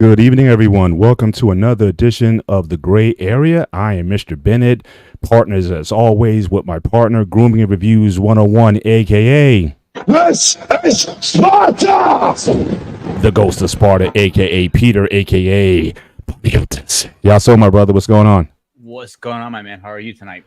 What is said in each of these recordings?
Good evening, everyone. Welcome to another edition of The Gray Area. I am Mr. Bennett, partners as always with my partner, Grooming and Reviews 101, aka This is Sparta! the Ghost of Sparta, aka Peter, aka Hiltons. Y'all saw my brother. What's going on? What's going on, my man? How are you tonight?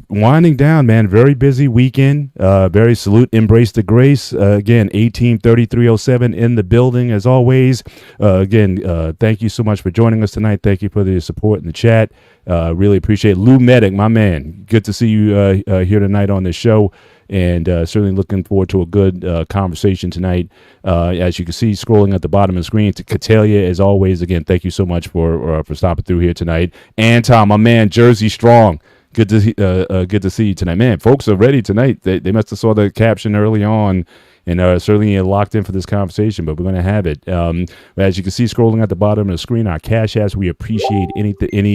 Winding down, man. Very busy weekend. Very salute, embrace the grace. Again, 183307 in the building as always. Thank you so much for joining us tonight. Thank you for the support in the chat. Really appreciate it. Lou Medic, my man. Good to see you here tonight on this show. And certainly looking forward to a good conversation tonight. As you can see, scrolling at the bottom of the screen, to Catalia, as always. Again, thank you so much for stopping through here tonight. Anton, my man, Jersey Strong. Good to see you tonight, man. Folks are ready tonight. They must have saw the caption early on, and certainly locked in for this conversation. But we're going to have it. As you can see, scrolling at the bottom of the screen, our cash apps. We appreciate any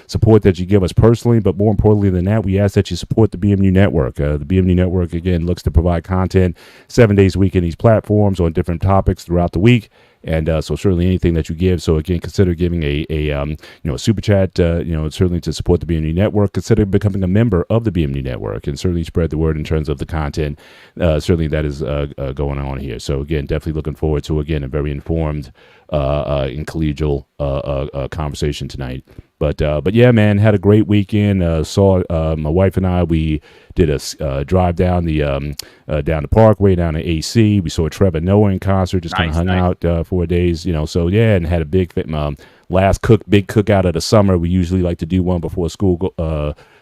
support that you give us personally, but more importantly than that, we ask that you support the BMU Network. The BMU Network again looks to provide content 7 days a week in these platforms on different topics throughout the week. And so certainly anything that you give. So again, consider giving a super chat. Certainly to support the BMU Network. Consider becoming a member of the BMU Network, and certainly spread the word in terms of the content. Certainly that is going on here. So again, definitely looking forward to a very informed and collegial conversation tonight. But yeah, man, had a great weekend. Saw my wife and I. We did a drive down the Parkway down to AC. We saw Trevor Noah in concert. Just kind of hung out 4 days, So yeah, and had a big big cookout of the summer. We usually like to do one before school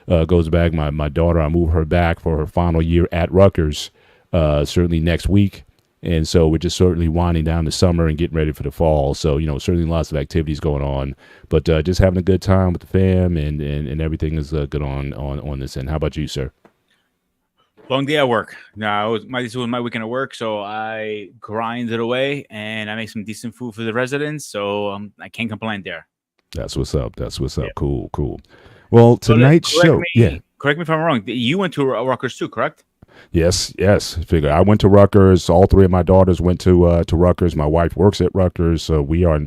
goes back. My daughter, I move her back for her final year at Rutgers. Certainly next week. And so we're just certainly winding down the summer and getting ready for the fall. So, certainly lots of activities going on, but just having a good time with the fam and everything is good on this end. How about you, sir? Long day at work. Now, this was my weekend at work, so I grinded away and I made some decent food for the residents. So I can't complain there. That's what's up. Yeah. Cool. Well, tonight's show. Correct me if I'm wrong. You went to Rutgers too, correct? Yes. Figure I went to Rutgers. All three of my daughters went to Rutgers. My wife works at Rutgers, so we are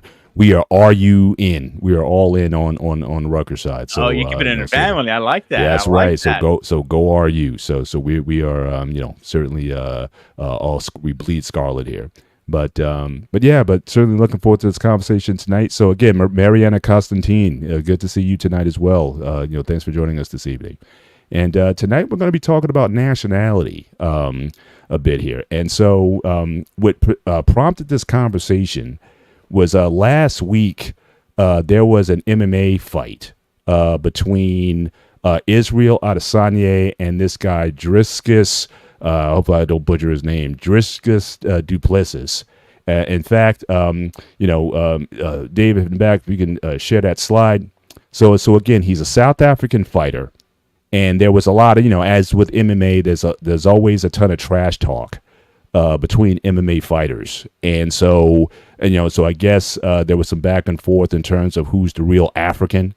RU in. We are all in on the Rutgers side. So you keep it in the family. I like that. Yeah, that's right. So go RU. So we are certainly all we bleed scarlet here. But certainly looking forward to this conversation tonight. So again, Mariana Constantine, good to see you tonight as well. Thanks for joining us this evening. And tonight we're going to be talking about nationality a bit here. And so what prompted this conversation was last week there was an MMA fight between Israel Adesanya and this guy Dricus. Hopefully I don't butcher his name. Dricus Duplessis. In fact, David, in the back, if you can share that slide. So again, he's a South African fighter. And there was a lot of, as with MMA, there's always a ton of trash talk between MMA fighters. And so I guess there was some back and forth in terms of who's the real African.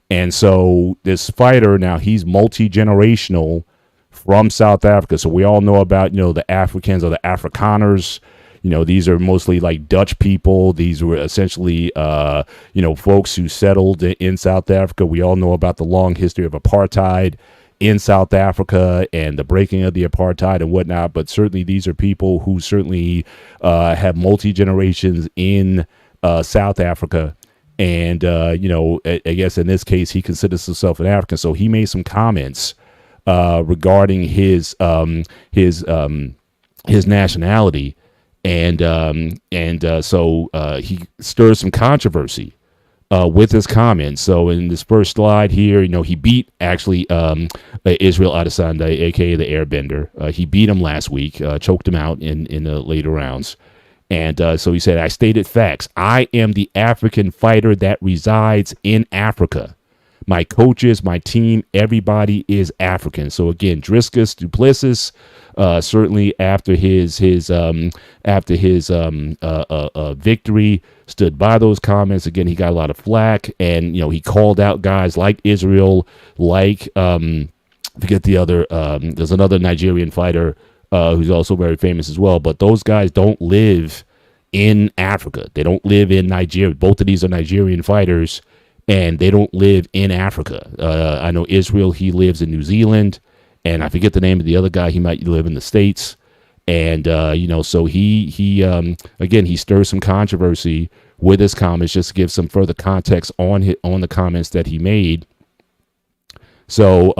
And so this fighter, now he's multi-generational from South Africa. So we all know about, the Africans or the Afrikaners. These are mostly like Dutch people. These were essentially, folks who settled in South Africa. We all know about the long history of apartheid in South Africa and the breaking of the apartheid and whatnot. But certainly these are people who certainly have multi-generations in South Africa. And, I guess in this case, he considers himself an African. So he made some comments regarding his nationality. So he stirs some controversy with his comments. So in this first slide here, he beat actually Israel Adesanya, aka the Airbender. He beat him last week, choked him out in the later rounds. And so he said, "I stated facts. I am the African fighter that resides in Africa. My coaches, my team, everybody is African." So again, Dricus Duplessis, certainly after his victory, stood by those comments. Again, he got a lot of flack, and he called out guys like Israel, like forget the other. There's another Nigerian fighter who's also very famous as well. But those guys don't live in Africa. They don't live in Nigeria. Both of these are Nigerian fighters, and they don't live in Africa. I know Israel, he lives in New Zealand, and I forget the name of the other guy. He might live in the States. And, so he again, he stirs some controversy with his comments, just to give some further context on the comments that he made. So,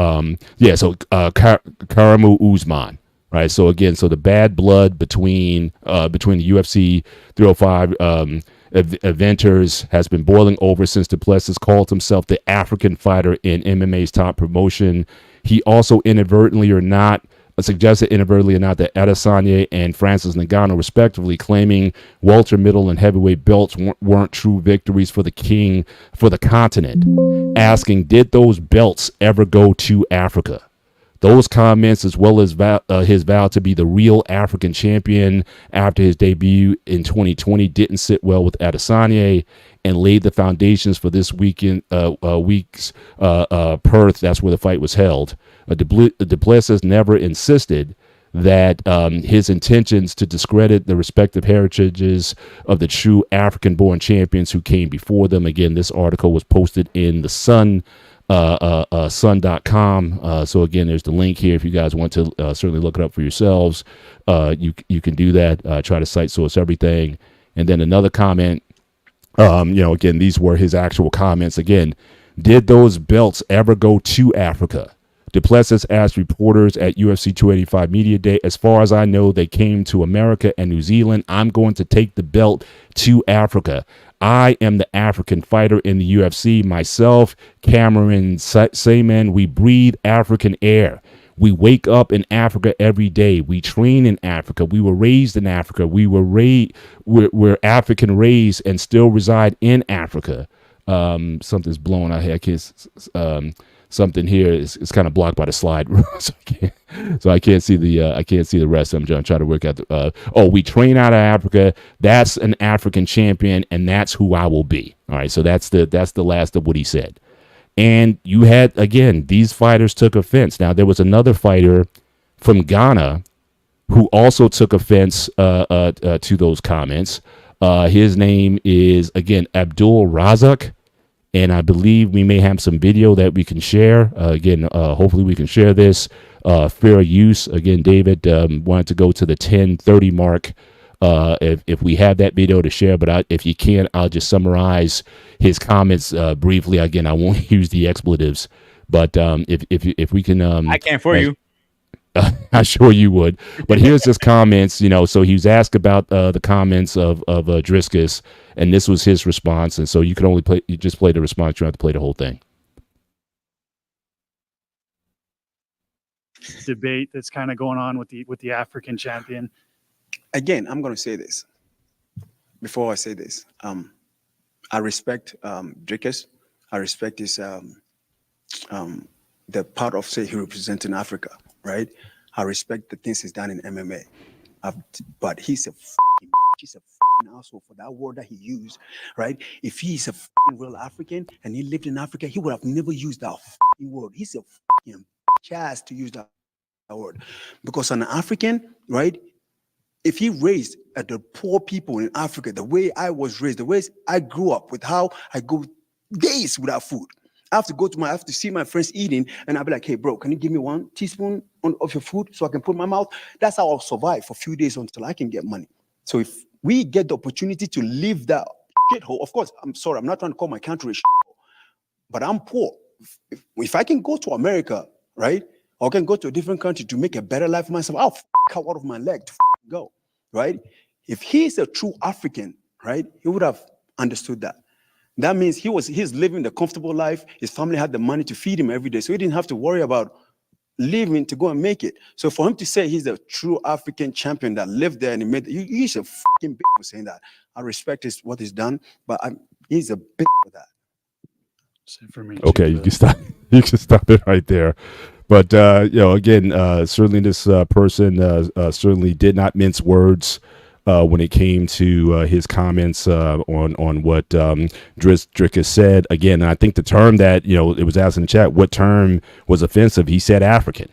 Karamu Usman, right? So again, so the bad blood between the UFC 305 eventers has been boiling over since Duplessis called himself the African fighter in MMA's top promotion. He also suggested inadvertently or not that Adesanya and Francis Ngannou, respectively, claiming welter, middle, and heavyweight belts weren't true victories for the king for the continent, asking, did those belts ever go to Africa? Those comments, as well as his vow to be the real African champion after his debut in 2020, didn't sit well with Adesanya and laid the foundations for this week's Perth. That's where the fight was held. Duplessis never insisted that his intentions to discredit the respective heritages of the true African-born champions who came before them. Again, this article was posted in the Sun. Sun.com. So again, there's the link here if you guys want to certainly look it up for yourselves. You can do that. Try to cite source everything. And then another comment. Again, these were his actual comments. Again, did those belts ever go to Africa? Duplessis asked reporters at UFC 285 Media Day, as far as I know, they came to America and New Zealand. I'm going to take the belt to Africa. I am the African fighter in the UFC. Myself, Cameron Sayman, we breathe African air. We wake up in Africa every day. We train in Africa. We were raised in Africa. We're African raised and still reside in Africa. Something's blowing out here. Something here is kind of blocked by the slide, so I can't see the rest. I'm trying to work out we train out of Africa. That's an African champion, and that's who I will be. All right, so that's the last of what he said. And you had, again, these fighters took offense. Now there was another fighter from Ghana who also took offense to those comments. His name is, again, Abdul Razak. And I believe we may have some video that we can share. Hopefully we can share this. Fair use. Again, David wanted to go to the 10:30 mark if we have that video to share. But if you can't, I'll just summarize his comments briefly. Again, I won't use the expletives. But if we can... I can for you. I'm sure you would. But here's his comments. So he was asked about the comments of Driscus, and this was his response. And so you can only play the response. You don't have to play the whole thing. Debate that's kind of going on with the African champion. Again, I'm going to say this. Before I say this, I respect Driscus. I respect his the part of, say, he represents in Africa, right? I respect the things he's done in MMA. But he's a asshole for that word that he used, right? If he's a real African and he lived in Africa, he would have never used that word. He's a ass to use that word. Because an African, right, if he raised at the poor people in Africa, the way I was raised, the way I grew up, with how I go days without food. I have to see my friends eating, and I'll be like, hey, bro, can you give me 1 teaspoon of your food so I can put in my mouth? That's how I'll survive for a few days until I can get money. So if we get the opportunity to live that shithole, of course, I'm sorry, I'm not trying to call my country a shithole, but I'm poor. If I can go to America, right, or can go to a different country to make a better life for myself, I'll cut out of my leg to go, right? If he's a true African, right, he would have understood that. That means he's living the comfortable life. His family had the money to feed him every day, so he didn't have to worry about leaving to go and make it. So for him to say he's a true African champion that lived there and he made it, he's a fucking bitch for saying that. I respect what he's done, but he's a bitch for that. For me, okay, you can stop. You can stop it right there. But again, certainly this person certainly did not mince words when it came to his comments on what Driscus said. Again, I think the term that, it was asked in the chat, what term was offensive? He said African.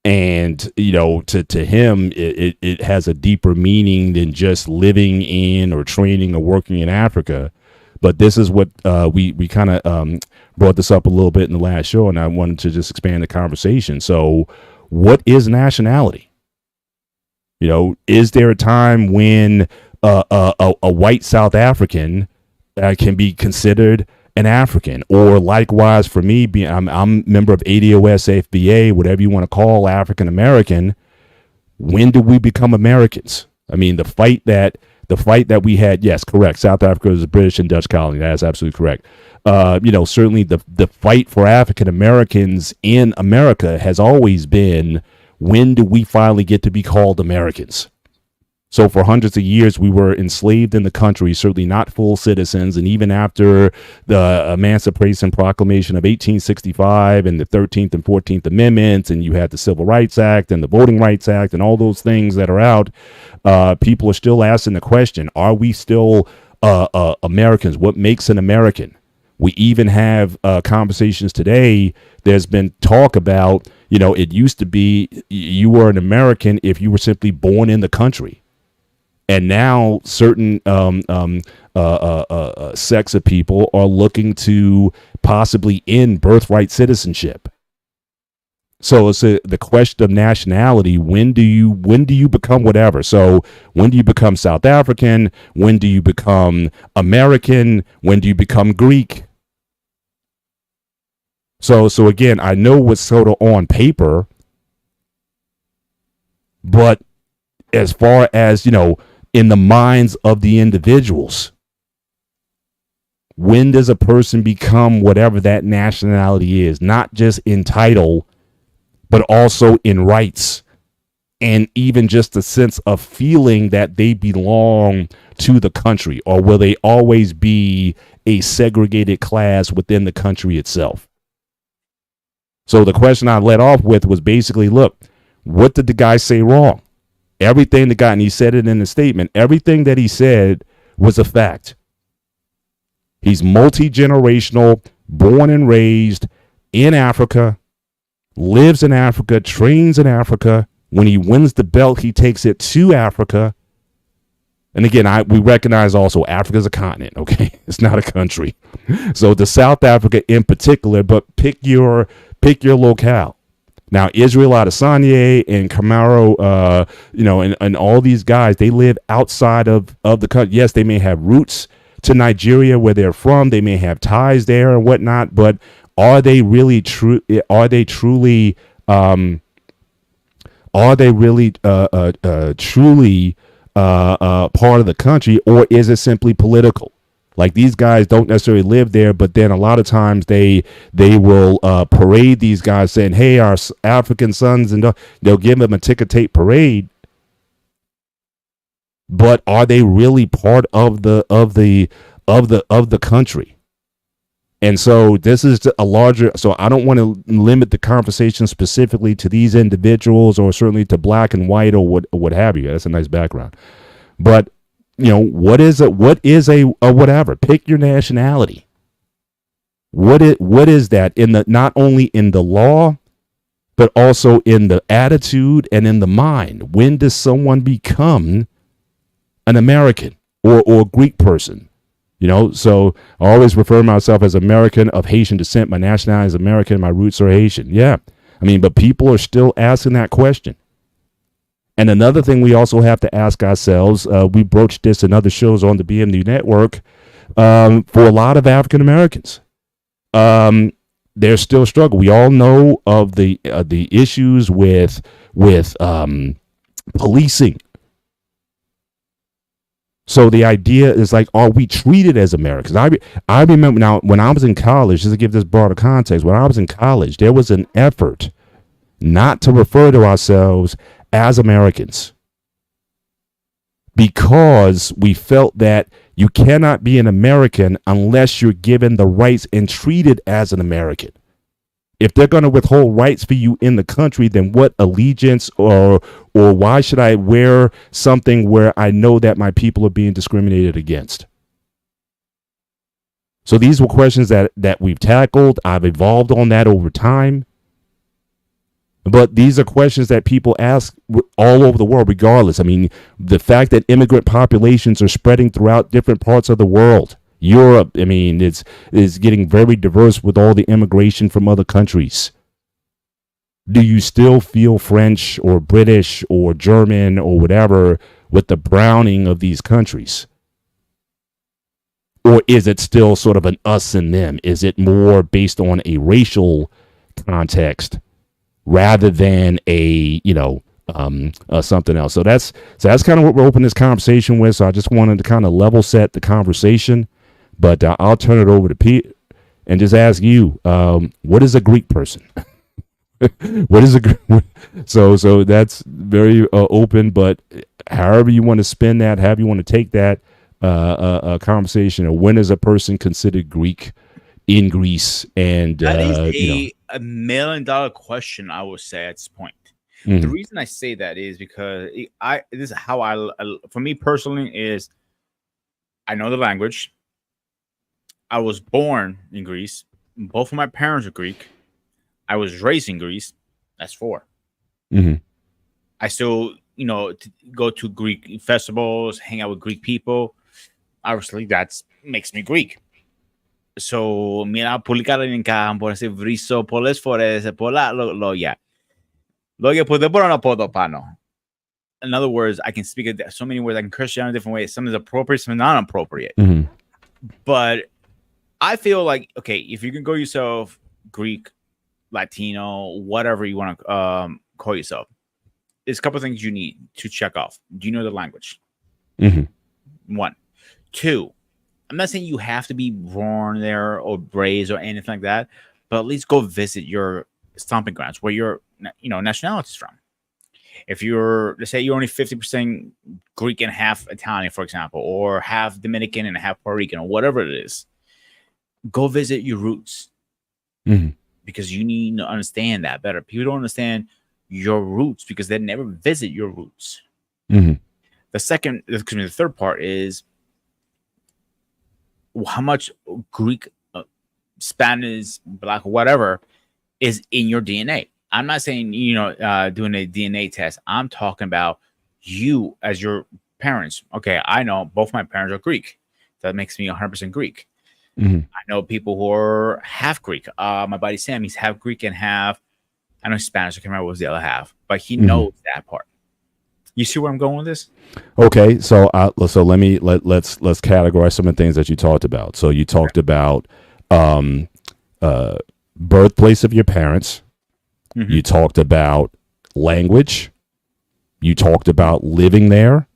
And, to him, it has a deeper meaning than just living in or training or working in Africa. But this is what we kind of brought this up a little bit in the last show, and I wanted to just expand the conversation. So what is nationality? Is there a time when a white South African can be considered an African? Or likewise, for me, I'm a member of ADOS, FBA, whatever you want to call African American. When do we become Americans? I mean, the fight that we had, yes, correct. South Africa was a British and Dutch colony. That's absolutely correct. Certainly the fight for African Americans in America has always been, when do we finally get to be called Americans? So for hundreds of years, we were enslaved in the country, certainly not full citizens. And even after the Emancipation Proclamation of 1865 and the 13th and 14th Amendments, and you had the Civil Rights Act and the Voting Rights Act and all those things that are out, people are still asking the question, are we still Americans? What makes an American? We even have conversations today. There's been talk about, it used to be you were an American if you were simply born in the country. And now certain sects of people are looking to possibly end birthright citizenship. So it's the question of nationality. When do you become whatever? So when do you become South African? When do you become American? When do you become Greek? So again, I know what's sort of on paper, but as far as, in the minds of the individuals, when does a person become whatever that nationality is? Not just in title, but also in rights, and even just a sense of feeling that they belong to the country, or will they always be a segregated class within the country itself? So the question I led off with was basically, look, what did the guy say wrong? Everything the guy, and he said it in the statement, everything that he said was a fact. He's multi-generational, born and raised in Africa, lives in Africa, trains in Africa. When he wins the belt, he takes it to Africa. And again, we recognize also Africa's a continent, okay? It's not a country. So the South Africa in particular, but pick your locale. Now, Israel Adesanya and Camaro, and all these guys, they live outside of the country. Yes, they may have roots to Nigeria where they're from. They may have ties there and whatnot, but are they really true? Are they truly truly part of the country, or is it simply political? Like, these guys don't necessarily live there, but then a lot of times they will parade these guys saying, "Hey, our African sons," and they'll give them a ticker tape parade. But are they really part of the country? And so this is a larger. So I don't want to limit the conversation specifically to these individuals, or certainly to black and white, or what have you. That's a nice background, but. What is a whatever? Pick your nationality. What is that in the, not only in the law, but also in the attitude and in the mind? When does someone become an American or Greek person? So I always refer myself as American of Haitian descent. My nationality is American. My roots are Haitian. Yeah. But people are still asking that question. And another thing we also have to ask ourselves, we broached this in other shows on the BMD network, for a lot of African Americans, there's still a struggle. We all know of the issues with policing. So the idea is, like, are we treated as Americans? I remember now when I was in college, just to give this broader context, when I was in college, there was an effort not to refer to ourselves as Americans, because we felt that you cannot be an American unless you're given the rights and treated as an American. If they're going to withhold rights for you in the country, then what allegiance or why should I wear something where I know that my people are being discriminated against? So these were questions that we've tackled. I've evolved on that over time. But these are questions that people ask all over the world, regardless. I mean, the fact that immigrant populations are spreading throughout different parts of the world. Europe, I mean, it's getting very diverse with all the immigration from other countries. Do you still feel French or British or German or whatever with the browning of these countries? Or is it still sort of an us and them? Is it more based on a racial context rather than a, something else? So that's kind of what we're opening this conversation with. So I just wanted to kind of level set the conversation, but I'll turn it over to Pete and just ask you, what is a Greek person? What is so that's very open, but however you want to spin that, however you want to take that conversation, or when is a person considered Greek in Greece? And that is a $1 million question, I would say, at this point. Mm-hmm. The reason I say that is because this is how I for me personally, is I know the language. I was born in Greece. Both of my parents are Greek. I was raised in Greece. That's 4. Mm-hmm. I still, go to Greek festivals, hang out with Greek people. Obviously, that makes me Greek. So, mira, publicar en campo, ese vriso, πολλές φορές, πολλά λόγια. Λόγια που δεν μπορώ να πω εδώ πάνω. In other words, I can speak so many words. I can curse down in different ways. Some is appropriate, some is not appropriate. Mm-hmm. But I feel like, okay, if you can go yourself Greek, Latino, whatever you want to call yourself, there's a couple of things you need to check off. Do you know the language? Mm-hmm. 1. 2, I'm not saying you have to be born there or raised or anything like that, but at least go visit your stomping grounds where your nationality is from. If you're, let's say you're only 50% Greek and half Italian, for example, or half Dominican and half Puerto Rican, or whatever it is, go visit your roots. Mm-hmm. Because you need to understand that better. People don't understand your roots because they never visit your roots. Mm-hmm. The third part is how much Greek, Spanish, Black, whatever is in your DNA. I'm not saying, doing a DNA test. I'm talking about you as your parents. Okay, I know both my parents are Greek. That makes me 100% Greek. Mm-hmm. I know people who are half Greek. My buddy Sam, he's half Greek and half, I know Spanish. I can't remember what was the other half, but he knows that part. You see where I'm going with this? Okay, so let's categorize some of the things that you talked about. So you talked about birthplace of your parents. Mm-hmm. You talked about language. You talked about living there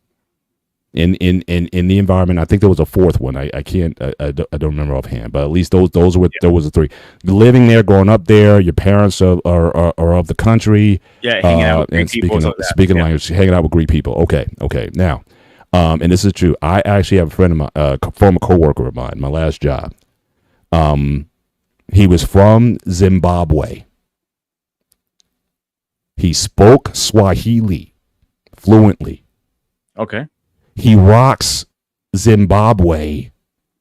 in the environment. I think there was a fourth one. I don't remember offhand, but at least those were there was a 3. Living there, growing up there, your parents are of the country. Yeah, hanging out with Greek and speaking language, hanging out with Greek people. Okay. Now, and this is true. I actually have a friend of mine, former coworker of mine, my last job. He was from Zimbabwe. He spoke Swahili fluently. Okay. He rocks Zimbabwe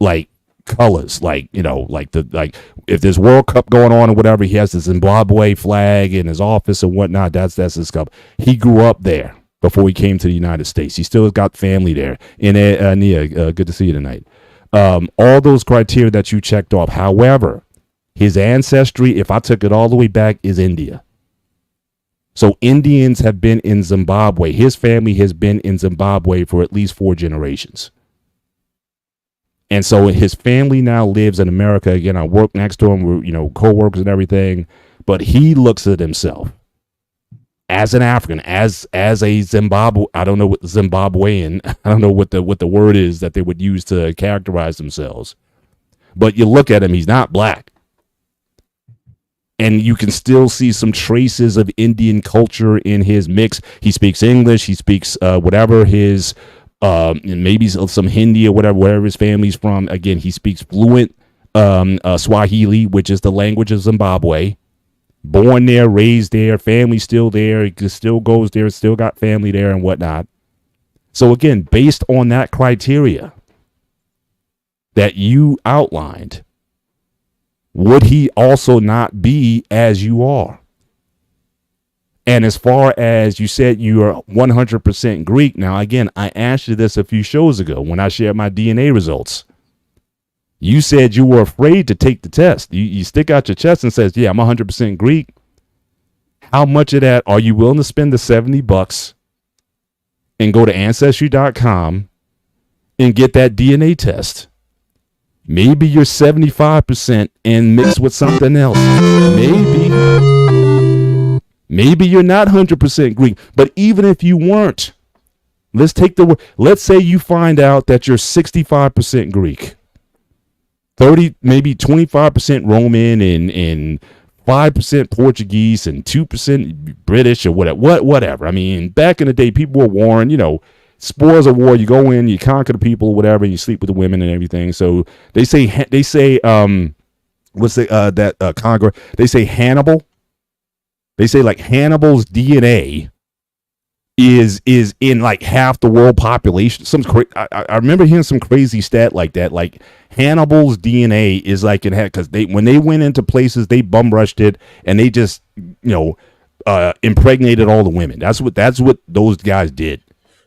like colors, like if there's World Cup going on or whatever, he has the Zimbabwe flag in his office and whatnot. That's his cup. He grew up there before he came to the United States. He still has got family there. And Nia, good to see you tonight. All those criteria that you checked off. However, his ancestry, if I took it all the way back, is India. So Indians have been in Zimbabwe. His family has been in Zimbabwe for at least 4 generations. And so his family now lives in America. Again, I work next to him. We're, co-workers and everything. But he looks at himself as an African, as a Zimbabwe. I don't know what Zimbabwean. I don't know what the word is that they would use to characterize themselves. But you look at him, he's not black. And you can still see some traces of Indian culture in his mix. He speaks English. He speaks whatever his, maybe some Hindi or wherever his family's from. Again, he speaks fluent Swahili, which is the language of Zimbabwe. Born there, raised there, family still there. He still goes there, still got family there and whatnot. So again, based on that criteria that you outlined, would he also not be as you are? And as far as you said, you are 100% Greek. Now, again, I asked you this a few shows ago when I shared my DNA results. You said you were afraid to take the test. You stick out your chest and says, yeah, I'm 100% Greek. How much of that are you willing to spend the $70 and go to Ancestry.com and get that DNA test? Maybe you're 75% and mixed with something else. Maybe you're not 100% Greek. But even if you weren't, let's say you find out that you're 65% Greek, 30, maybe 25% Roman, and 5% Portuguese, and 2% British, or whatever. I mean, back in the day, people were warring, spoils of war. You go in, you conquer the people, whatever, and you sleep with the women and everything. So they say, what's that conqueror? They say Hannibal. They say like Hannibal's DNA is in like half the world population. I remember hearing some crazy stat like that. Like Hannibal's DNA is like in half, because when they went into places, they bum rushed it and they just impregnated all the women. That's what those guys did.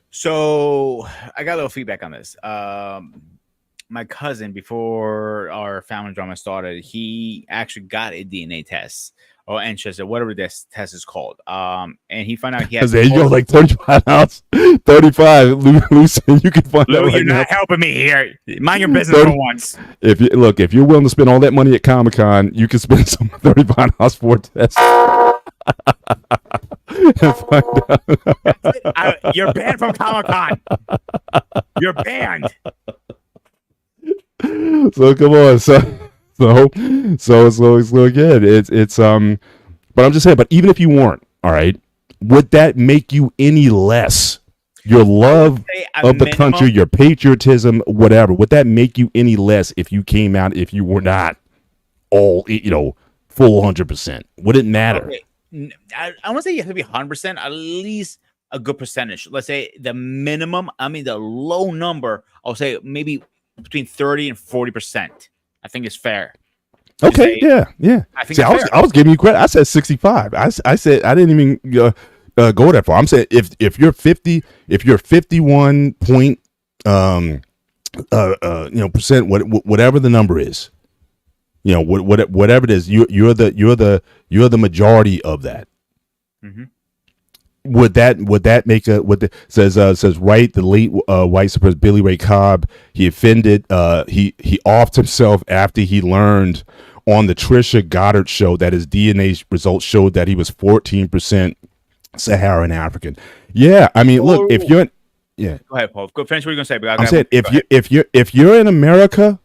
So I got a little feedback on this. My cousin, before our family drama started, he actually got a DNA test or ancestor, whatever this test is called. And he found out he has. There you go, like 35 ounce, 35. Loose, you can find Lou, out right you're now. not helping me here. Mind your business for once. If you're willing to spend all that money at Comic-Con, you can spend some 35 ounce for a test. And find out. You're banned from Comic-Con. You're banned. So come on, so again, it's but I'm just saying, but even if you weren't, all right, would that make you any less? Your love of the country, your patriotism, whatever, would that make you any less if you came out, if you were not all, full 100%? Would it matter? Okay. I want to say you have to be 100%, at least a good percentage. Let's say the minimum, the low number, I'll say maybe between 30 and 40%. I think it's fair. Okay, yeah. I think I was giving you credit. I said 65. I said I didn't even go that far. I'm saying if you're 50, if you're 51 point percent, whatever the number is, whatever it is, you're the majority of that. Mm-hmm. Would that make says right, the late white supremacist Billy Ray Cobb, he offended he offed himself after he learned on the Trisha Goddard show that his DNA results showed that he was 14% Saharan African. Yeah, I mean, look, if you're go ahead, Paul. Go finish what you're gonna say. But I'm saying if you're in America,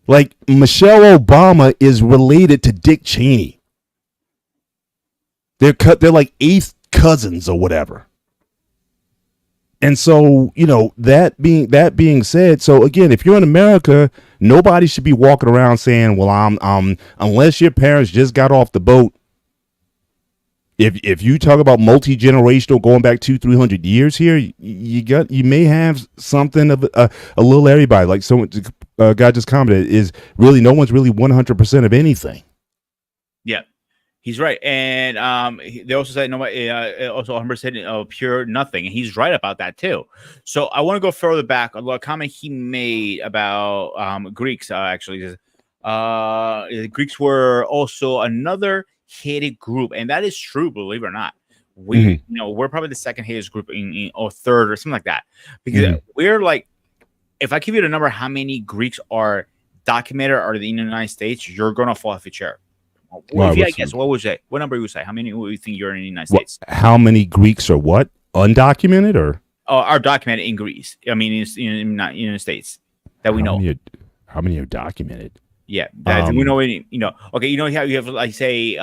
like Michelle Obama is related to Dick Cheney. They're like eighth cousins or whatever. And so, that being said, so again, if you're in America, nobody should be walking around saying, well, I'm unless your parents just got off the boat. If you talk about multi-generational going back 200-300 years here, you may have something of a little everybody, like someone guy just commented, is really no one's really 100% of anything. Yeah. He's right, and they also said nobody, also 100% pure nothing, and he's right about that too. So I want to go further back on a comment he made about Greeks. Actually, Greeks were also another hated group, and that is true. Believe it or not, we we're probably the second hated group or third or something like that, because we're like, if I give you the number how many Greeks are documented are in the United States, you're gonna fall off your chair. Well, I guess, what would you say? What number would you say? How many would you think you're in the United States? How many Greeks are what? Undocumented or? Are documented in Greece. I mean, not in the United States that we know. How many are documented? Yeah, we know. Okay, how you have like say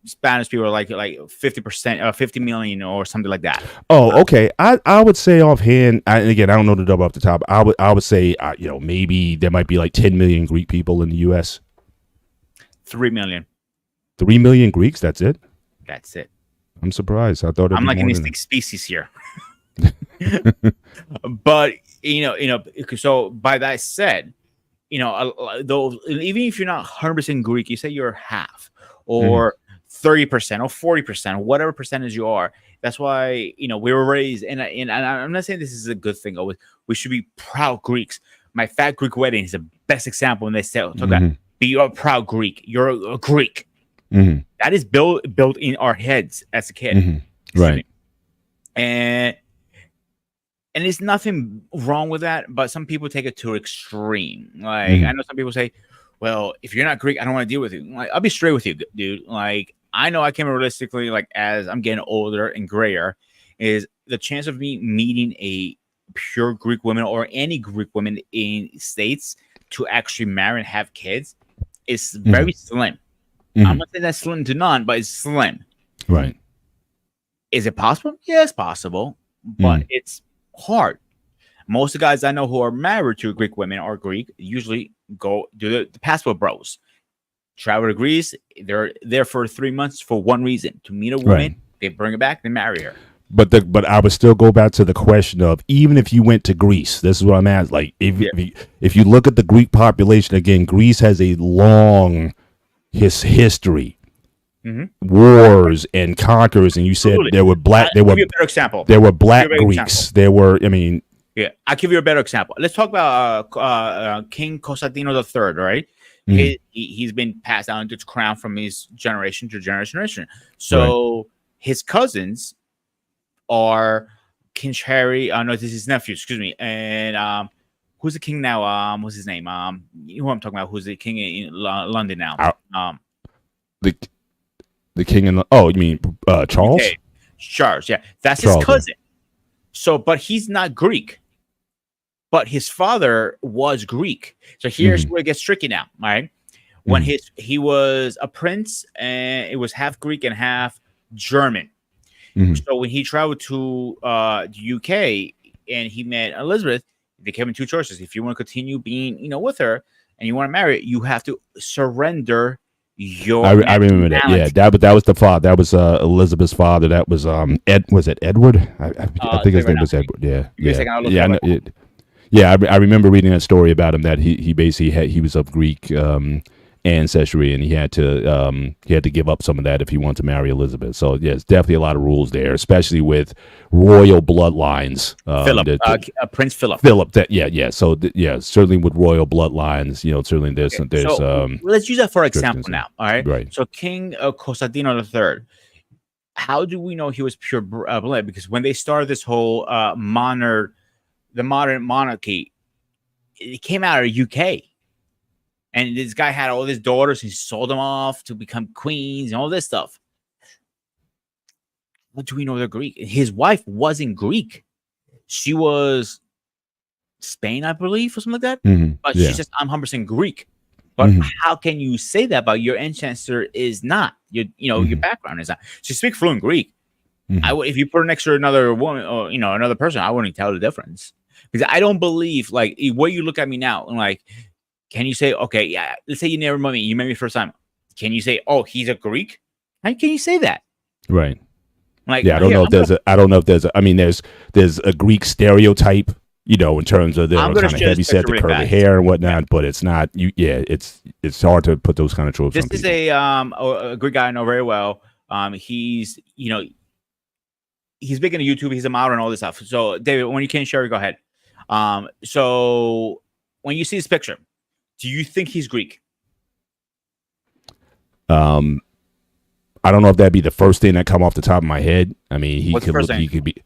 Spanish people are like 50% or 50 million or something like that. Oh, okay. I would say offhand, and again, I don't know the number off the top. I would say maybe there might be like 10 million Greek people in the U.S. 3 million. 3 million Greeks. That's it. That's it. I'm surprised. I thought I'm like an extinct species here. But so by that said, though even if you're not 100% Greek, you say you're half, or 30% or 40%, whatever percentage you are. That's why, we were raised, and I'm not saying this is a good thing. Always, we should be proud Greeks. My fat Greek wedding is the best example when they say, talk about, be a proud Greek. You're a Greek. That is built in our heads as a kid. Right. And there's nothing wrong with that, but some people take it to extreme. Like, I know some people say, well, if you're not Greek, I don't want to deal with you. Like, I'll be straight with you, dude. Like, I know I can realistically, like, as I'm getting older and grayer, is the chance of me meeting a pure Greek woman or any Greek woman in States to actually marry and have kids is very slim. I'm not saying that's slim to none, but it's slim. Right. Is it possible? Yeah, it's possible, but it's hard. Most of the guys I know who are married to Greek women or Greek usually go do the passport bros. Travel to Greece. They're there for 3 months for one reason: to meet a woman. Right. They bring her back. They marry her. But I would still go back to the question of, even if you went to Greece, this is what I'm at. Like, if you look at the Greek population again, Greece has a long history, wars and conquerors, and you said there were black. There were a better example. There were black Greeks. There were. I mean, yeah. I'll give you a better example. Let's talk about King Constantino III. Right. He's been passed down to crown from his generation to generation. So his cousins are King Harry. No, this is his nephew. Excuse me. And who's the king now? What's his name? Who I'm talking about? Who's the king in London now? The king in you mean Charles? Okay. Charles, yeah, that's Charles, his cousin. So, but he's not Greek. But his father was Greek. So here's where it gets tricky now. All right, when he was a prince, and it was half Greek and half German. So when he traveled to the UK and he met Elizabeth, they gave him two choices. If you want to continue being, with her, and you want to marry, you have to surrender your. I remember that. Yeah, that was the father. That was Elizabeth's father. That was Was it Edward? I think his name was Edward. Yeah. I remember reading that story about him, that he basically he was of Greek ancestry, and he had to give up some of that if he wanted to marry Elizabeth. So yeah, it's definitely a lot of rules there, especially with royal bloodlines. Prince Philip. So certainly with royal bloodlines, certainly there's so, let's use that for example now. All right. Right. So King Constantino III. How do we know he was pure blood? Because when they started this whole modern monarchy, it came out of UK. And this guy had all his daughters. He sold them off to become queens and all this stuff. What do we know they're Greek? His wife wasn't Greek. She was Spain, I believe, or something like that. But she's just, I'm 100% Greek. But how can you say that about your ancestor is not? Your background is not. She speaks fluent Greek. If you put her next to another woman or, another person, I wouldn't tell the difference. Because I don't believe, like, where you look at me now, and like, can you say, okay, yeah, let's say you never met me, you met me first time. Can you say, oh, he's a Greek? How can you say that? Right. Like, yeah, I don't know if there's I mean, there's a Greek stereotype, in terms of the kind of heavy set, the curly hair and whatnot, but it's not it's hard to put those kind of tropes on people. This is a Greek guy I know very well. He's big into YouTube, he's a model and all this stuff. So David, when you can share, go ahead. So when you see this picture, do you think he's Greek? I don't know if that'd be the first thing that come off the top of my head. I mean, he could be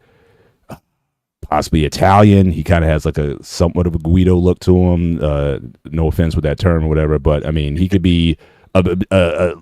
possibly Italian. He kind of has like a somewhat of a Guido look to him. No offense with that term or whatever, but I mean, he could be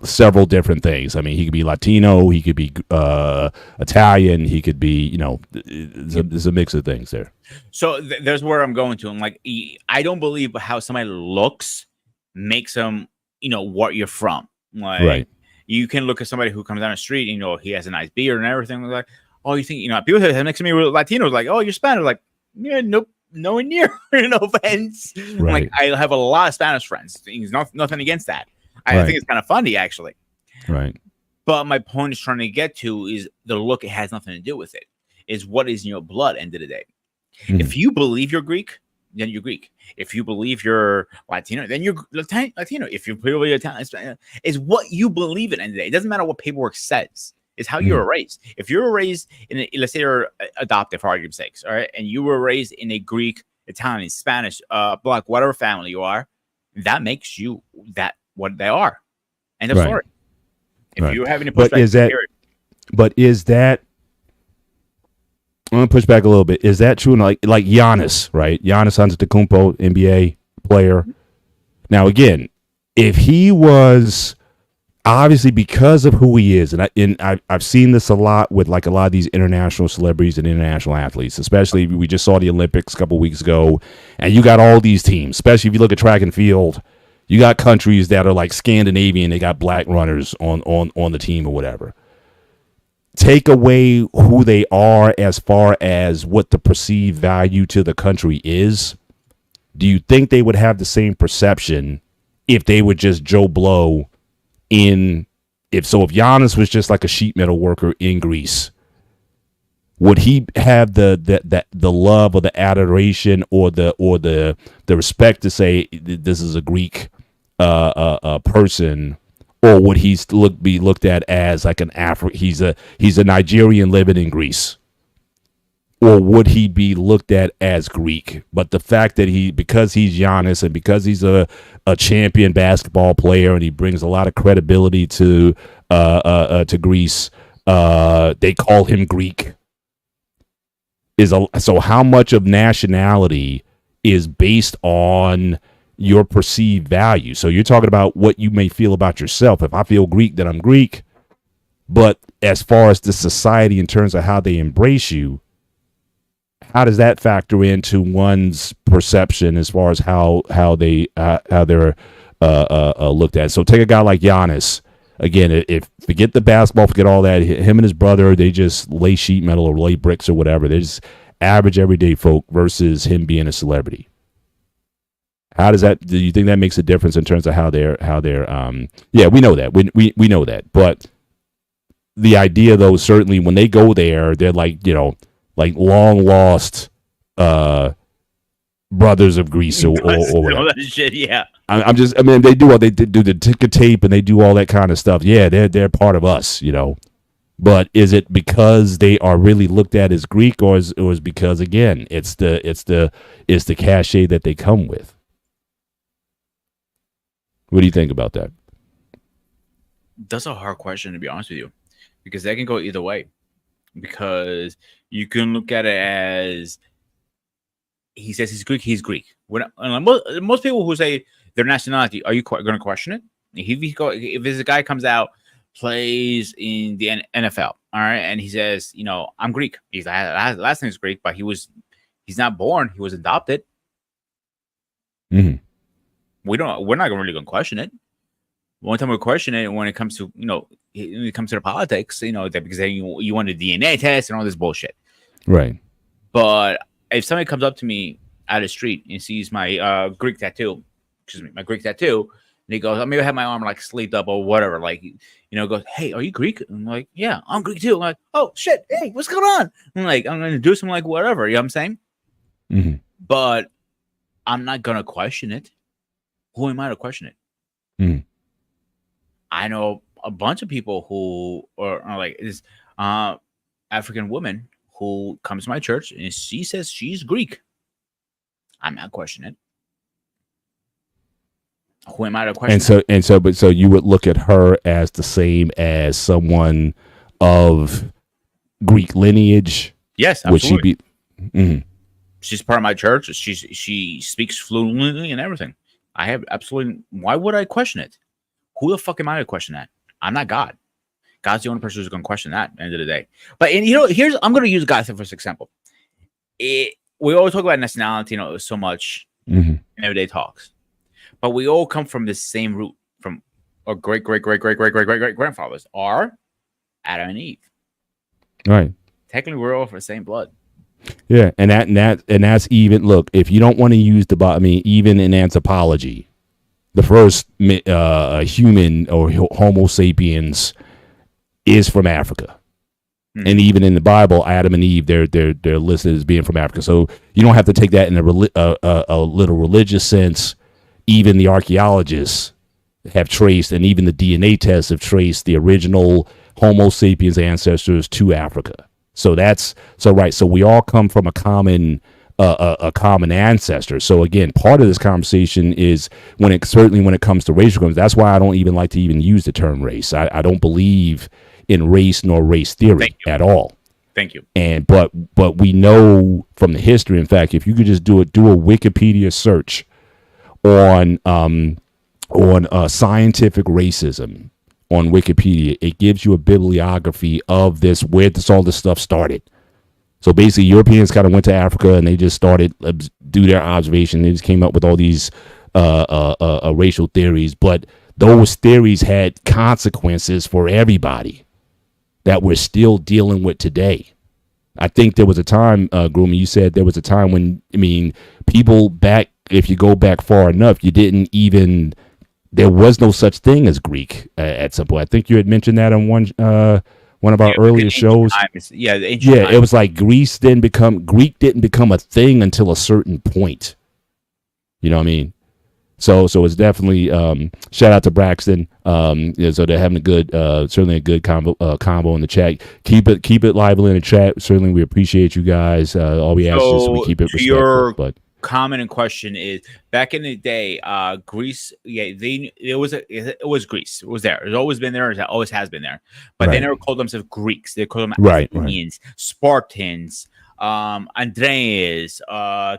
several different things. I mean, he could be Latino. He could be Italian. He could be, there's a mix of things there. So there's where I'm going to. I'm like, I don't believe how somebody looks makes them, what you're from. Like, right. You can look at somebody who comes down the street, he has a nice beard and everything. Like, oh, you think, people that next to me were Latinos, like, oh, you're Spanish. Like, yeah, nope, nowhere near. No offense. Right. Like, I have a lot of Spanish friends. Nothing against that. I think it's kind of funny, actually. Right. But my point is trying to get to is the look. It has nothing to do with it. Is what is in your blood. End of the day. If you believe you're Greek, then you're Greek. If you believe you're Latino, then you're Latino. If you believe you're Italian, it's what you believe in. And it doesn't matter what paperwork says. It's how you were raised. If you were raised in, let's say you're adopted for argument's sake, all right, and you were raised in a Greek, Italian, Spanish, Black, whatever family you are, that makes you that what they are. End of story. If you have any pushback, is that? I'm gonna push back a little bit. Is that true? Like Giannis, right? Giannis Antetokounmpo, NBA player. Now, again, if he was obviously because of who he is, and I've seen this a lot with like a lot of these international celebrities and international athletes, especially we just saw the Olympics a couple weeks ago, and you got all these teams, especially if you look at track and field, you got countries that are like Scandinavian, they got black runners on the team or whatever. Take away who they are as far as what the perceived value to the country is. Do you think they would have the same perception if they were just Joe Blow if Giannis was just like a sheet metal worker in Greece, would he have the love or the adoration or the respect to say this is a Greek person? Or would he be looked at as like an he's a Nigerian living in Greece? Or would he be looked at as Greek? But the fact that because he's Giannis and because he's a champion basketball player and he brings a lot of credibility to Greece, they call him Greek. So how much of nationality is based on your perceived value? So you're talking about what you may feel about yourself. If I feel Greek, then I'm Greek. But as far as the society in terms of how they embrace you, how does that factor into one's perception as far as how they're looked at? So take a guy like Giannis. Again, if forget the basketball, forget all that. Him and his brother, they just lay sheet metal or lay bricks or whatever. They're just average everyday folk versus him being a celebrity. How does that? Do you think that makes a difference in terms of how they're? Yeah, we know that. We know that. But the idea, though, certainly when they go there, they're like like long lost brothers of Greece or whatever. That shit, yeah. They do the ticker tape and they do all that kind of stuff. Yeah, they're part of us, But is it because they are really looked at as Greek, or is because again it's the cachet that they come with? What do you think about that? That's a hard question, to be honest with you, because that can go either way. Because you can look at it as he says he's Greek, he's Greek. Most people who say their nationality, are you going to question it? If this guy comes out, plays in the NFL, all right, and he says, I'm Greek. He's last name is Greek, but he's not born, he was adopted. Mm-hmm. We're not really going to question it. One time we question it when it comes to when it comes to the politics, that because you want a DNA test and all this bullshit, right? But if somebody comes up to me out of the street and sees my Greek tattoo, and he goes, maybe I have my arm like sleeved up or whatever, like goes, hey, are you Greek? I'm like, yeah, I'm Greek too. I'm like, oh shit, hey, what's going on? I'm like, I'm gonna do something like whatever, you know what I'm saying? Mm-hmm. But I'm not gonna question it. Who am I to question it? Mm-hmm. I know a bunch of people who are like this African woman who comes to my church and she says she's Greek. I'm not questioning it. Who am I to question? So you would look at her as the same as someone of Greek lineage? Yes, absolutely. Would she be? Mm-hmm. She's part of my church. She speaks fluently and everything. I have absolutely. Why would I question it? Who the fuck am I to question that? I'm not God. God's the only person who's going to question that at the end of the day. But I'm going to use God for this example. We always talk about nationality, so much in everyday talks. But we all come from the same root, from our great grandfathers are Adam and Eve. Right. Technically, we're all from the same blood. Yeah, and that's even. Look, if you don't want to use even in anthropology, the first human or Homo sapiens is from Africa. And even in the Bible, Adam and Eve, they're listed as being from Africa. So you don't have to take that in a little religious sense. Even the archaeologists have traced, and even the DNA tests have traced the original Homo sapiens ancestors to Africa. So right. So we all come from a common ancestor. So again, part of this conversation is when it comes to racial groups. That's why I don't even like to even use the term race. I don't believe in race nor race theory at all. Thank you. And but we know from the history. In fact, if you could just do a Wikipedia search on scientific racism on Wikipedia, it gives you a bibliography of where all this stuff started. So basically, Europeans kind of went to Africa and they just started do their observation. They just came up with all these racial theories, but those theories had consequences for everybody that we're still dealing with today. I think there was a time, Groomy, you said there was a time when, people back, if you go back far enough, there was no such thing as Greek at some point. I think you had mentioned that on one of our earlier shows. It was like Greek didn't become a thing until a certain point. You know what I mean? So it's definitely shout out to Braxton. So they're having certainly a good combo in the chat. Keep it lively in the chat. Certainly we appreciate you guys. All we ask is we keep it respectful. But comment and question is, back in the day, Greece, it was Greece. It was there. It's always been there. It always has been there. But they never called themselves Greeks. They called them Athenians, Spartans, Andreas,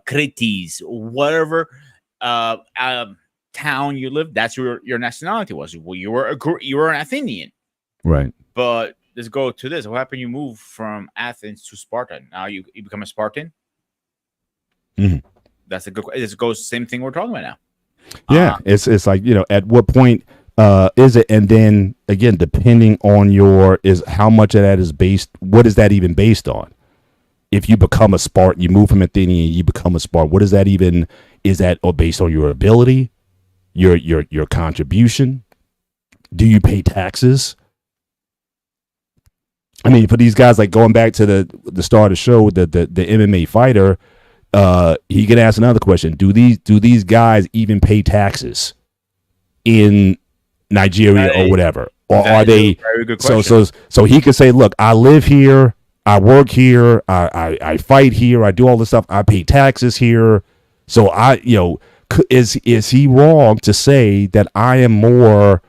Crete, whatever town you lived. That's where your nationality was. Well, you were an Athenian, right? But let's go to this. What happened? You move from Athens to Sparta. Now you become a Spartan. Mm-hmm. That's a good. It goes same thing we're talking about now. Yeah, it's like, at what point is it? And then again, depending on how much of that is based. What is that even based on? If you become a Spartan, you move from Athenian, you become a Spartan. What is that even? Is that based on your ability, your contribution? Do you pay taxes? For these guys, like going back to the start of the show, the MMA fighter, he can ask another question. Do these guys even pay taxes in Nigeria or whatever? Or are they? Very good question. So he could say, look, I live here, I work here, I fight here, I do all this stuff, I pay taxes here. So is he wrong to say that I am more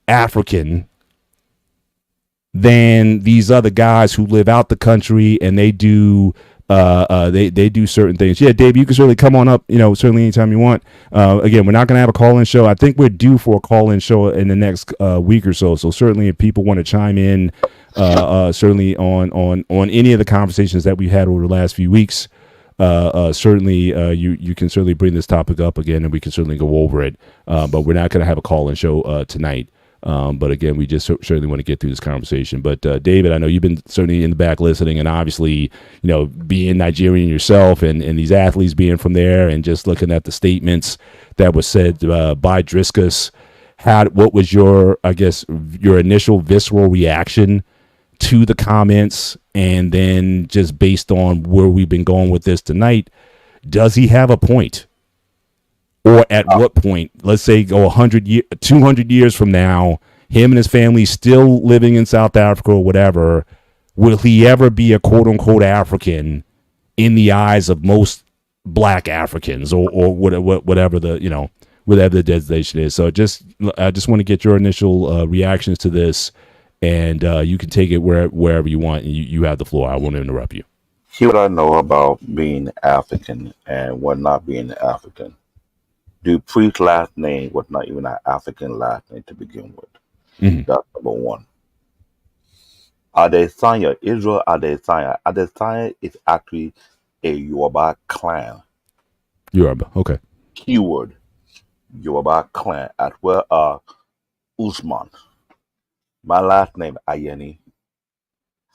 African than these other guys who live out the country and they do they do certain things? Yeah, Dave, you can certainly come on up, certainly anytime you want. Again, we're not going to have a call-in show. I think we're due for a call-in show in the next week or so. So certainly if people want to chime in, certainly on any of the conversations that we've had over the last few weeks, certainly you can certainly bring this topic up again and we can certainly go over it. But we're not going to have a call-in show tonight. But again, we just certainly want to get through this conversation. But David, I know you've been certainly in the back listening, and obviously, being Nigerian yourself and these athletes being from there, and just looking at the statements that were said by Driscus, what was your initial visceral reaction to the comments, and then just based on where we've been going with this tonight, does he have a point? Or at what point, let's say go 200 years from now, him and his family still living in South Africa or whatever, will he ever be a quote unquote African in the eyes of most black Africans or whatever the designation is? So I just want to get your initial reactions to this, and you can take it wherever you want. And you have the floor. I won't interrupt you. Here's what I know about being African and what not being African. Dupree's last name was not even an African last name to begin with. Mm-hmm. That's number one. Adesanya, Israel Adesanya. Adesanya is actually a Yoruba clan. Yoruba, okay. Keyword, Yoruba clan, as well as Usman. My last name, Ayeni,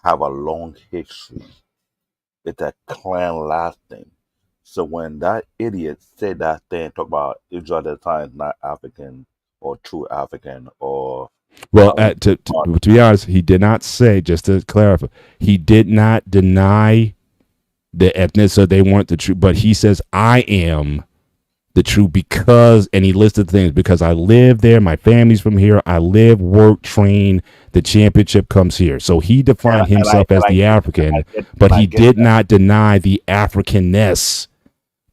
have a long history. It's a clan last name. So when that idiot said that thing, talk about Israel at the time is not African or true African or Well, Not only to be honest, he did not say. Just to clarify, he did not deny the ethnicity. So they weren't the truth, but he says, "I am the truth because," and he listed things because I live there. My family's from here. I live, work, train. The championship comes here. So he defined himself as the African, but he did not deny the Africanness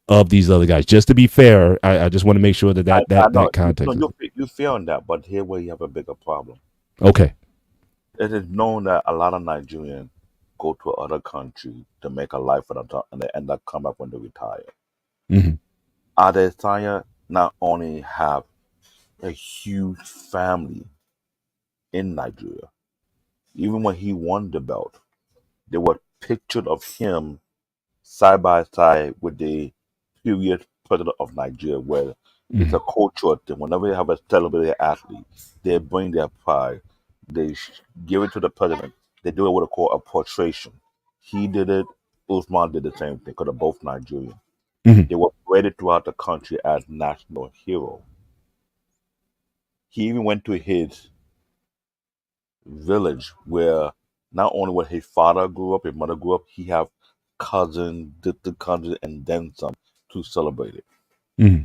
of these other guys. Just to be fair, I just want to make sure that I know that context. you feel on that, but here where you have a bigger problem. Okay. It is known that a lot of Nigerians go to other countries to make a life for themselves, and they end up coming back when they retire. Mm-hmm. Adesanya not only have a huge family in Nigeria, even when he won the belt, there were pictures of him side by side with the previous president of Nigeria, where it's a cultural thing. Whenever they have a celebrated athlete, they bring their pride, they give it to the president. They do it what they call a portration. He did it. Usman did the same thing because they're both Nigerian. Mm-hmm. They were rated throughout the country as national hero. He even went to his village where not only where his father grew up, his mother grew up, he have cousins, distant cousins, and then some to celebrate it. Mm-hmm.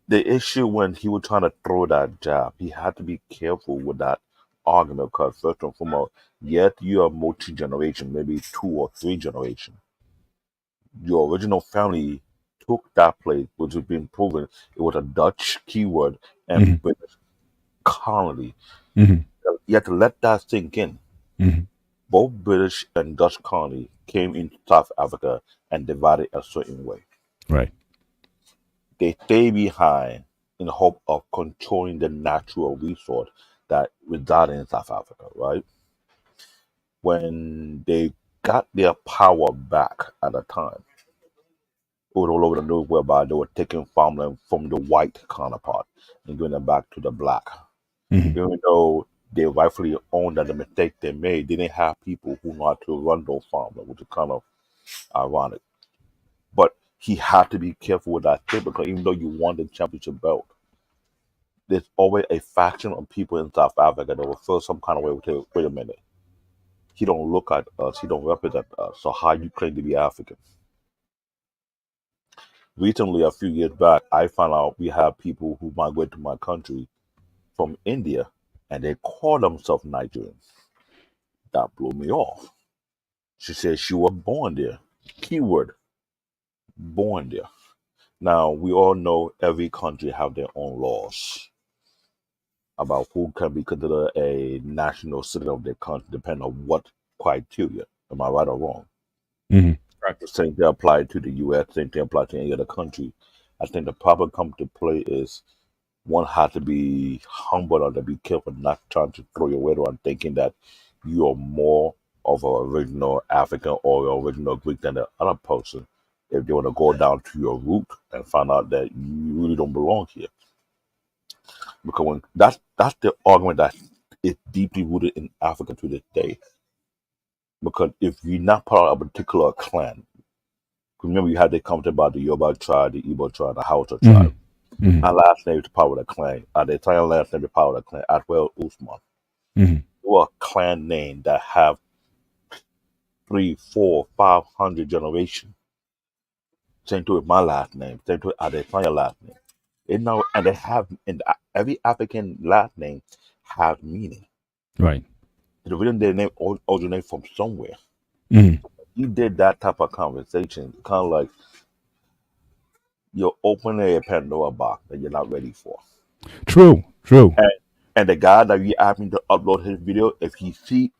The issue when he was trying to throw that jab, he had to be careful with that argument because first and foremost, yet you are multi-generation, maybe 2 or 3 generations. Your original family took that place, which has been proven it was a Dutch keyword Mm-hmm. and British colony. Mm-hmm. You have to let that sink in. Mm-hmm. Both British and Dutch colony came into South Africa and divided a certain way. Right. They stay behind in the hope of controlling the natural resource that reside in South Africa, right? When they got their power back at the time, it was all over the news whereby they were taking farmland from the white counterpart and giving them back to the black. Mm-hmm. Even though they rightfully owned that the mistake they made, they didn't have people who know how to run those farmland, which is kind of ironic. But he had to be careful with that thing because even though you won the championship belt, there's always a faction of people in South Africa that will feel some kind of way. Wait a minute, he don't look at us, he don't represent us. So how you claim to be African? Recently, a few years back, I found out we have people who migrate to my country from India, and they call themselves Nigerians. That blew me off. She said she was born there. Keyword, born there. Now we all know every country have their own laws about who can be considered a national citizen of their country, depending on what criteria. Am I right or wrong? Mm-hmm. The same thing applied to the U.S. Same thing applied to any other country. I think the problem come to play is one has to be humble and to be careful not trying to throw your weight around thinking that you are more of an original African or original Greek than the other person. If they want to go down to your root and find out that you really don't belong here, because when that's the argument that is deeply rooted in Africa to this day. Because if you're not part of a particular clan, remember you had the comment about the Yoruba tribe, the Igbo tribe, the Hausa Mm-hmm. tribe. Mm-hmm. My last name is part of the clan. The Italian last name is part of the clan, as well Usman. Mm-hmm. We're a clan name that have 3, 4, 500 generations. Same to with my last name. Same to with the Italian last name. And they have every African last name have meaning. Right. The reason their name originate from somewhere. Mm-hmm. You did that type of conversation, kind of like you're opening a Pandora box that you're not ready for. True. True. And the guy that you asked me to upload his video, if he see,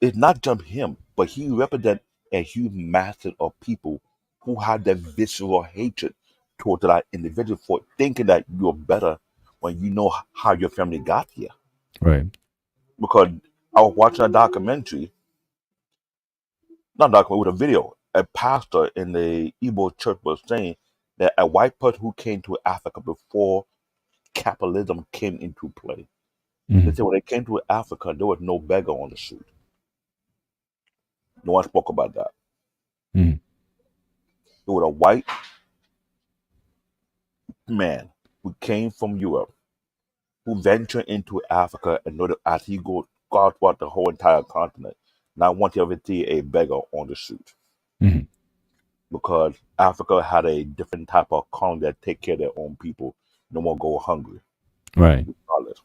it's not just him, but he represent a huge mass of people who have that visceral hatred towards that individual for thinking that you're better when you know how your family got here. Right. Because I was watching a documentary, not documentary, with a video. A pastor in the Igbo church was saying that a white person who came to Africa before capitalism came into play. They Mm-hmm. said when they came to Africa, there was no beggar on the street. No one spoke about that. Mm-hmm. It was a white man who came from Europe who venture into Africa and know that as he go throughout the whole entire continent, not want to ever see a beggar on the street. Mhm. Because Africa had a different type of economy that take care of their own people. No one go hungry. Right. Regardless.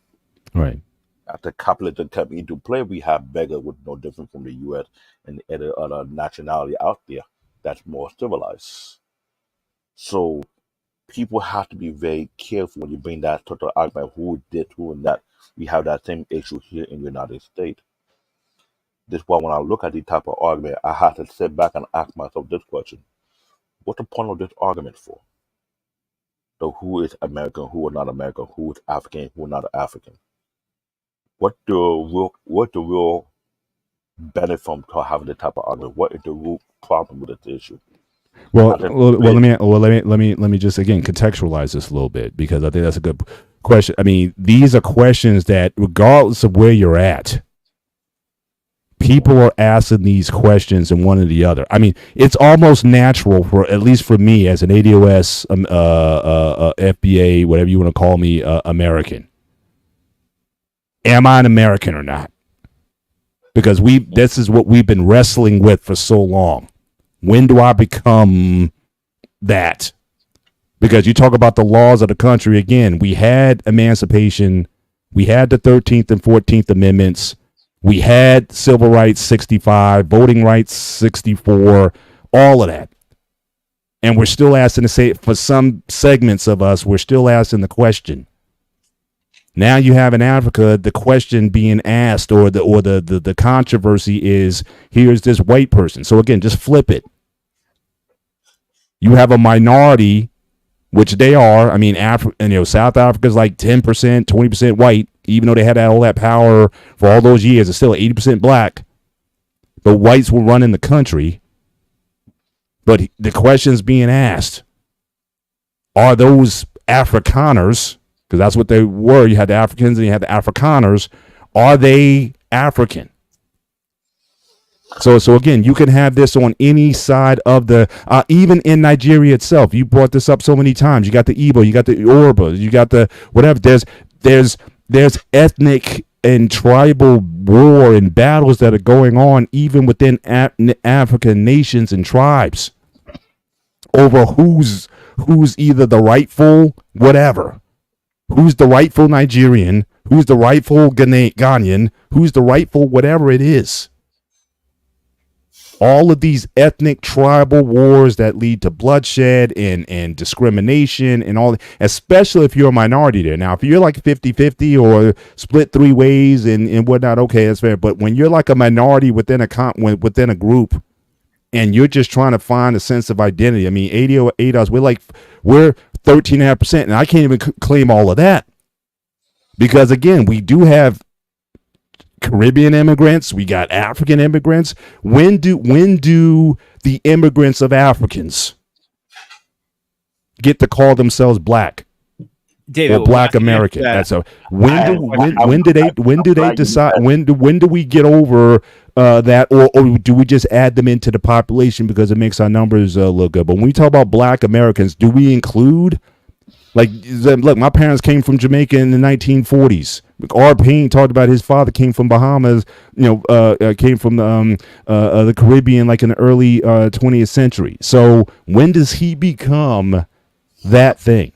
Right. After capitalism came into play, we have beggars with no different from the U.S. and any other nationality out there that's more civilized. So people have to be very careful when you bring that total argument who did who and that. We have that same issue here in the United States. This is why when I look at the type of argument, I have to sit back and ask myself this question. What's the point of this argument for? So who is American, who is not American, who is African, who is not African? What the real benefit from having this type of argument? What is the root problem with this issue? Well, let me just again contextualize this a little bit, because I think that's a good question. I mean, these are questions that, regardless of where you're at, people are asking these questions and one or the other. I mean, it's almost natural, for at least for me as an ADOS, FBA, whatever you want to call me, American. Am I an American or not? Because this is what we've been wrestling with for so long. When do I become that? Because you talk about the laws of the country, again, we had emancipation, we had the 13th and 14th Amendments, we had civil rights 65, voting rights 64, all of that. And we're still asking to say, for some segments of us, we're still asking the question. Now you have in Africa the question being asked, or the controversy is, here's this white person. So again, just flip it. You have a minority, which they are. I mean, South Africa's like 10%, 20% white, even though they had all that power for all those years. It's still 80% black. But whites were running the country. But the question's being asked, are those Afrikaners, because that's what they were. You had the Africans and you had the Afrikaners. Are they African? So again, you can have this on any side of the, even in Nigeria itself. You brought this up so many times. You got the Igbo, you got the Yoruba, you got the whatever. There's ethnic and tribal war and battles that are going on even within African nations and tribes over who's either the rightful whatever. Who's the rightful Nigerian? Who's the rightful Ghanaian? Who's the rightful whatever it is? All of these ethnic tribal wars that lead to bloodshed and discrimination and all, especially if you're a minority there. Now, if you're like 50-50 or split three ways and whatnot, okay, that's fair. But when you're like a minority within a group and you're just trying to find a sense of identity, I mean, ADOS, we're 13.5%, and I can't even claim all of that, because again, we do have Caribbean immigrants, we got African immigrants. When do the immigrants of Africans get to call themselves black? David, or Black American? That's a when do they decide? When do we get over that, or do we just add them into the population because it makes our numbers look good? But when we talk about Black Americans, do we include, like, look, my parents came from Jamaica in the 1940s. R. Payne talked about his father came from Bahamas, came from the Caribbean, like in the early 20th century. So when does he become that thing?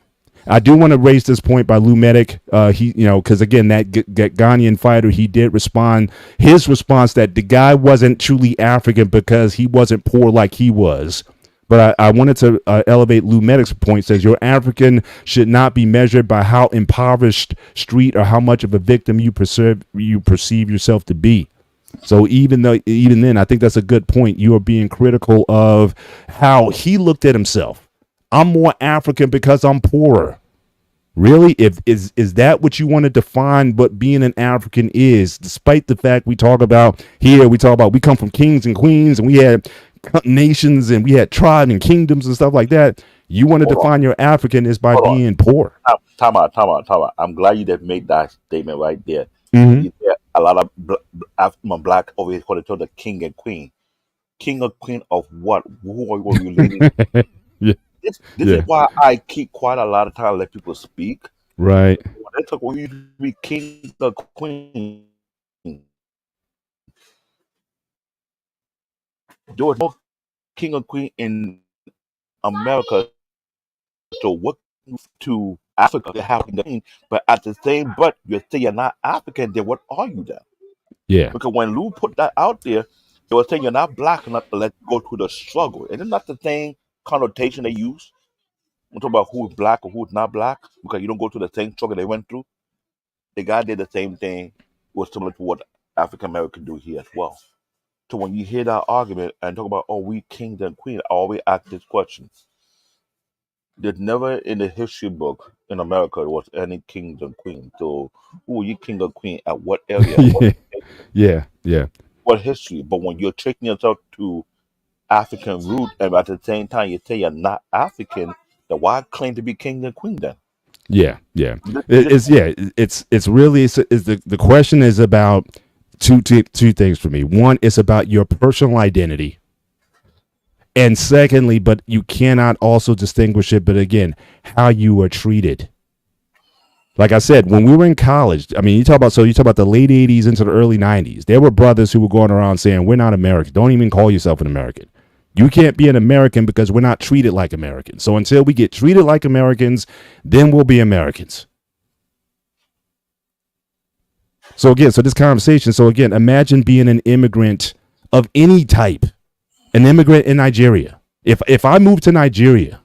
I do want to raise this point by Lou Medic. Because again, that Ghanaian fighter, he did respond. His response that the guy wasn't truly African because he wasn't poor like he was. But I wanted to elevate Lou Medic's point. Says your African should not be measured by how impoverished street or how much of a victim you perceive yourself to be. So even then, I think that's a good point. You are being critical of how he looked at himself. I'm more African because I'm poorer. Really? Is that what you want to define what being an African is? Despite the fact we talk about we come from kings and queens and we had nations and we had tribes and kingdoms and stuff like that. You want to define your African is by being poor. Time out. I'm glad you did make that statement right there. Mm-hmm. A lot of black always call it the king and queen. King or queen of what? Who are you leading? Yeah. This is why I keep quiet a lot of time, let people speak. Right. they talk about you to be king or queen. There was no king or queen in America. So what to Africa to have the queen, but at the same but you say you're not African, then what are you then? Yeah. Because when Lou put that out there, they were saying you're not black enough to let go through the struggle. And it's not the same connotation they use. We talk about who's black or who's not black because you don't go through the same struggle they went through. The guy did the same thing, was similar to what African Americans do here as well. So when you hear that argument and talk about, oh, we kings and queens, I always ask this question. There's never in the history book in America there was any kings and queens. So who are you king or queen at what area? Yeah. What history? But when you're taking yourself to African root and at the same time you say you're not African, then why claim to be king and queen then? Yeah. It's really the question is about two things for me. One, it's about your personal identity. And secondly, but you cannot also distinguish it, but again, how you were treated. Like I said, when we were in college, I mean, you talk about the late 80s into the early 90s. There were brothers who were going around saying, we're not American. Don't even call yourself an American. You can't be an American because we're not treated like Americans. So until we get treated like Americans, then we'll be Americans. So this conversation, imagine being an immigrant of any type, an immigrant in Nigeria. If I move to Nigeria,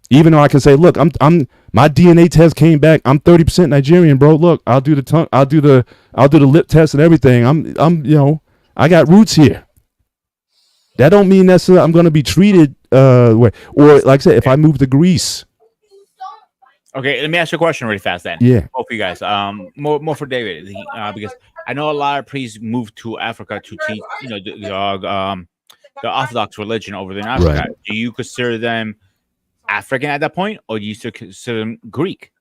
even though I can say, look, my DNA test came back, I'm 30% Nigerian, bro. Look, I'll do the tongue, I'll do the lip test and everything. I got roots here. That don't mean necessarily I'm going to be treated or like I said, if I move to Greece. Okay, let me ask you a question really fast then. Yeah. Both of you guys. More for David, because I know a lot of priests moved to Africa to teach, the Orthodox religion over there in Africa. Right. Do you consider them African at that point, or do you still consider them Greek?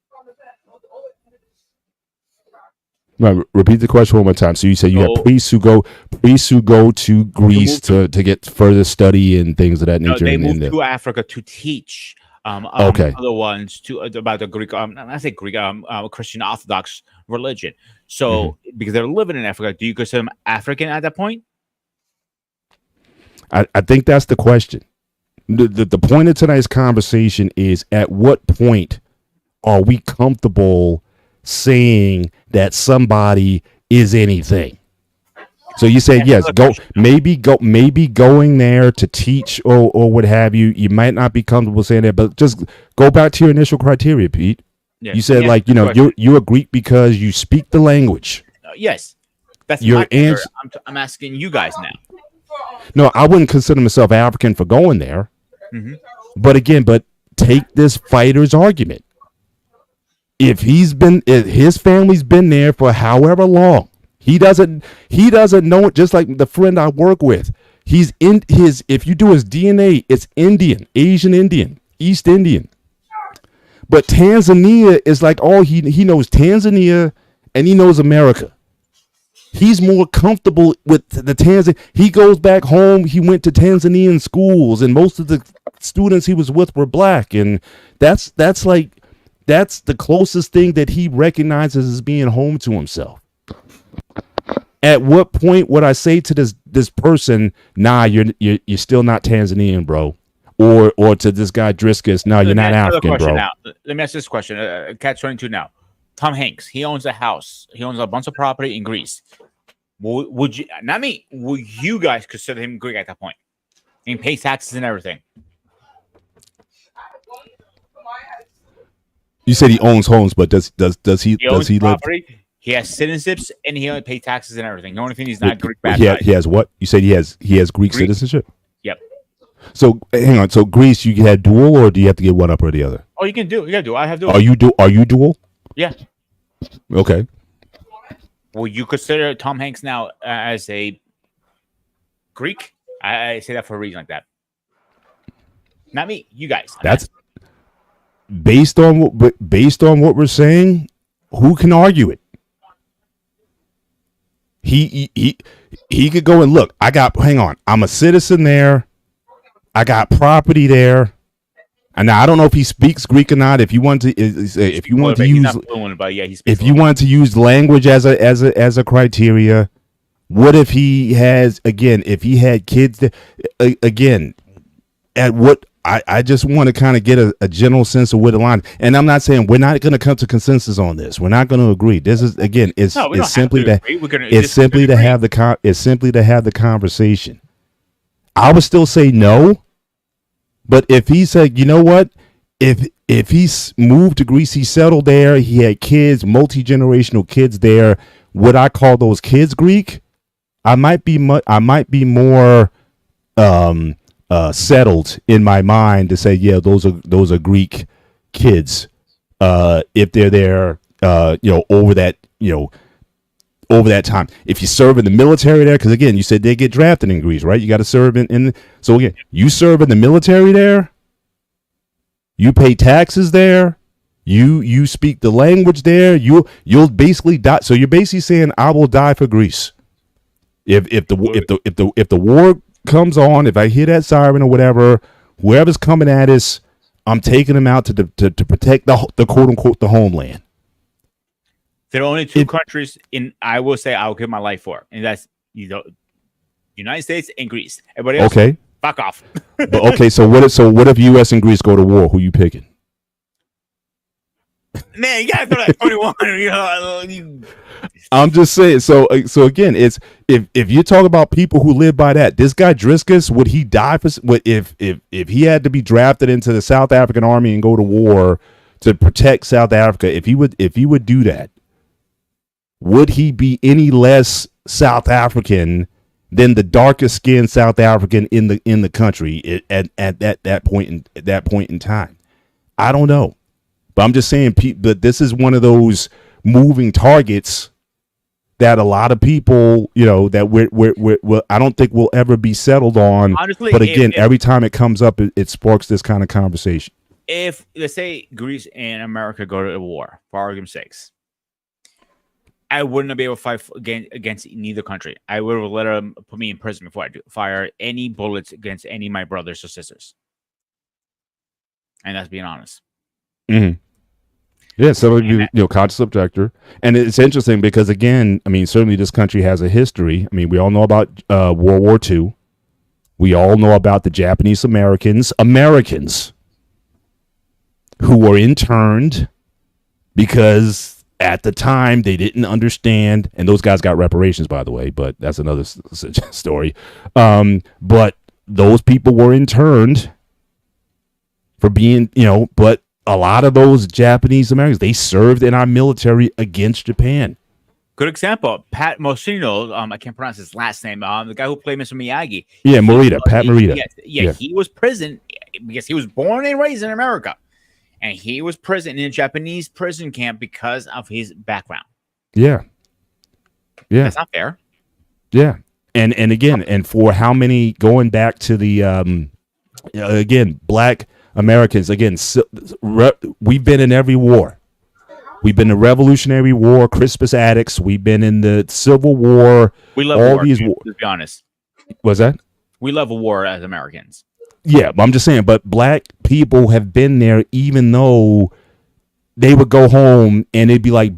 Right, repeat the question one more time. So you say you have priests who go to Greece to get further study and things of that nature. They moved to Africa to teach other ones about the Greek. I say Greek, Christian Orthodox religion. So because they're living in Africa, do you consider them African at that point? I think that's the question. The point of tonight's conversation is at what point are we comfortable saying that somebody is anything? So you say yes, maybe going there to teach or what have you. You might not be comfortable saying that, but just go back to your initial criteria, Pete. Yeah. You said you're a Greek because you speak the language. Yes, that's your answer. I'm asking you guys now. No, I wouldn't consider myself African for going there. But take this fighter's argument. If his family's been there for however long, he doesn't know it. Just like the friend I work with, if you do his DNA, it's Indian, Asian Indian, East Indian. But Tanzania is like he knows Tanzania and he knows America. He's more comfortable with the Tanzania. He goes back home. He went to Tanzanian schools, and most of the students he was with were black, and that's the closest thing that he recognizes as being home to himself. At what point would I say to this person, nah, you're still not Tanzanian, bro, or to this guy Driscus, no, you're not African, bro. Now. Let me ask this question. Catch 22 now. Tom Hanks, he owns a house. He owns a bunch of property in Greece. Would you, not me, would you guys consider him Greek at that point? And pay taxes and everything. You said he owns homes, but does he live? He has citizenships and he only pays taxes and everything. The only thing he's not Greek. He has what? You said he has Greek citizenship? Yep. So hang on. So Greece, you had dual, or do you have to get one up or the other? Oh, you can do. You gotta do. I have dual. Are you dual? Yeah. Okay. Will you consider Tom Hanks now as a Greek? I say that for a reason like that. Not me. You guys. That's based on what we're saying. Who can argue it? He could go and look. Hang on. I'm a citizen there. I got property there. And now I don't know if he speaks Greek or not. If you want to, if you want to He's use, not fluent, but yeah, he speaks. if you want to use language as a criteria, what if he has again? If he had kids, again, at what I just want to kind of get a general sense of where the line. And I'm not saying we're not going to come to consensus on this. We're not going to agree. This is again, it's simply that it's simply to have the conversation. I would still say no. But if he said, you know what, if he's moved to Greece, he settled there, he had kids, multi-generational kids there, would I call those kids Greek? I might be more settled in my mind to say, yeah, those are Greek kids. If they're there, over that time. If you serve in the military there, because again, you said they get drafted in Greece, right? You got to serve so again, you serve in the military there, you pay taxes there, you speak the language there, you'll basically die. So you're basically saying I will die for Greece. If the war comes on, if I hear that siren or whatever, whoever's coming at us, I'm taking them out to protect the quote unquote the homeland. There are only two countries I will say I'll give my life for, and that's United States and Greece. Everybody else, okay, fuck off. But okay, so what if U.S. and Greece go to war? Who you picking? Man, you gotta throw that 21. I'm just saying. So again, it's if you talk about people who live by that, this guy Driscus, would he die for? If he had to be drafted into the South African army and go to war to protect South Africa, if he would do that, would he be any less South African than the darkest skinned South African in the country at that point in time? I don't know, but I'm just saying. But this is one of those moving targets that a lot of people, that we're I don't think we'll ever be settled on. Honestly, but again, every time it comes up, it sparks this kind of conversation. If let's say Greece and America go to war, for argument's sakes, I wouldn't be able to fight against neither country. I would have let them put me in prison before I fire any bullets against any of my brothers or sisters. And that's being honest. Mm-hmm. Yeah, so conscious objector. And it's interesting because, again, I mean, certainly this country has a history. I mean, we all know about World War II. We all know about the Japanese Americans who were interned because at the time they didn't understand, and those guys got reparations, by the way, but that's another story. But those people were interned for being, but a lot of those Japanese Americans, they served in our military against Japan. Good example, Pat Moreno. I can't pronounce his last name. The guy who played Mr. Miyagi. Yeah, Morita, Pat Morita. Yeah, he was prison because he was born and raised in America. And he was prison in a Japanese prison camp because of his background. Yeah. That's not fair. Yeah. And again, and for how many, going back to the, again, Black Americans, again, we've been in every war. We've been in the Revolutionary War, Crispus Attucks. We've been in the Civil War. We love all war, these to be honest. What's that? We love a war as Americans. Yeah, but I'm just saying, but Black people have been there, even though they would go home and it'd be like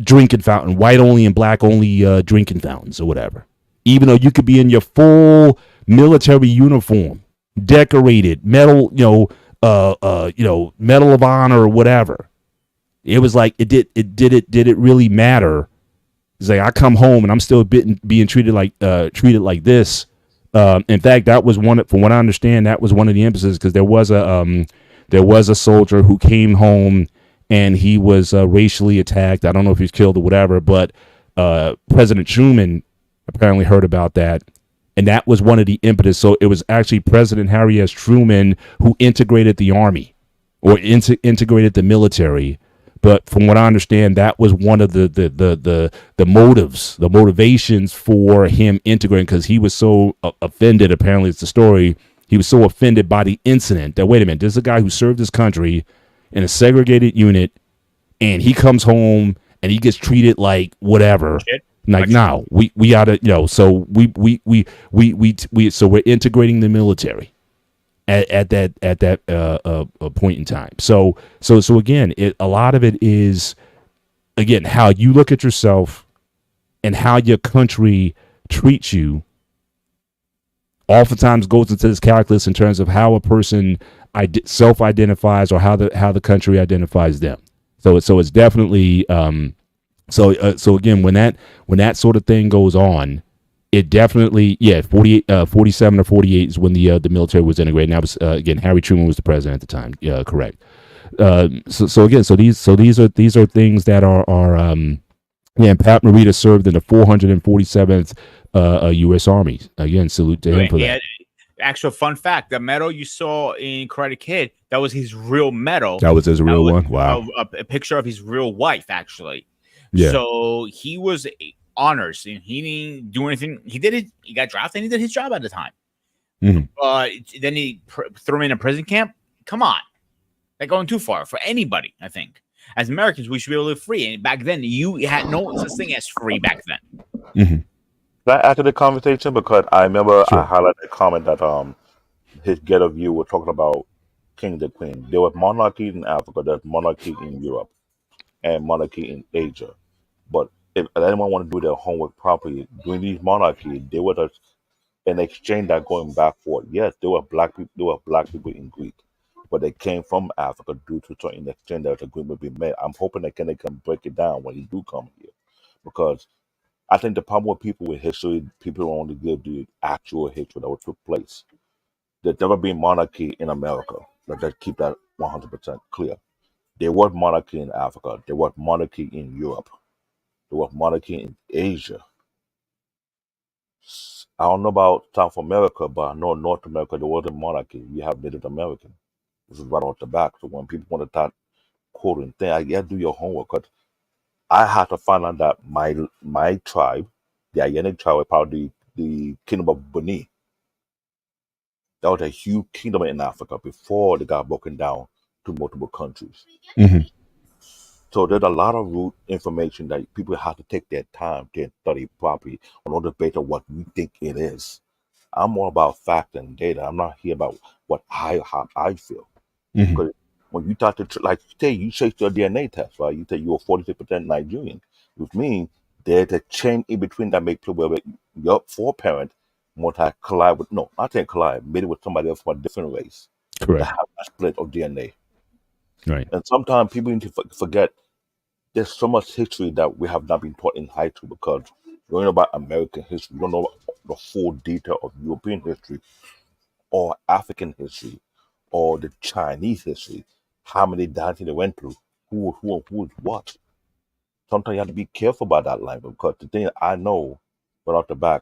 drinking fountain, white only and black only drinking fountains or whatever. Even though you could be in your full military uniform, decorated, medal, Medal of Honor or whatever. It was like did it really matter? It's like I come home and I'm still being treated like this. In fact, that was from what I understand, that was one of the emphases, because there was a soldier who came home and he was racially attacked. I don't know if he was killed or whatever, but President Truman apparently heard about that, and that was one of the impetus. So it was actually President Harry S. Truman who integrated the army or integrated the military. But from what I understand, that was one of the motivations for him integrating, because he was so offended. Apparently, it's the story. He was so offended by the incident that, wait a minute, this is a guy who served his country in a segregated unit, and he comes home and he gets treated like whatever. Shit. Like, now we gotta, so so we're integrating the military. at that point in time. So again, a lot of it is again how you look at yourself and how your country treats you. Oftentimes goes into this calculus in terms of how a person self-identifies or how the country identifies them. So it's definitely so again when that sort of thing goes on, it definitely 47 or 48 is when the military was integrated. And that was again Harry Truman was the president at the time. Yeah, correct. So again, these are things that are and Pat Morita served in the 447th U.S. Army. Again, salute to him for that. Actual fun fact: the medal you saw in Karate Kid, that was his real medal. That was his real one. Wow. A picture of his real wife, actually. Yeah. So he was honors, and he didn't do anything. He did it. He got drafted, and he did his job at the time. Mm-hmm. But then he threw him in a prison camp. Come on, they're going too far for anybody. I think as Americans, we should be able to live free. And back then, you had no such thing as free back then. Mm-hmm. Can I add to the conversation? Because I remember Sure. I highlighted a comment that his get of view were talking about king and queen. There was monarchy in Africa, there's monarchy in Europe, and monarchy in Asia. But if anyone want to do their homework properly, during these monarchies, there was an exchange that going back forth. Yes, there were black people. There were black people in Greek, but they came from Africa due to certain exchange that agreement be made. I'm hoping that they can break it down when he do come here, because I think the problem with people with history, people don't want to give the actual history that took place. There's never been monarchy in America. Let's keep that 100% clear. There was monarchy in Africa. There was monarchy in Europe. There was monarchy in Asia. I don't know about South America, but I know North America there wasn't monarchy. You have Native American. This is right off the back. So when people want to start quoting things, I gotta do your homework. 'Cause I had to find out that my tribe, the Ayenic tribe, was part of the kingdom of Benin. That was a huge kingdom in Africa before they got broken down to multiple countries. Mm-hmm. So there's a lot of root information that people have to take their time to study properly in order to base on what we think it is. I'm more about fact and data. I'm not here about how I feel. Mm-hmm. Because when you start to like you take your DNA test, right? You say you're 46% Nigerian, which means there's a chain in between that makes people where your foreparent multi collide with not saying collide, maybe with somebody else from a different race. Correct. That have a split of DNA. Right. And sometimes people need to forget there's so much history that we have not been taught in high school, because you don't know about American history, you don't know the full detail of European history or African history or the Chinese history, how many dynasties they went through, who is what. Sometimes you have to be careful about that line, because the thing I know right off the back,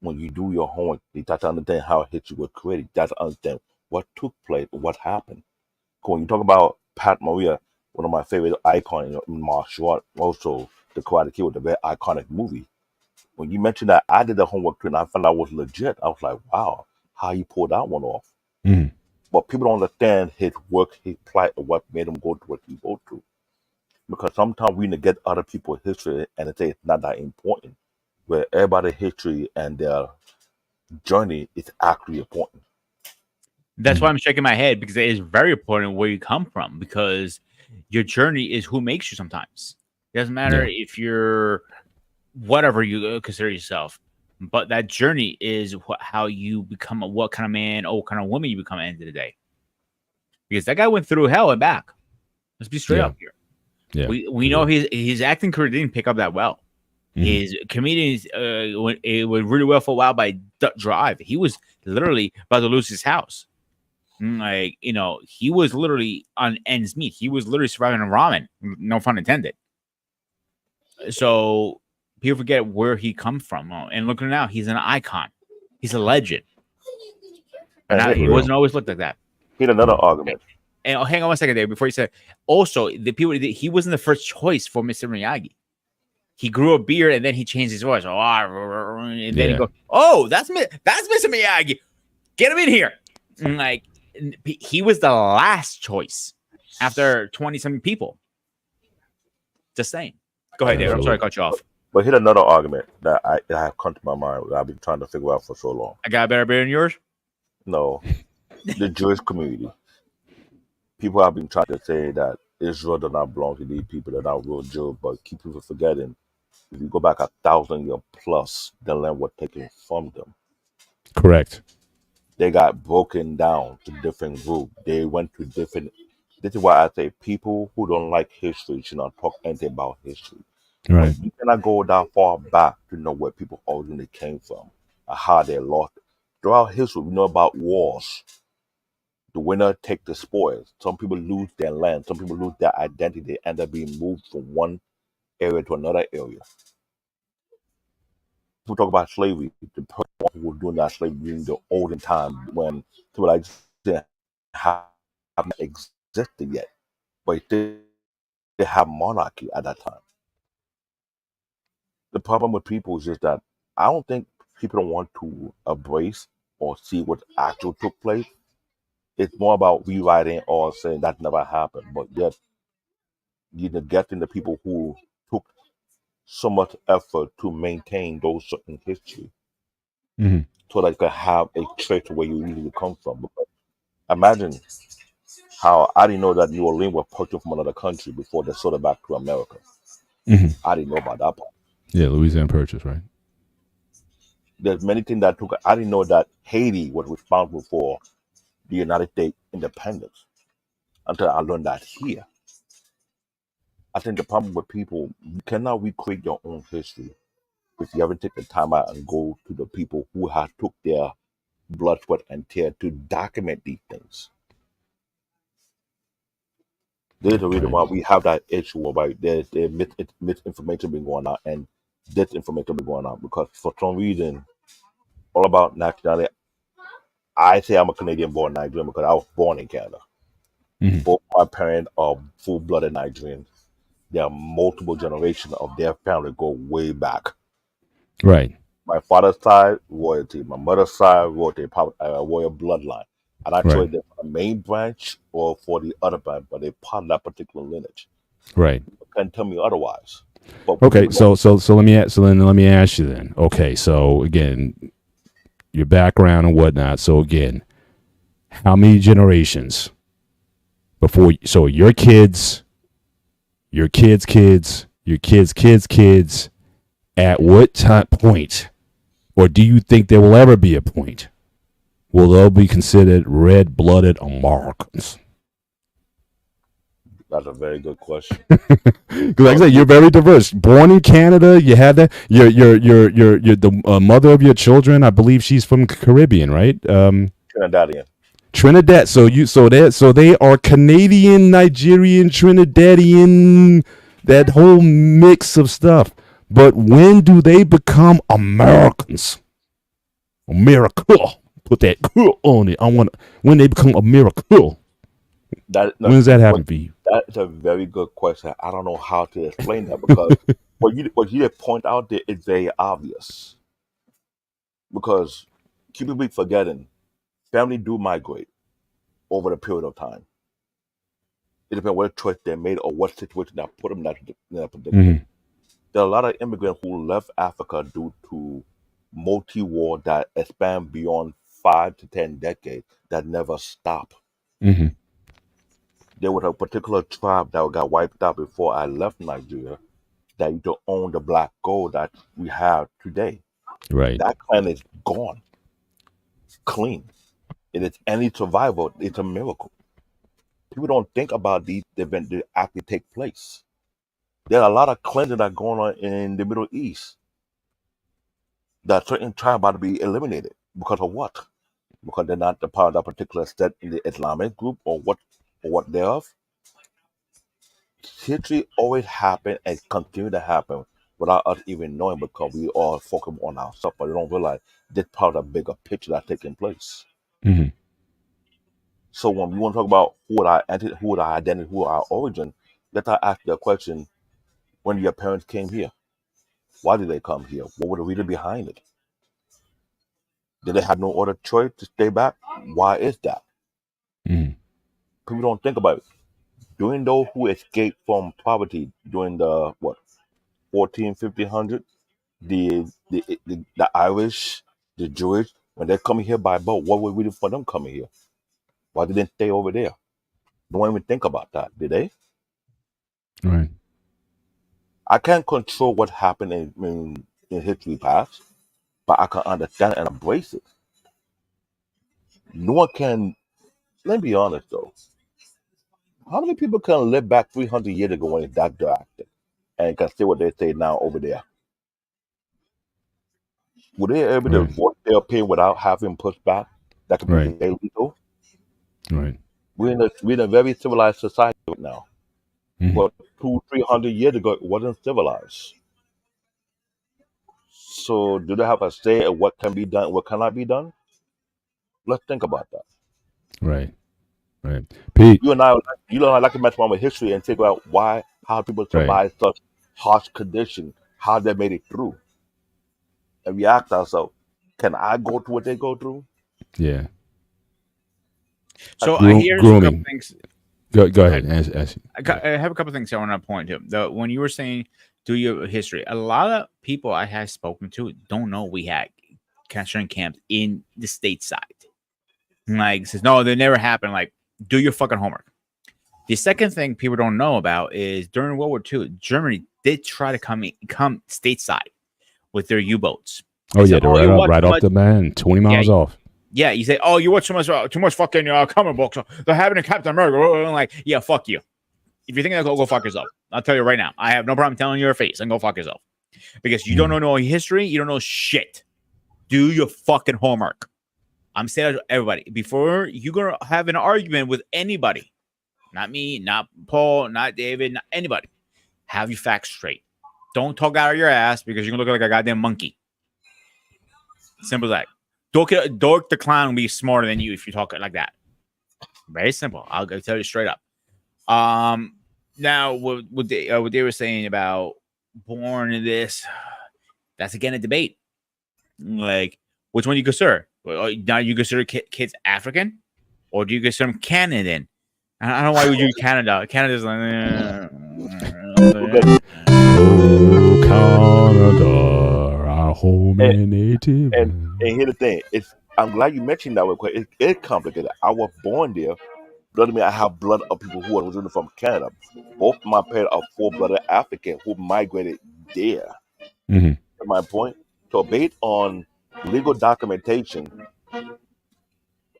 when you do your homework, you have to understand how history was created. You have to understand what took place, what happened. When you talk about Pat Maria, one of my favorite icons in martial art, also the Karate Kid was a very iconic movie. When you mentioned that, I did the homework too, and I found out it was legit. I was like, wow, how you pulled that one off. Mm-hmm. But people don't understand his work, his plight, or what made him go through what he go through. Because sometimes we negate other people's history and they say it's not that important, where everybody's history and their journey is actually important. That's why I'm shaking my head, because it is very important where you come from, because your journey is who makes you sometimes. It doesn't matter if you're whatever you consider yourself, but that journey is how you become what kind of man or what kind of woman you become at the end of the day. Because that guy went through hell and back. Let's be straight up here. Yeah. We know his acting career didn't pick up that well. Mm-hmm. His comedians went really well for a while by Drive. He was literally about to lose his house. Like, he was literally on ends meet. He was literally surviving on ramen. No pun intended. So people forget where he comes from. And look at him now. He's an icon. He's a legend. And he wasn't always looked like that. He had another argument. And hang on 1 second there before you said. Also, he wasn't the first choice for Mr. Miyagi. He grew a beard and then he changed his voice. And then he goes, "Oh, that's Mr. Miyagi. Get him in here." And like, he was the last choice after 20-something people. Just saying. Go ahead, Dave. I'm sorry I cut you off. But here's another argument that I have come to my mind that I've been trying to figure out for so long. I got a better beard than yours? No. the Jewish community. People have been trying to say that Israel does not belong to these people, they're not real Jews, but keep people forgetting if you go back 1,000 years plus, the land was taken from them. Correct. They got broken down to different groups. They went to different. This is why I say people who don't like history should not talk anything about history. Right. Because you cannot go that far back to know where people originally came from and how they lost it. Throughout history, we know about wars. The winner take the spoils. Some people lose their land. Some people lose their identity. They end up being moved from one area to another area. People talk about slavery. The person who was doing that slavery during the olden time when civilization have not existed yet, but they have monarchy at that time. The problem with people is just that I don't think people don't want to embrace or see what actually took place. It's more about rewriting or saying that never happened, but yet you're neglecting the people who took so much effort to maintain those certain history Hmm. so that you can have a trace where you usually come from. Because imagine how I didn't know that New Orleans was purchased from another country before they sold it back to America. Hmm. I didn't know about that part. Yeah, Louisiana Purchase, right? There's many things that took. I didn't know that Haiti was responsible for the United States independence until I learned that here. I think the problem with people, you cannot recreate your own history if you ever take the time out and go to the people who have took their blood, sweat, and tear to document these things. There's a reason Right. why we have that issue about there's misinformation been going on and disinformation been going on because for some reason, all about nationality. I say I'm a Canadian born Nigerian because I was born in Canada. Hmm. Both my parents are full blooded Nigerians. There are multiple generations of their family go way back. Right. My father's side, royalty. My mother's side, royalty, royal bloodline. And Right. actually, they're for the main branch or for the other branch, but they're part of that particular lineage. Right. You can't tell me otherwise. But when Okay. people don't, So let me ask you then. Okay. So again, your background and whatnot. So again, how many generations before? So your kids, your kids' kids, your kids' kids' kids. At what time point, or do you think there will ever be a point, will they be considered red-blooded Americans? that's a very good question. Because, like I Because said, you're very diverse. Born in Canada, you had that. You're the mother of your children. I believe she's from Caribbean, right? Trinidadian, Trinidad. So they are Canadian, Nigerian, Trinidadian. That whole mix of stuff. But when do they become Americans? America. Put that on it. I want when they become America. that When no, does that what happen for you? that is a very good question. I don't know how to explain that because what you did point out there is very obvious. Because people be forgetting family do migrate over the period of time. It depends what choice they made or what situation that put them in that predicament. Hmm. There are a lot of immigrants who left Africa due to multi-war that expand beyond 5 to 10 decades that never stop. Hmm. There was a particular tribe that got wiped out before I left Nigeria that used to own the black gold that we have today. Right. That clan is gone, clean. It is any survival. It's a miracle. People don't think about these events that actually take place. There are a lot of cleansing that going on in the Middle East that certain tribes about to be eliminated because of what? Because they're not the part of that particular set in the Islamic group or what thereof. History always happen and continue to happen without us even knowing because we all focus on ourselves, but we don't realize this part of a bigger picture that's taking place. Hmm. So when we want to talk about who would our identity, who our origin, let us ask the question: when your parents came here, why did they come here? What was the reason behind it? Did they have no other choice to stay back? Why is that? Hmm. People don't think about it. During those who escaped from poverty during the what 14, 1500, the Irish, the Jewish, when they're coming here by boat, what were we for them coming here? Why didn't they stay over there? Don't even think about that, did they? Right. I can't control what happened in history past, but I can understand and embrace it. No one can. Let me be honest though. How many people can live back 300 years ago when it's that drastic and can say what they say now over there? Would they able to Right. voice their opinion without having pushback that could Right. be illegal? Right. We're in a very civilized society right now. Mhm. But 200-300 years ago, it wasn't civilized. So, do they have a say in what can be done, what cannot be done? Let's think about that. Right. Right. Pete. You and I, you know, I like to mess around with history and figure out why, how people Right. survive such harsh conditions, how they made it through, and we ask ourselves, can I go through what they go through? Yeah. So here's a couple Grooming. things. Go Go ahead. ahead. Ask. I have a couple things I want to point to. When you were saying do your history, a lot of people I have spoken to don't know we had concentration camps in the stateside. Like says no, they never happened. Like do your fucking homework. The second thing people don't know about is during World War II, Germany did try to come stateside with their U-boats. Oh They yeah, said, they're "Oh, you watch right too off much." the man, 20 Yeah, miles off. yeah. You say, "Oh, you watch too much fucking comic books. They're having a Captain America." I'm like, yeah, fuck you. If you think that, go fuck yourself. I'll tell you right now. I have no problem telling you your face and go fuck yourself because you don't know no history. You don't know shit. Do your fucking homework. I'm saying to everybody before you're gonna have an argument with anybody. Not me, not Paul, not David, not anybody. Have your facts straight. Don't talk out of your ass because you're gonna look like a goddamn monkey. Simple as that. Dork the clown will be smarter than you if you talk like that. Very simple. I'll tell you straight up. Now what they were saying about born in this, that's again a debate. Like, which one you consider? Now you consider kids African, or do you consider them Canadian? I don't know why would you Canada. Canada's like. Oh, Canada, our home And and native. and here's the thing: I'm glad you mentioned that real quick. It's complicated. I was born there. Doesn't mean I have blood of people who are originally from Canada. Both my parents are full-blooded African who migrated there. Mhm. My point. So based on legal documentation,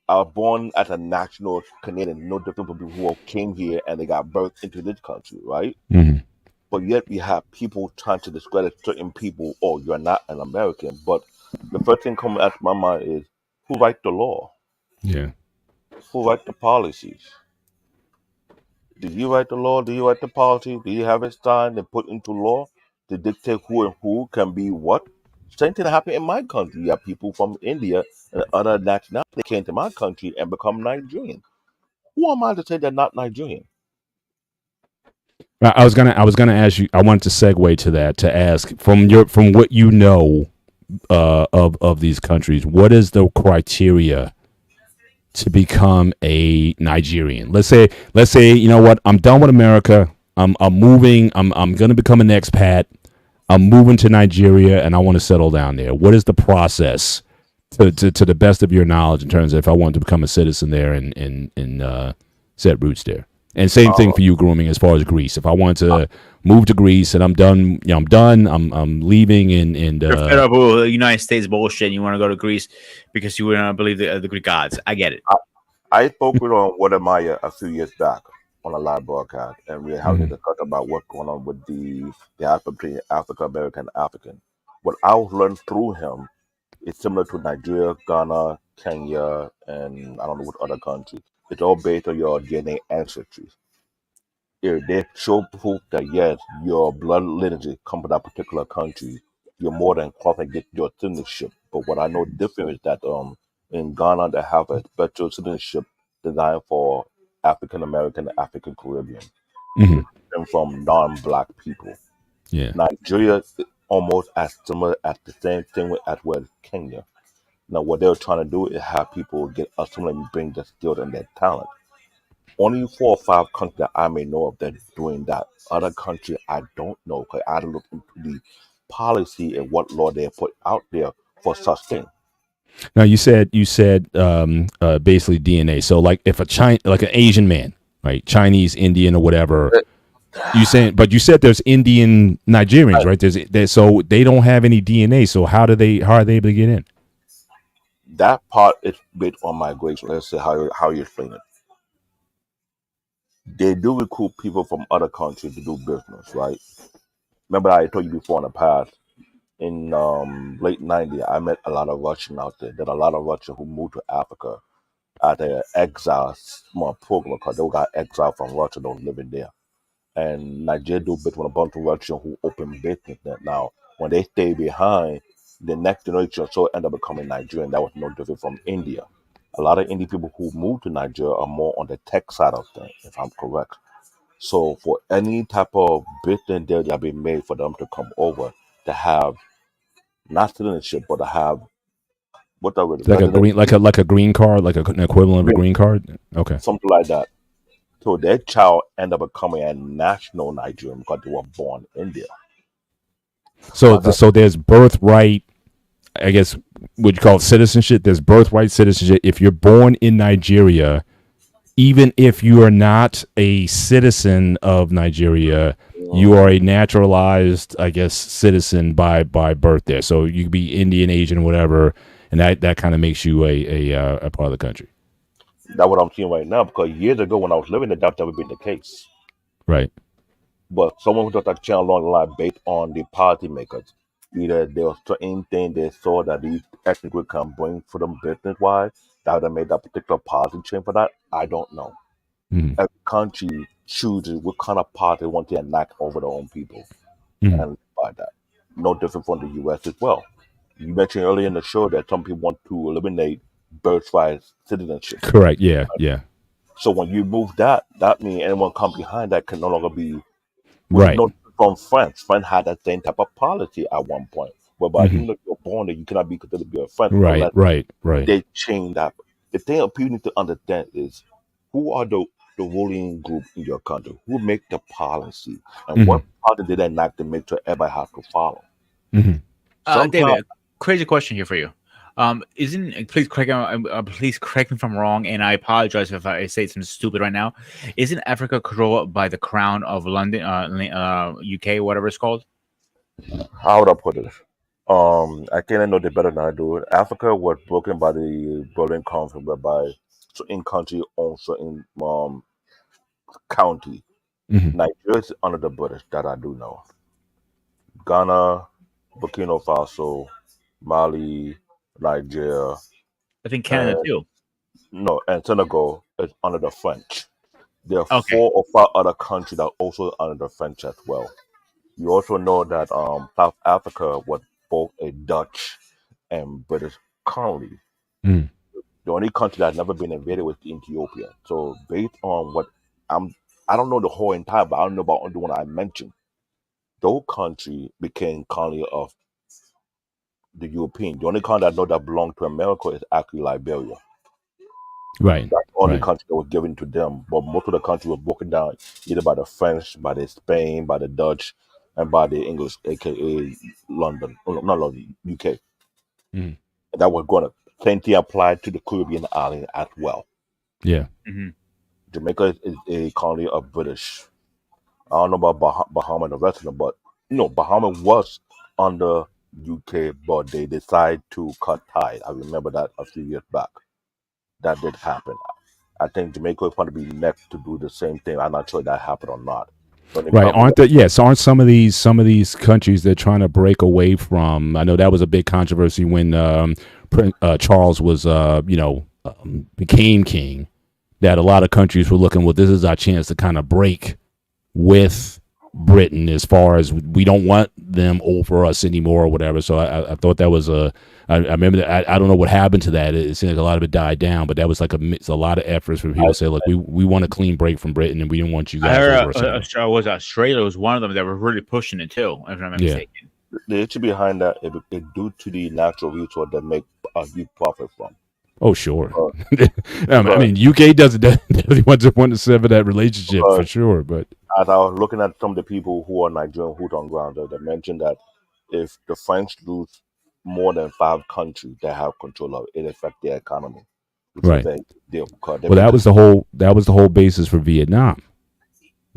I was born as a national Canadian, no different from people who came here and they got birthed into this country, right? Mhm. But yet we have people trying to discredit certain people. Oh, you're not an American. But the first thing coming out of my mind is who write the law? Yeah. Who write the policies? Do you write the law? Do you write the policy? Do you have it signed and put into law to dictate who and who can be what? Same thing happened in my country. You have people from India and other nationalities that came to my country and become Nigerian. Who am I to say they're not Nigerian? I was gonna ask you. I wanted to segue to that to ask from what you know of these countries. What is the criteria to become a Nigerian? Let's say you know what, I'm done with America. I'm moving. I'm gonna become an expat. I'm moving to Nigeria and I want to settle down there. What is the process to the best of your knowledge in terms of if I want to become a citizen there and set roots there? And same thing Uh, for you, grooming, as far as Greece. If I want to move to Greece and I'm done, you know, I'm done. I'm leaving and You're fed up with United States bullshit. And you want to go to Greece because you wouldn't believe the Greek gods. I get it. I spoke with Wadamaya a few years back on a live broadcast, and we were having a Mhm. discussion about what's going on with the aspect between African American and African. What I've learned through him is similar to Nigeria, Ghana, Kenya, and I don't know what other country. It's all based on your DNA ancestry. If they show proof that yes, your blood lineage come from that particular country, you're more than qualified to get your citizenship. But what I know different is that in Ghana they have a special citizenship designed for African American and African Caribbean. Mhm. It's different from non-black people. Yeah. Nigeria is almost as similar as the same thing as well as Kenya. Now what they're trying to do is have people get assimilated and bring their skills and their talent. Only 4 or 5 countries that I may know of that are doing that. Other country I don't know because I don't look into the policy and what law they put out there for such thing. Now you said basically DNA. So like if like an Asian man, right, Chinese, Indian, or whatever. You said there's Indian Nigerians, right? There's so they don't have any DNA. So how are they able to get in? That part is based on migration. Let's say how you explain it. They do recruit people from other countries to do business, right? Remember I told you before in the past, in late '90s, I met a lot of Russian out there. There are a lot of Russians who moved to Africa at their exile small program because they got exiled from Russia, those living there. And Nigeria do business with a bunch of Russians who open business there. Now, when they stay behind, the next generation so end up becoming Nigerian. That was no different from India. A lot of Indian people who move to Nigeria are more on the tech side of things, if I'm correct. So for any type of business deal that be made for them to come over to have not citizenship, but to have what the It's like a resident green like a green card, like an equivalent of a green card. Okay. something like that. So their child end up becoming a national Nigerian because they were born in India. So But so there's birthright. I guess what you call it citizenship. There's birthright citizenship. If you're born in Nigeria, even if you are not a citizen of Nigeria, you are a naturalized, I guess, citizen by birth there. So you could be Indian, Asian, whatever, and that kind of makes you a part of the country, that's what I'm seeing right now because years ago when I was living there, that's never been the case. right? But someone who does that channel along the line based on the policymakers, either there was certain thing they saw that these ethnic group can bring for them business wise that would have made that particular policy change for that. I don't know. Mm-hmm. Every country chooses what kind of policy they want to enact over their own people. Mm-hmm. And by that. No different from the US as well. You mentioned earlier in the show that some people want to eliminate birthright citizenship. Correct. Yeah. Yeah. So when you move that, that means anyone come behind that can no longer be, which is Right. no different from France. France had that same type of policy at one point, whereby Mm-hmm. even if you're born there, you cannot be considered to be a French Right. unless Right. Right. they change that. The thing people need to understand is who are the ruling group in your country, who make the policy, and Mm-hmm. what policy did they enact to make sure everybody has to follow. Mm-hmm. Sometimes David, crazy question here for you. Isn't please correct me if I'm wrong, and I apologize if I say something stupid right now. Isn't Africa controlled by the Crown of London, UK, whatever it's called? how would I put it? I can't know it better than I do. Africa was broken by the Berlin Conference, whereby certain country owns certain county. Mm-hmm. Nigeria is under the British, that I do know. Ghana, Burkina Faso, Mali, Nigeria, I think Canada and too. no, and Senegal is under the French. There are Okay. 4 or 5 other countries that are also under the French as well. You also know that South Africa was both a Dutch and British colony. Mm-hmm. The only country that never been invaded was Ethiopia. So based on what I'm, I don't know the whole entire, but I don't know about the one I mentioned. Those countries became colony of the European. The only country I know that belonged to America is actually Liberia. Right. That's the only Right. country that was given to them. But most of the country was broken down either by the French, by the Spain, by the Dutch, and by the English, aka London, not London, UK. Mm-hmm. And that was going to plenty apply to the Caribbean island as well. Yeah. Hmm. Jamaica is a colony of British. I don't know about Bahama and the rest of them, but Bahama was under UK, but they decided to cut ties. I remember that a few years back. That did happen. I think Jamaica is going to be next to do the same thing. I'm not sure that happened or not. When it Right. comes to Yes, aren't some of these countries they're trying to break away from? I know that was a big controversy when Charles was became king. That a lot of countries were looking, well, this is our chance to kind of break with Britain as far as we don't want them over us anymore or whatever. So I thought that was I remember that. I don't know what happened to that. It seemed like a lot of it died down, but that was like a lot of efforts for people to say, look, we want a clean break from Britain and we don't want you I guys heard over us anymore. was Australia was one of them that were really pushing it too, if I'm not Yeah. mistaken. the issue behind that is due to the natural resource that make a huge profit from. Oh, sure. Uh, I mean, UK doesn't definitely want to sever that relationship for because sure, but as I was looking at some of the people who are Nigerian who's on ground, they mentioned that if the French lose more than 5 countries that have control of it. It affects their economy, which Right. affect their Well, that was the whole basis for Vietnam.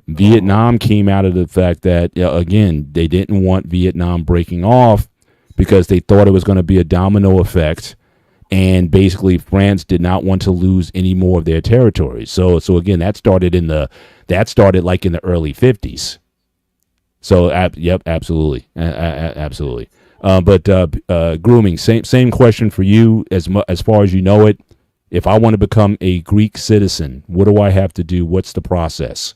Vietnam came out of the fact that again, they didn't want Vietnam breaking off because they thought it was going to be a domino effect, and basically France did not want to lose any more of their territories. So again, that started like in the early 50s. So yep, absolutely, absolutely. But grooming, same question for you as far as you know it. If I want to become a Greek citizen, what do I have to do? What's the process?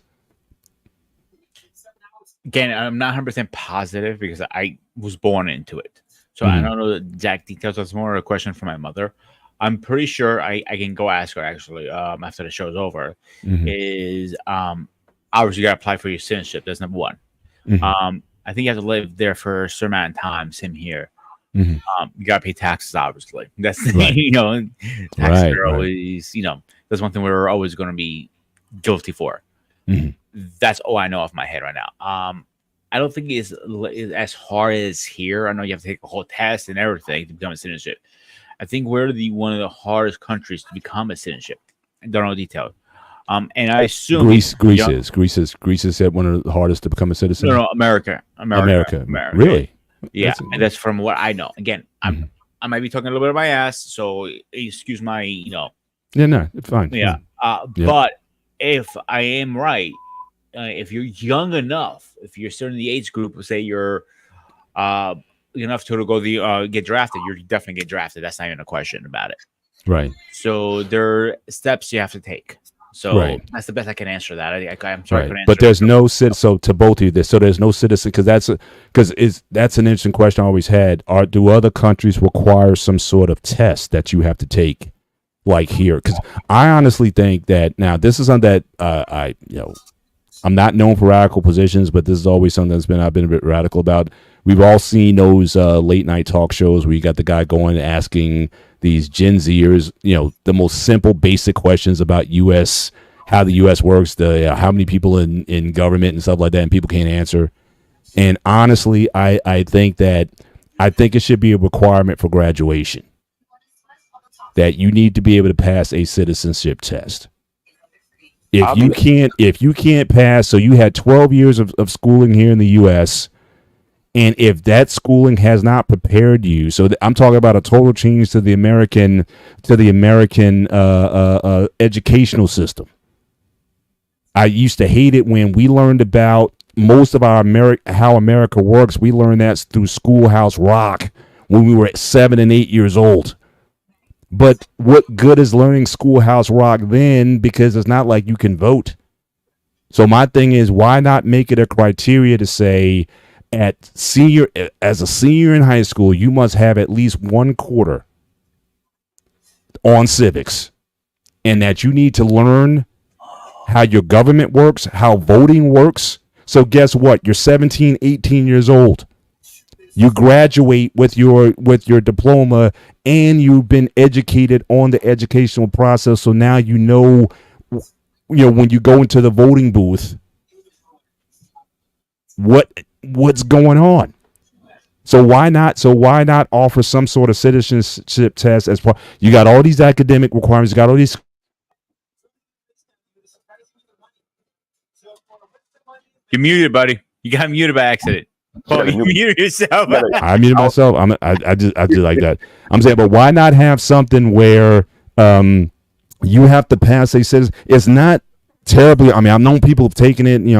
Again, I'm not 100% positive because I was born into it. So I don't know the exact details. That's more a question for my mother. I'm pretty sure I can go ask her actually after the show's over. Is obviously you got to apply for your citizenship. That's number one. I think you have to live there for a certain amount of time. Same here. You got to pay taxes, obviously. That's Right. taxes Right, are always that's one thing we're always going to be guilty for. That's all I know off my head right now. I don't think it's as hard as here. I know you have to take a whole test and everything to become a citizenship. I think we're one of the hardest countries to become a citizenship. I don't know detail. And I assume Greece is one of the hardest to become a citizen. No, America. Really? Yeah, and that's from what I know. Again, I might be talking a little bit of my ass, so excuse my Yeah, no, it's fine. Yeah. But if I am right, if you're young enough, if you're still in the age group, say you're enough to go get drafted, you're definitely get drafted. That's not even a question about it. Right. So there are steps you have to take. So that's the best I can answer that. I'm sorry, I couldn't answer but there's no citizen. So to both of you, so there's no citizen because that's an interesting question I always had. Do other countries require some sort of test that you have to take, like here? Because I honestly think that now this is something that I'm not known for radical positions, but this is always something I've been a bit radical about. We've all seen those late night talk shows where you got the guy going and asking these Gen Zers, the most simple, basic questions about how the U.S. works, how many people in government and stuff like that, and people can't answer. And honestly, I think it should be a requirement for graduation that you need to be able to pass a citizenship test. If you can't pass, so you had 12 years of schooling here in the U.S., and if that schooling has not prepared you, so I'm talking about a total change to the American educational system. I used to hate it when we learned about most of our how America works. We learned that through Schoolhouse Rock when we were 7 and 8 years old. But what good is learning Schoolhouse Rock then? Because it's not like you can vote. So my thing is, why not make it a criteria to say, as a senior in high school, you must have at least 1 quarter on civics, and that you need to learn how your government works, how voting works. So guess what? You're 17, 18 years old. You graduate with your diploma, and you've been educated on the educational process. So now when you go into the voting booth, what's going on. So why not offer some sort of citizenship test as part? You got all these academic requirements, you got all these. You're muted, buddy. You got muted by accident. You muted yourself. I muted myself. I just like that. I'm saying, but why not have something where you have to pass a citizen? It's not terribly. I mean, I've known people have taken it. We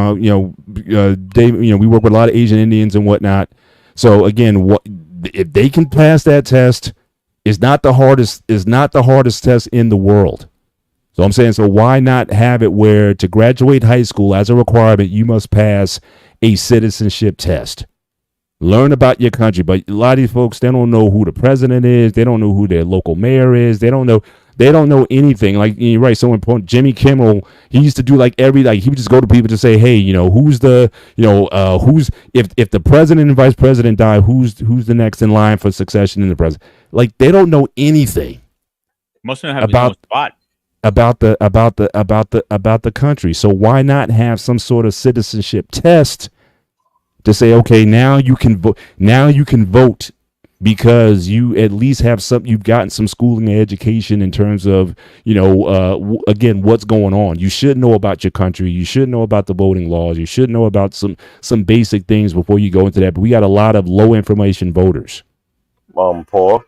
work with a lot of Asian Indians and whatnot. So again, if they can pass that test, is not the hardest test in the world. So I'm saying, so why not have it where to graduate high school as a requirement, you must pass a citizenship test. Learn about your country. But a lot of these folks, they don't know who the president is. They don't know who their local mayor is. They don't know anything. Like, you're right, so important. Jimmy Kimmel, he used to do he would just go to people to say, hey, who's the if the president and vice president die, who's the next in line for succession in the president? Like, they don't know anything. Most of them have no spot about the country. So why not have some sort of citizenship test to say, okay, now you can vote. Now you can vote because you at least have you've gotten some schooling and education in terms of, again, what's going on. You should know about your country. You should know about the voting laws. You should know about some basic things before you go into that. But we got a lot of low information voters. Paul.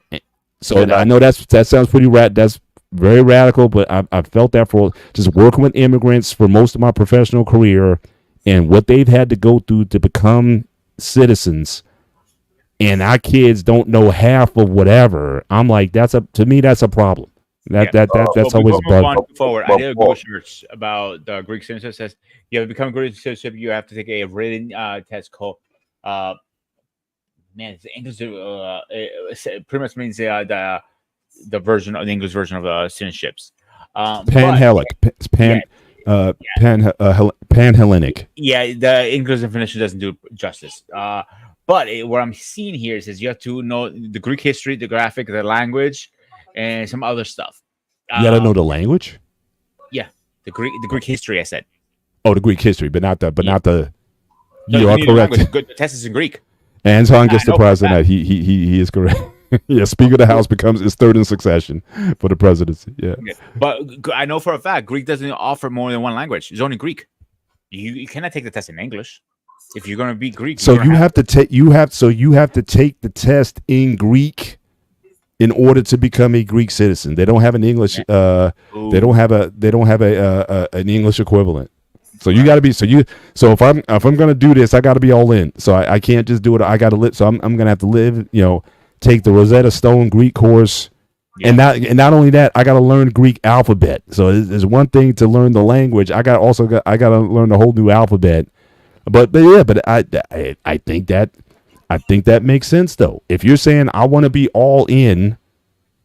So I know that sounds pretty that's very radical, but I felt that for just working with immigrants for most of my professional career and what they've had to go through to become citizens. And our kids don't know half of whatever. I'm like, to me, that's a problem. That's always a problem. Forward, I did a Google search about the Greek citizenship. Says you have to become a Greek citizenship. You have to take a written test called. It's the English. It pretty much means the version of the English version of citizenships. Pan-Hellenic. Yeah, the English definition doesn't do justice. But what I'm seeing here is you have to know the Greek history, the graphic, the language, and some other stuff. You gotta know the language. Yeah, the Greek history. I said. Oh, the Greek history, but not the. No, you are correct. The test is in Greek. Anton gets the prize on that. He is correct. Yeah, Speaker of the House becomes his third in succession for the presidency. Yeah, but I know for a fact Greek doesn't offer more than one language. It's only Greek. You cannot take the test in English if you're going to be Greek. So you have to take the test in Greek in order to become a Greek citizen. They don't have an English. They don't have an English equivalent. So you got to be so if I'm gonna do this, I got to be all in. So I can't just do it. I got to live. So I'm gonna have to live. Take the Rosetta Stone Greek course, and not only that, I got to learn Greek alphabet. So there's one thing to learn the language. I got to learn the whole new alphabet. But I think that makes sense though. If you're saying I want to be all in,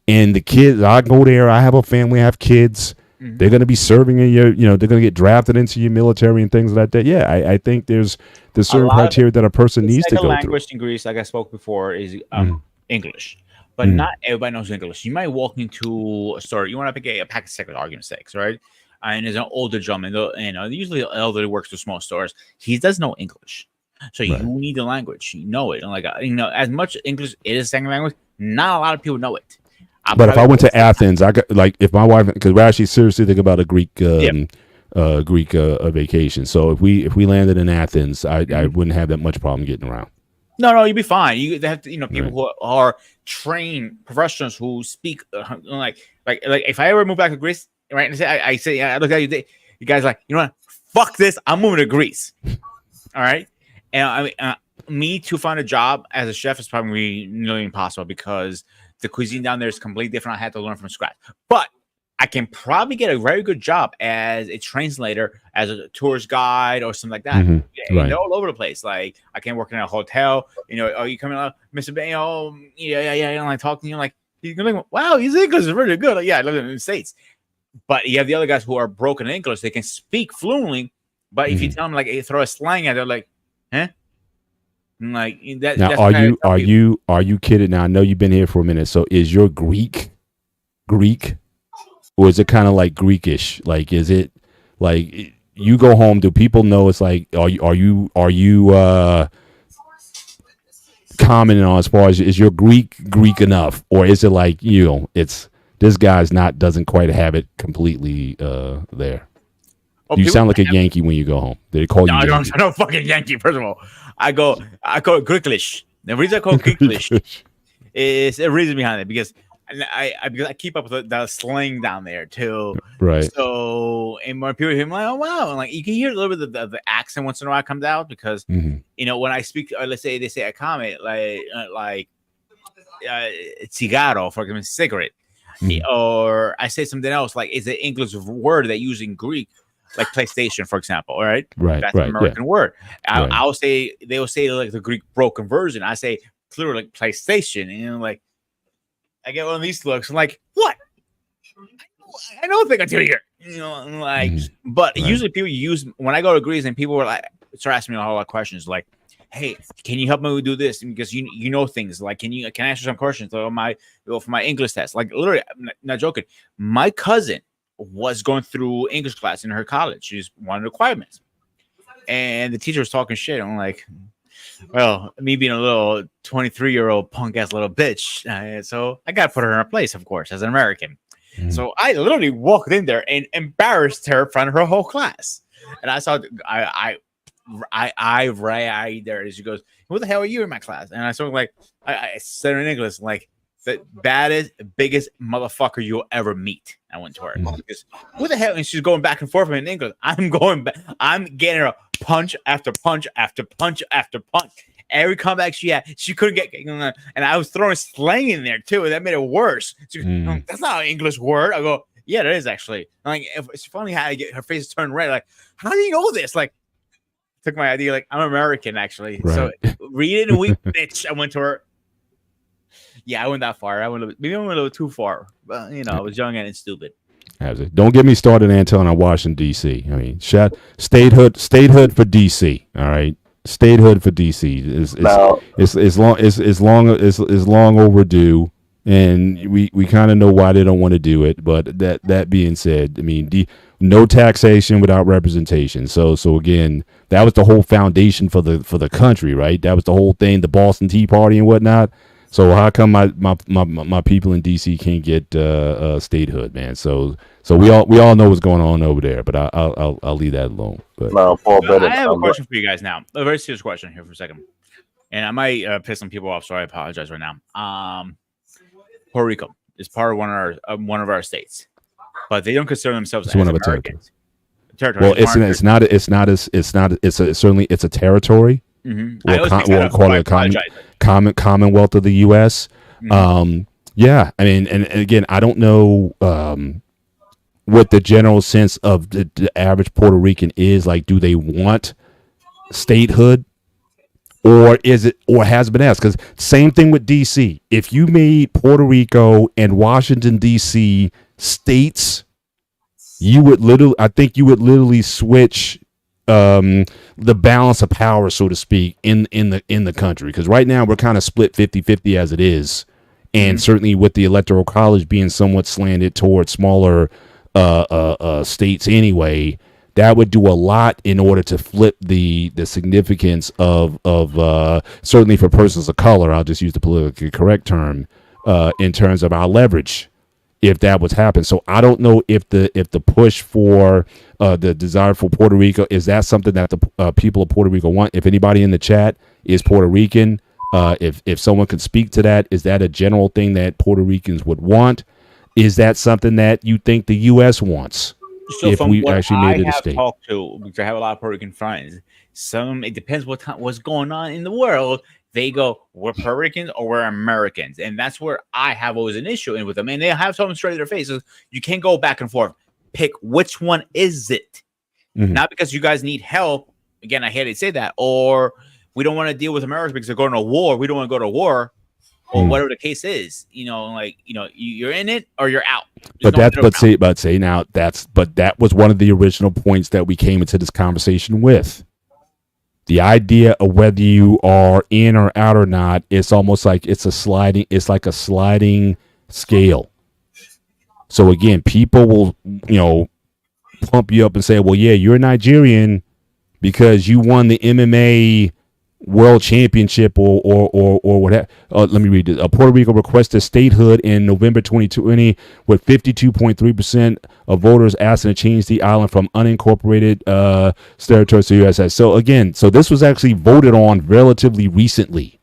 and the kids, I go there. I have a family. I have kids. Mm-hmm. They're going to be serving in your, they're going to get drafted into your military and things like that. Yeah, I think there's certain criteria that a person needs to go through. The language in Greece, like I spoke before, is English, but not everybody knows English. You might walk into a store. You want to pick a pack of cigarettes, argument's sake, right? And there's an older gentleman, usually the elderly works for small stores. He does know English, so you need the language. You know it, and as much English it is a second language, not a lot of people know it. But if I went to Athens, I got if my wife, because we're actually seriously thinking about a Greek vacation. So if we landed in Athens, I wouldn't have that much problem getting around. No, you'd be fine. They have to, people who are trained professionals who speak like if I ever move back to Greece, right? And I look at you, you guys like, you know what? Fuck this, I'm moving to Greece. All right, and me to find a job as a chef is probably nearly impossible because the cuisine down there is completely different. I had to learn from scratch, but I can probably get a very good job as a translator, as a tourist guide, or something like that. Mm-hmm. They're all over the place. Like I can work in a hotel. Oh, you coming up, Mr. Bay? Oh, yeah. Like talking to you, like you're like, wow, his English is really good. Like, yeah, I live in the States. But you have the other guys who are broken English. They can speak fluently, but if you tell them like throw a slang at, they're like, huh? Like that. Now, are you kidding? Now I know you've been here for a minute. So is your Greek, or is it kind of like Greekish? Like, is it like you go home? Do people know it's like? Are you commenting on as far as is your Greek enough, or is it like it's this guy's doesn't quite have it completely there? You sound like a Yankee when you go home. They call you. No, I'm not fucking Yankee. First of all, I call it Greeklish. The reason I call it Greeklish is a reason behind it because I keep up with the slang down there too. Right. So and when people hear me, like, oh wow, and like you can hear a little bit of the accent once in a while comes out because when I speak, let's say they say a comment like cigarro, for example, cigarette, or I say something else like it's an English word that use in Greek. Like PlayStation, for example, all right? That's an American word. I'll say they will say like the Greek broken version. I say clearly like PlayStation, and like I get one of these looks. I'm like, what? I know a thing or two here, But usually people use when I go to Greece and people were like start asking me a whole lot of questions like, hey, can you help me do this? Because you know things like can I answer some questions for my English test? Like literally, I'm not joking. My cousin was going through English class in her college. She's one of the requirements. And the teacher was talking shit. I'm like, Well, me being a little 23-year-old punk ass little bitch, so I gotta put her in her place, of course, as an American. So I literally walked in there and embarrassed her in front of her whole class. And I saw I right there as she goes, "Who the hell are you in my class?" And I sort of like I said in English, like, the baddest, biggest motherfucker you'll ever meet. I went to her because who the hell? And she's going back and forth in English. I'm going back. I'm getting her punch after punch after punch after punch. Every comeback she had, she couldn't get, and I was throwing slang in there too, and that made it worse. She goes, "That's not an English word." I go, "Yeah, it is actually." I'm like, it's funny how I get her face turned red. Like, how do you know this? Like, took my ID. Like, I'm American actually. Right. So read it and weep, bitch. I went to her. Yeah, I went that far. Maybe I went a little too far, but I was young and stupid. Don't get me started, Anton, on Washington D.C. I mean, statehood for D.C. All right, statehood for D.C. is long overdue, and we kind of know why they don't want to do it. But that being said, I mean, no taxation without representation. So again, that was the whole foundation for the country, right? That was the whole thing, the Boston Tea Party and whatnot. So how come my people in DC can't get statehood, man? So we all know what's going on over there, but I'll leave that alone. But I have a question for you guys now, a very serious question here for a second, and I might piss some people off, so I apologize right now. Puerto Rico is part of one of our states, but they don't consider themselves as Americans. Well, it's a territory. We'll call it a Commonwealth of the U.S. Yeah, I mean, and again, I don't know what the general sense of the average Puerto Rican is. Like, do they want statehood, or has it been asked? Because same thing with D.C. If you made Puerto Rico and Washington D.C. states, you would literally switch the balance of power, so to speak, in the country, because right now we're kind of split 50-50 as it is, and certainly with the electoral college being somewhat slanted towards smaller states anyway, that would do a lot in order to flip the significance of certainly for persons of color. I'll just use the politically correct term in terms of our leverage, if that was happen. So I don't know if the push for the desire for Puerto Rico, is that something that the people of Puerto Rico want? If anybody in the chat is Puerto Rican, if someone could speak to that, is that a general thing that Puerto Ricans would want? Is that something that you think the U.S. wants? So if we actually made it a state? Talked to, because I have a lot of Puerto Rican friends. It depends what's going on in the world. They go, we're Puerto Ricans or we're Americans. And that's where I have always an issue with them. And they have something straight in their faces. You can't go back and forth. Pick which one is it. Not because you guys need help. Again, I hate to say that. Or we don't want to deal with America because they're going to war. We don't want to go to war. Or whatever the case is. You're in it or you're out. That was one of the original points that we came into this conversation with. The idea of whether you are in or out or not, it's almost like it's like a sliding scale. So again, people will, pump you up and say, well, yeah, you're Nigerian because you won the MMA World Championship or whatever. Let me read this. Puerto Rico requested statehood in November 2020, with 52.3% of voters asking to change the island from unincorporated territory to USS. So again, this was actually voted on relatively recently.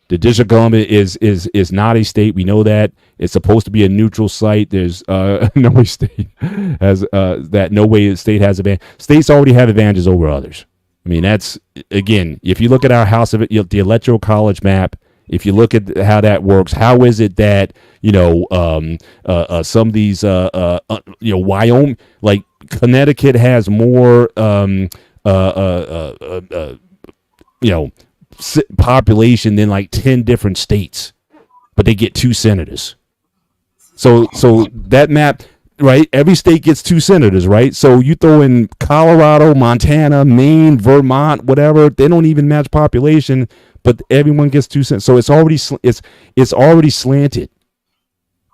The District of Columbia is not a state. We know that. It's supposed to be a neutral site. There's no state has that. No way the state has advantage. States already have advantages over others. I mean, that's, again, if you look at our House of it, the Electoral College map, if you look at how that works, how is it that, some of these, Wyoming, like Connecticut has more, population than like 10 different states, but they get 2 senators. So that map, right? Every state gets 2 senators, right? So you throw in Colorado, Montana, Maine, Vermont, whatever. They don't even match population, but everyone gets 2 senators. So it's already slanted,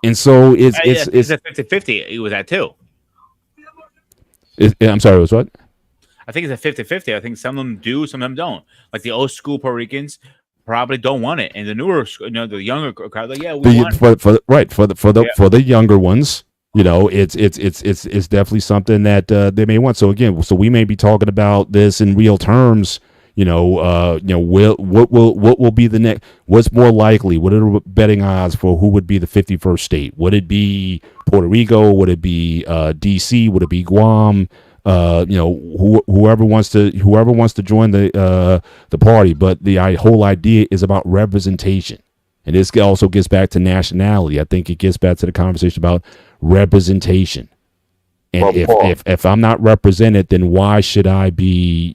and so it's a 50-50. It was that too. I'm sorry. It was what? I think it's a 50-50. I think some of them do, some of them don't. Like the old school Puerto Ricans probably don't want it, and the newer, the younger crowd, like, yeah, we want it. For the younger ones, it's definitely something that they may want. So again, we may be talking about this in real terms. What will be the next? What's more likely? What are the betting odds for who would be the 51st state? Would it be Puerto Rico? Would it be DC? Would it be Guam? Whoever wants to join the party. But the whole idea is about representation, and this also gets back to nationality. I think it gets back to the conversation about representation. And if I'm not represented, then why should I be?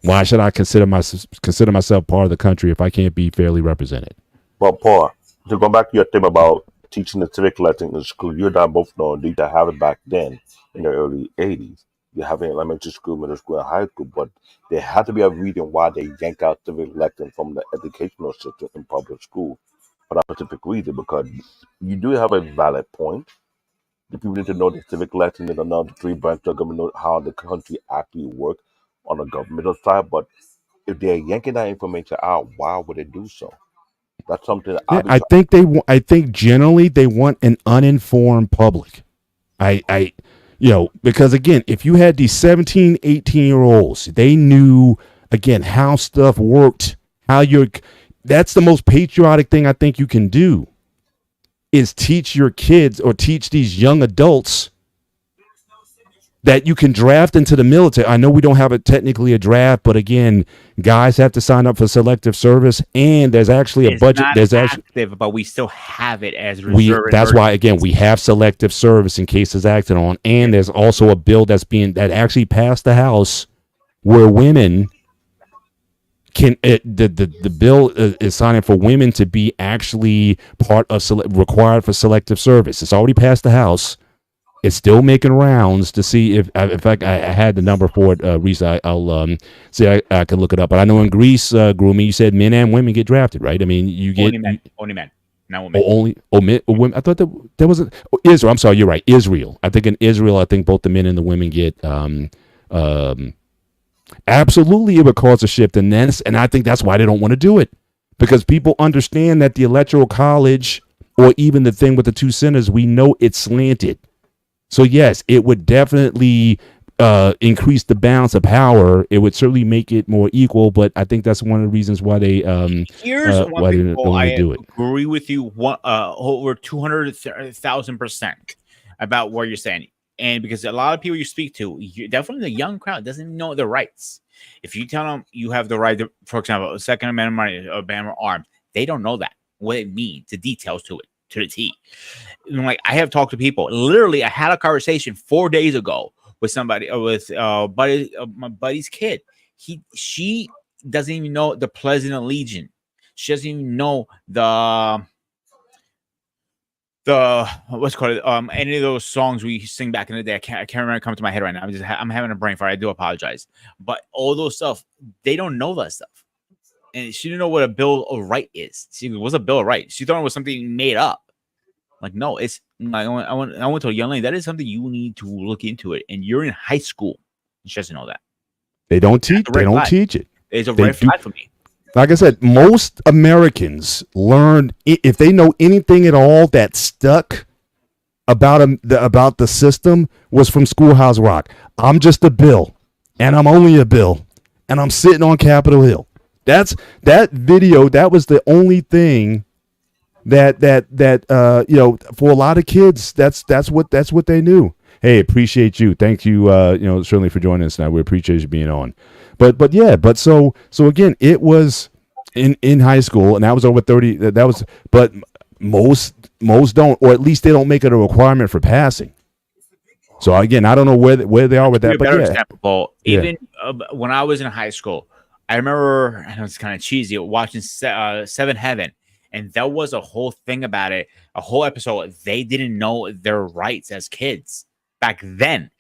Why should I consider myself part of the country if I can't be fairly represented? But Paul, to go back to your thing about teaching the civic lesson in school, you and I both know you to have it back then in the early 80s. You have it in elementary school, middle school, and high school, but there had to be a reason why they yank out civic lesson from the educational system in public school for that specific reason, because you do have a valid point. The people need to know the civic lesson and another three branches of government, know how the country actually works on the governmental side, but if they're yanking that information out, why would they do so? That's something that Yeah, I think generally they want an uninformed public. Because again, if you had these 17, 18-year-olds, they knew again how stuff worked, that's the most patriotic thing I think you can do is teach your kids or teach these young adults that you can draft into the military. I know we don't have technically a draft, but again, guys have to sign up for selective service, and there's actually a budget. There's active, but we still have it as reserve. That's why again we have selective service in case it's acted on, and there's also a bill that actually passed the House where women can the bill is signing for women to be actually part of required for selective service. It's already passed the House. It's still making rounds to see if, in fact, I had the number for it. Reese, I'll see. I can look it up. But I know in Greece, grooming, you said men and women get drafted, right? I mean, you get only men, not women. Women. I thought that there was Israel. I'm sorry, you're right. Israel. I think in Israel, I think both the men and the women get. Absolutely, it would cause a shift, and I think that's why they don't want to do it, because people understand that the electoral college, or even the thing with the two senators, we know it's slanted. So yes, it would definitely increase the balance of power. It would certainly make it more equal, but I think that's one of the reasons why they here's one why thing they don't want to do it. Agree with you over 200,000% about what you're saying, and because a lot of people you speak to, definitely the young crowd doesn't know their rights. If you tell them you have the right to, for example, a Second Amendment right, ban arms, they don't know that, what it means, the details to it, to the T. And like, I have talked to people. Literally, I had a conversation 4 days ago with somebody, with my buddy's kid. She doesn't even know the Pledge of Allegiance. She doesn't even know the what's called any of those songs we sing back in the day. I can't remember, come to my head right now. I'm having a brain fart. I do apologize, but all those stuff, they don't know that stuff. And she didn't know what a Bill of Right is. She goes, what's a Bill of Right? She thought it was something made up. Like, no, it's I went to a young lady. That is something you need to look into it. And you're in high school. She doesn't know that. They don't teach. They don't teach it. It's a red flag for me. Like I said, most Americans learn, if they know anything at all that stuck about the system, was from Schoolhouse Rock. I'm just a bill, and I'm only a bill, and I'm sitting on Capitol Hill. That video. That was the only thing that for a lot of kids, that's what they knew. Hey, appreciate you. Thank you. Certainly for joining us tonight. We appreciate you being on. But so again, it was in high school, and that was over 30. That was, but most don't, or at least they don't make it a requirement for passing. So again, I don't know where they are with that. But yeah, example, even when I was in high school, I remember, I know it's kind of cheesy, watching Seven Heaven, and there was a whole thing about it, a whole episode. They didn't know their rights as kids back then.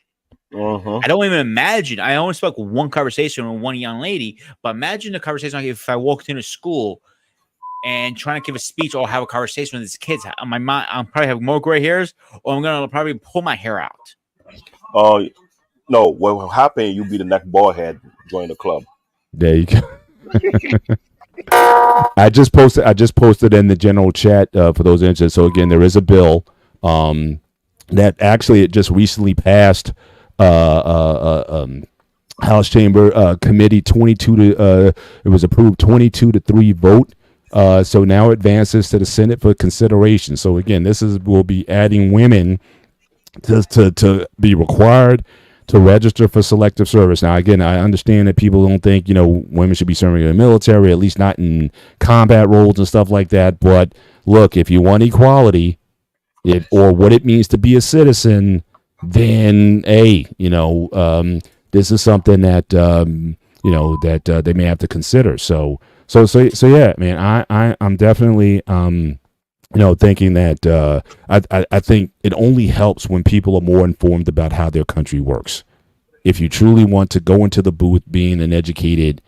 I don't even imagine. I only spoke one conversation with one young lady, but imagine the conversation like if I walked into school and trying to give a speech or have a conversation with these kids. My mind, I'll probably have more gray hairs, or I'm gonna probably pull my hair out. Oh, No, what will happen? You be the next bald head join the club. There you go. I just posted in the general chat for those interested. So again, there is a bill that actually it just recently passed House Chamber Committee 22 to it was approved 22-3 vote. So now it advances to the Senate for consideration. So again, will be adding women to be required to register for selective service. Now, again, I understand that people don't think, women should be serving in the military, at least not in combat roles and stuff like that. But look, if you want equality, or what it means to be a citizen, then, hey, this is something that, that they may have to consider. So yeah, man, I'm definitely, thinking that I think it only helps when people are more informed about how their country works. If you truly want to go into the booth being an educated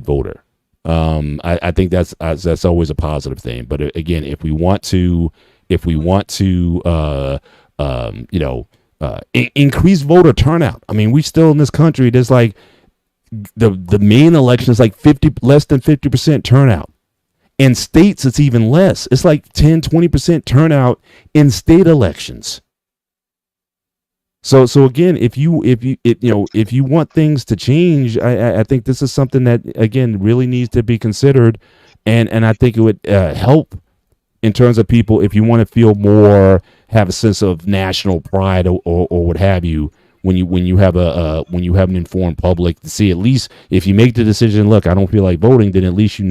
voter, I think that's always a positive thing. But again, if we want to increase voter turnout, we still in this country. There's like the main election is like less than 50% turnout. In states, it's even less. It's like 10-20% turnout in state elections. So again, if you want things to change, I think this is something that again really needs to be considered, and I think it would help in terms of people if you want to feel more, have a sense of national pride or what have you. When you have an informed public to see, at least if you make the decision, look, I don't feel like voting, then at least at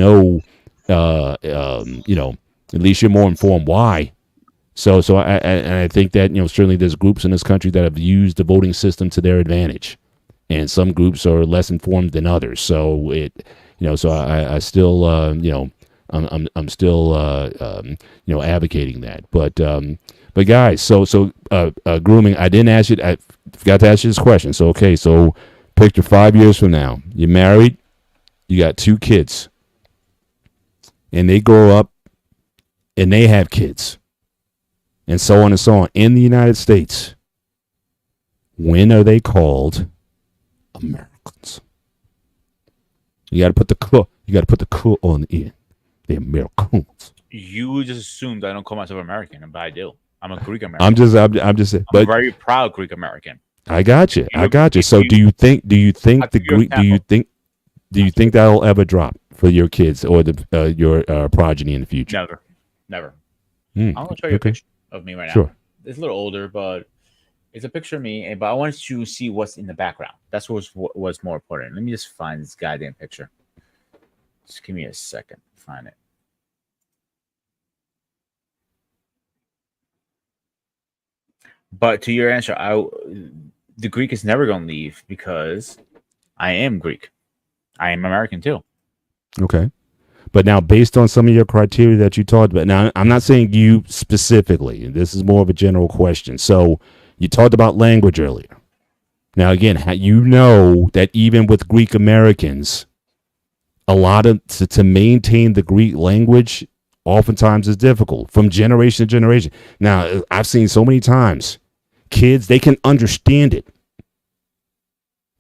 least you're more informed why. So I think that certainly there's groups in this country that have used the voting system to their advantage, and some groups are less informed than others. So I still I'm still advocating that. But guys, so grooming. I didn't ask you. I forgot to ask you this question. So okay, so picture 5 years from now, you're married, you got 2 kids, and they grow up, and they have kids, and so on and so on in the United States. When are they called Americans? You got to put the "c" on the end. The Americans. You just assumed I don't call myself American, but I do. I'm a Greek American. I'm just saying. But I'm a very proud Greek American. I got you. So do you think the Greek? Do you think that'll ever drop for your kids or your progeny in the future? Never. I'm gonna show you a picture of me right now. Sure. It's a little older, but it's a picture of me. But I wanted to see what's in the background. That's what's more important. Let me just find this goddamn picture. Just give me a second. Find it. But to your answer, the Greek is never going to leave because I am Greek. I am American too. Okay. But now, based on some of your criteria that you talked about, now I'm not saying you specifically. This is more of a general question. So you talked about language earlier. Now, again, that even with Greek Americans, a lot of to maintain the Greek language oftentimes is difficult from generation to generation. Now, I've seen so many times kids, they can understand it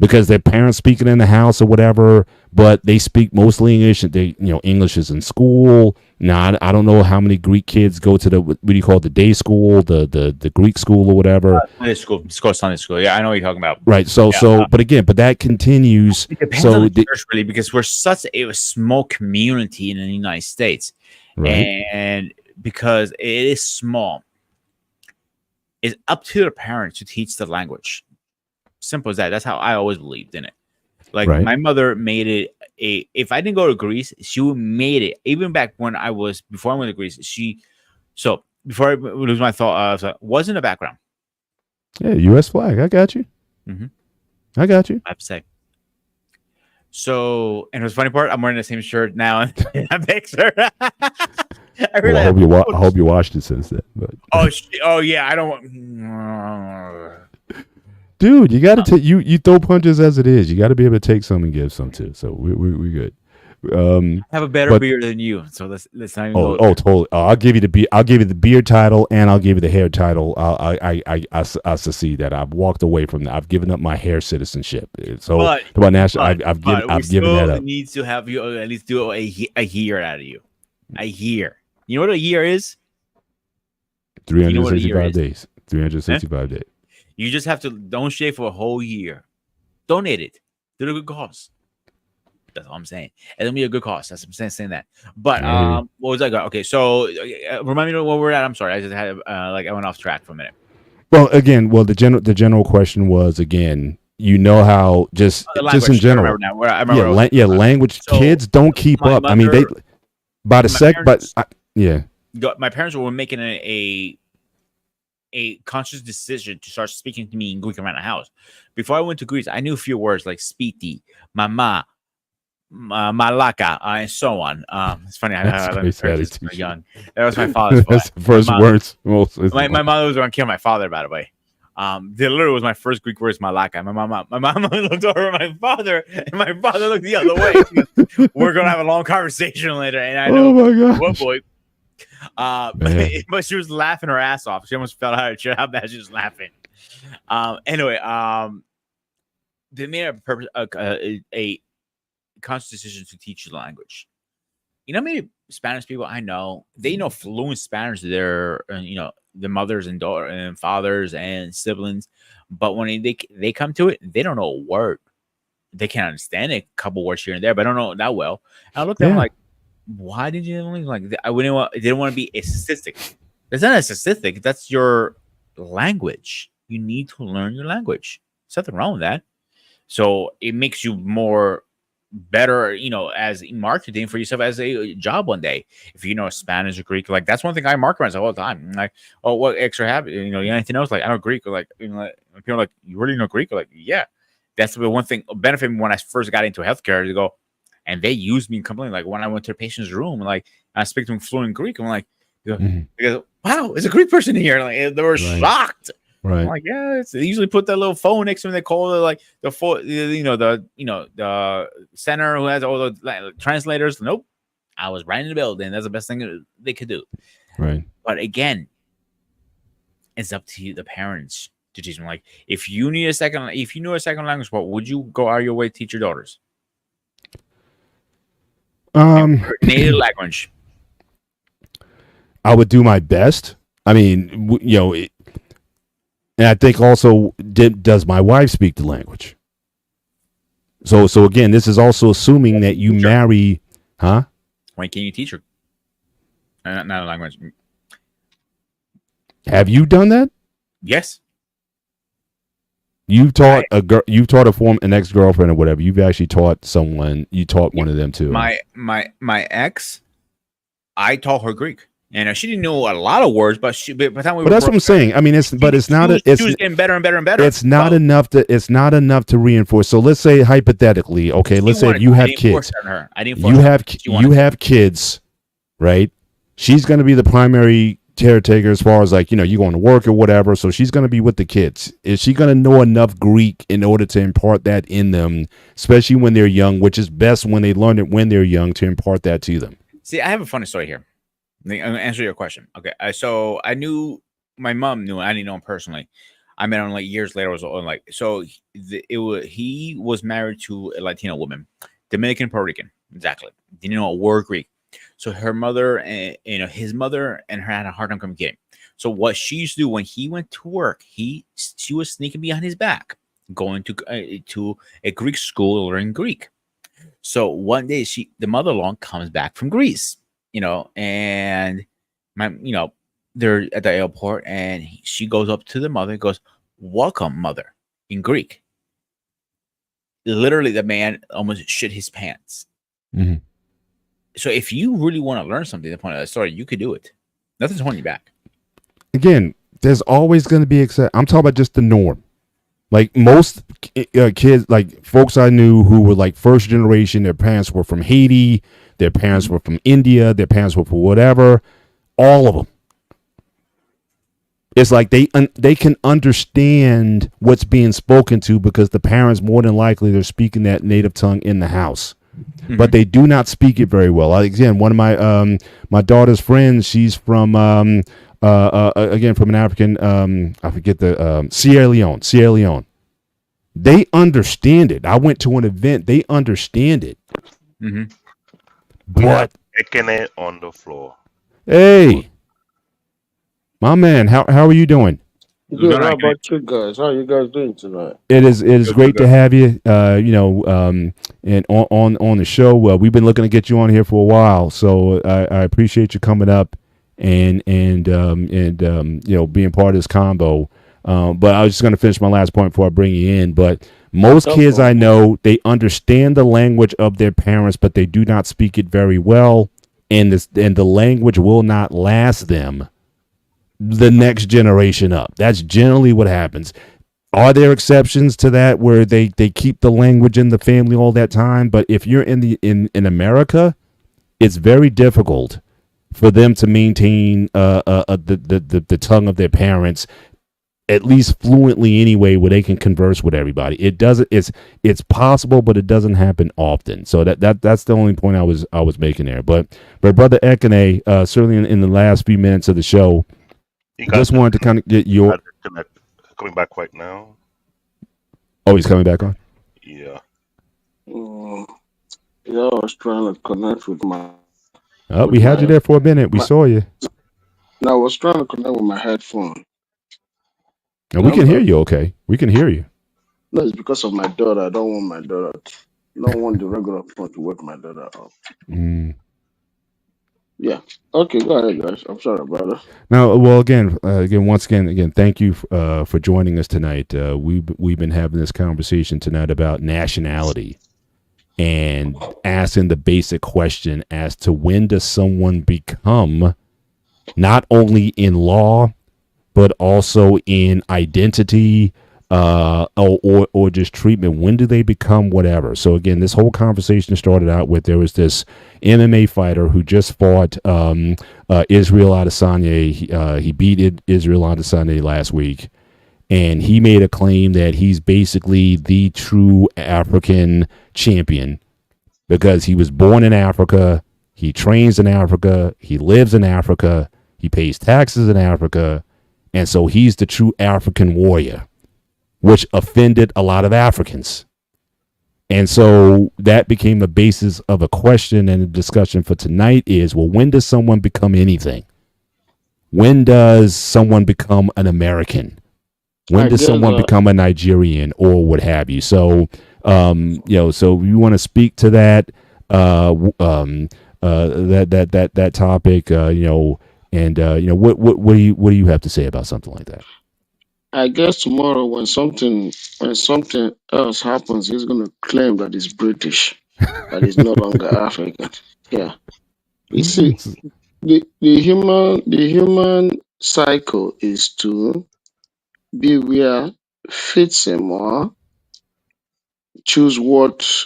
because their parents speak it in the house or whatever, but they speak mostly English. English is in school. Now, I don't know how many Greek kids go to what do you call it, the day school, the Greek school or whatever. Sunday school. It's called Sunday school. Yeah, I know what you're talking about. Right. But that continues. It depends on the church, really, because we're such a small community in the United States. Right. And because it is small, it's up to the parents to teach the language. Simple as that. That's how I always believed in it. Like my mother made it if I didn't go to Greece, she made it. Even back before I went to Greece, before I lose my thought, I was like, what's in the background? Yeah, U.S. flag. I got you. Mm-hmm. I got you. I have to say. So, and the funny part, I'm wearing the same shirt now in that picture. I hope you washed it since then. But yeah, I don't. Dude, you got to you throw punches as it is. You got to be able to take some and give some too. So we good. I have a better but beard than you, so let's not even oh, go there. totally. I'll give you the beard title, and I'll give you the hair title. I secede that. I've walked away from that. I've given up my hair citizenship. So But about national, but we I've given that still up. need to have you at least do a year out of you. A year. You know what a year is? You know what a year 365 is? days. 365 days. You just have to don't shave for a whole year. Donate it. Do it a good cause. That's all I'm saying. It'll be a good cause. That's what I'm saying that. But what was I going? Okay, so remind me where we're at. I'm sorry. I just had I went off track for a minute. Well, again, the general question was again, you know how just in general, language. So, kids don't keep up. I mean, they by the sec, parents, but yeah, my parents were making a conscious decision to start speaking to me in Greek around the house. Before I went to Greece, I knew a few words like spiti, mama, malaka, and so on. It's funny. I was young. That was my father's fault. That's the first words. My mother was going to kill my father, by the way. The literally was my first Greek word, malaka. My mom looked over at my father, and my father looked the other way. Goes, we're going to have a long conversation later, and I know, oh my God, what boy. But she was laughing her ass off. She almost fell out of her chair. How bad she was laughing. Anyway, they made a conscious decision to teach the language. You know how many Spanish people I know? They know fluent Spanish. Their the mothers and daughters and fathers and siblings, but when they come to it, they don't know a word. They can understand a couple words here and there, but I don't know that well. And I looked at them like, why did you like? I didn't want to be a statistic. That's not a statistic. That's your language. You need to learn your language. There's nothing wrong with that. So it makes you more better, as marketing for yourself as a job one day. If you know Spanish or Greek, like that's one thing I mark myself all the time. Like, oh, what extra habit? Anything else? Like I know Greek. Or like, people are like, you really know Greek? Or like, yeah. That's the one thing benefit me when I first got into healthcare to go. And they used me completely. Like when I went to a patient's room, like I speak to them fluent Greek. I'm like, they go, wow, there's a Greek person here. Like they were shocked. Right. I'm like, yeah, they usually put that little phone next to them. They call it like the center who has all the translators. Nope, I was right in the building. That's the best thing they could do. Right. But again, it's up to you, the parents, to teach them. Like, if you knew a second language, what would you go out of your way to teach your daughters? Native language. I would do my best. I mean, and I think also, does my wife speak the language? So again, this is also assuming that you marry, huh? When can you teach her? Not a language. Have you done that? Yes. You've taught you've taught an ex-girlfriend or whatever. You've actually taught someone. You taught one of them too. My ex, I taught her Greek. And she didn't know a lot of words, but by the time we were that's what I'm saying. I mean, it's not. She was getting better and better and better. It's not enough to. It's not enough to reinforce. So let's say hypothetically, okay. Let's say if you have kids, you have kids, right? She's going to be the primary caretaker as far as like you're going to work or whatever. So she's going to be with the kids. Is she going to know enough Greek in order to impart that in them, especially when they're young? Which is best when they learn it when they're young to impart that to them. See, I have a funny story here. I'm gonna answer your question. Okay, so I knew my mom knew. I didn't know him personally. I met him like years later. He was married to a Latino woman, Dominican, Puerto Rican, exactly. Didn't know a word Greek. So her mother and his mother and her had a hard time communicating. So what she used to do when he went to work, she was sneaking behind his back, going to a Greek school learning Greek. So one day the mother-in-law comes back from Greece. And they're at the airport, and she goes up to the mother and goes, "Welcome, mother," in Greek. Literally, the man almost shit his pants. Mm-hmm. So, if you really want to learn something, the point of that story, you could do it. Nothing's holding you back. Again, there's always going to be I'm talking about just the norm. Like most kids, like folks I knew who were like first generation, their parents were from Haiti, their parents were from India, their parents were from whatever, all of them. It's like they can understand what's being spoken to because the parents more than likely they're speaking that native tongue in the house. but they do not speak it very well. Again, one of my daughter's friends, she's from again from an African I forget the Sierra Leone. Sierra Leone. They understand it. I went to an event. They understand it. Mm-hmm. We have But Ekene on the floor. hey, my man, how are you doing? Good. How about you guys? How you guys doing tonight? It is great to have you. And on the show. We've been looking to get you on here for a while, so I appreciate you coming up and being part of this combo. But I was just going to finish my last point before I bring you in. But most kids I know, they understand the language of their parents, but they do not speak it very well, and the language will not last them the next generation up. That's generally what happens. Are there exceptions to that where they keep the language in the family all that time? But if you're in America, it's very difficult for them to maintain the tongue of their parents, at least fluently anyway, where they can converse with everybody. It doesn't. It's possible, but it doesn't happen often. So that's the only point I was making there. But Brother Ekene, certainly in the last few minutes of the show, just wanted to kind of get your. Coming back right now. Oh, he's coming back on? Yeah. Yeah, I was trying to connect with my. Oh, we had you there for a minute. We saw you. No, I was trying to connect with my headphone. And we can hear you okay. We can hear you. No, it's because of my daughter. I don't want my daughter. I don't want the regular phone to wake my daughter up. Yeah. Okay, go ahead, guys. I'm sorry about it. Now, well, once again, thank you for joining us tonight. We've been having this conversation tonight about nationality and asking the basic question as to when does someone become, not only in law, but also in identity, or just treatment. When do they become whatever? So again, this whole conversation started out with, there was this MMA fighter who just fought Israel Adesanya. He beat Israel Adesanya last week, and he made a claim that he's basically the true African champion because he was born in Africa, he trains in Africa, he lives in Africa, he pays taxes in Africa, and so he's the true African warrior, which offended a lot of Africans. And so that became the basis of a question and a discussion for tonight is, well, when does someone become anything? When does someone become an American? When does someone become a Nigerian or what have you? So, so you want to speak to that, that topic, what do you have to say about something like that? I guess tomorrow when something else happens, he's gonna claim that he's British, that he's no longer African. Yeah. You see, the human cycle is to be where fits him or choose what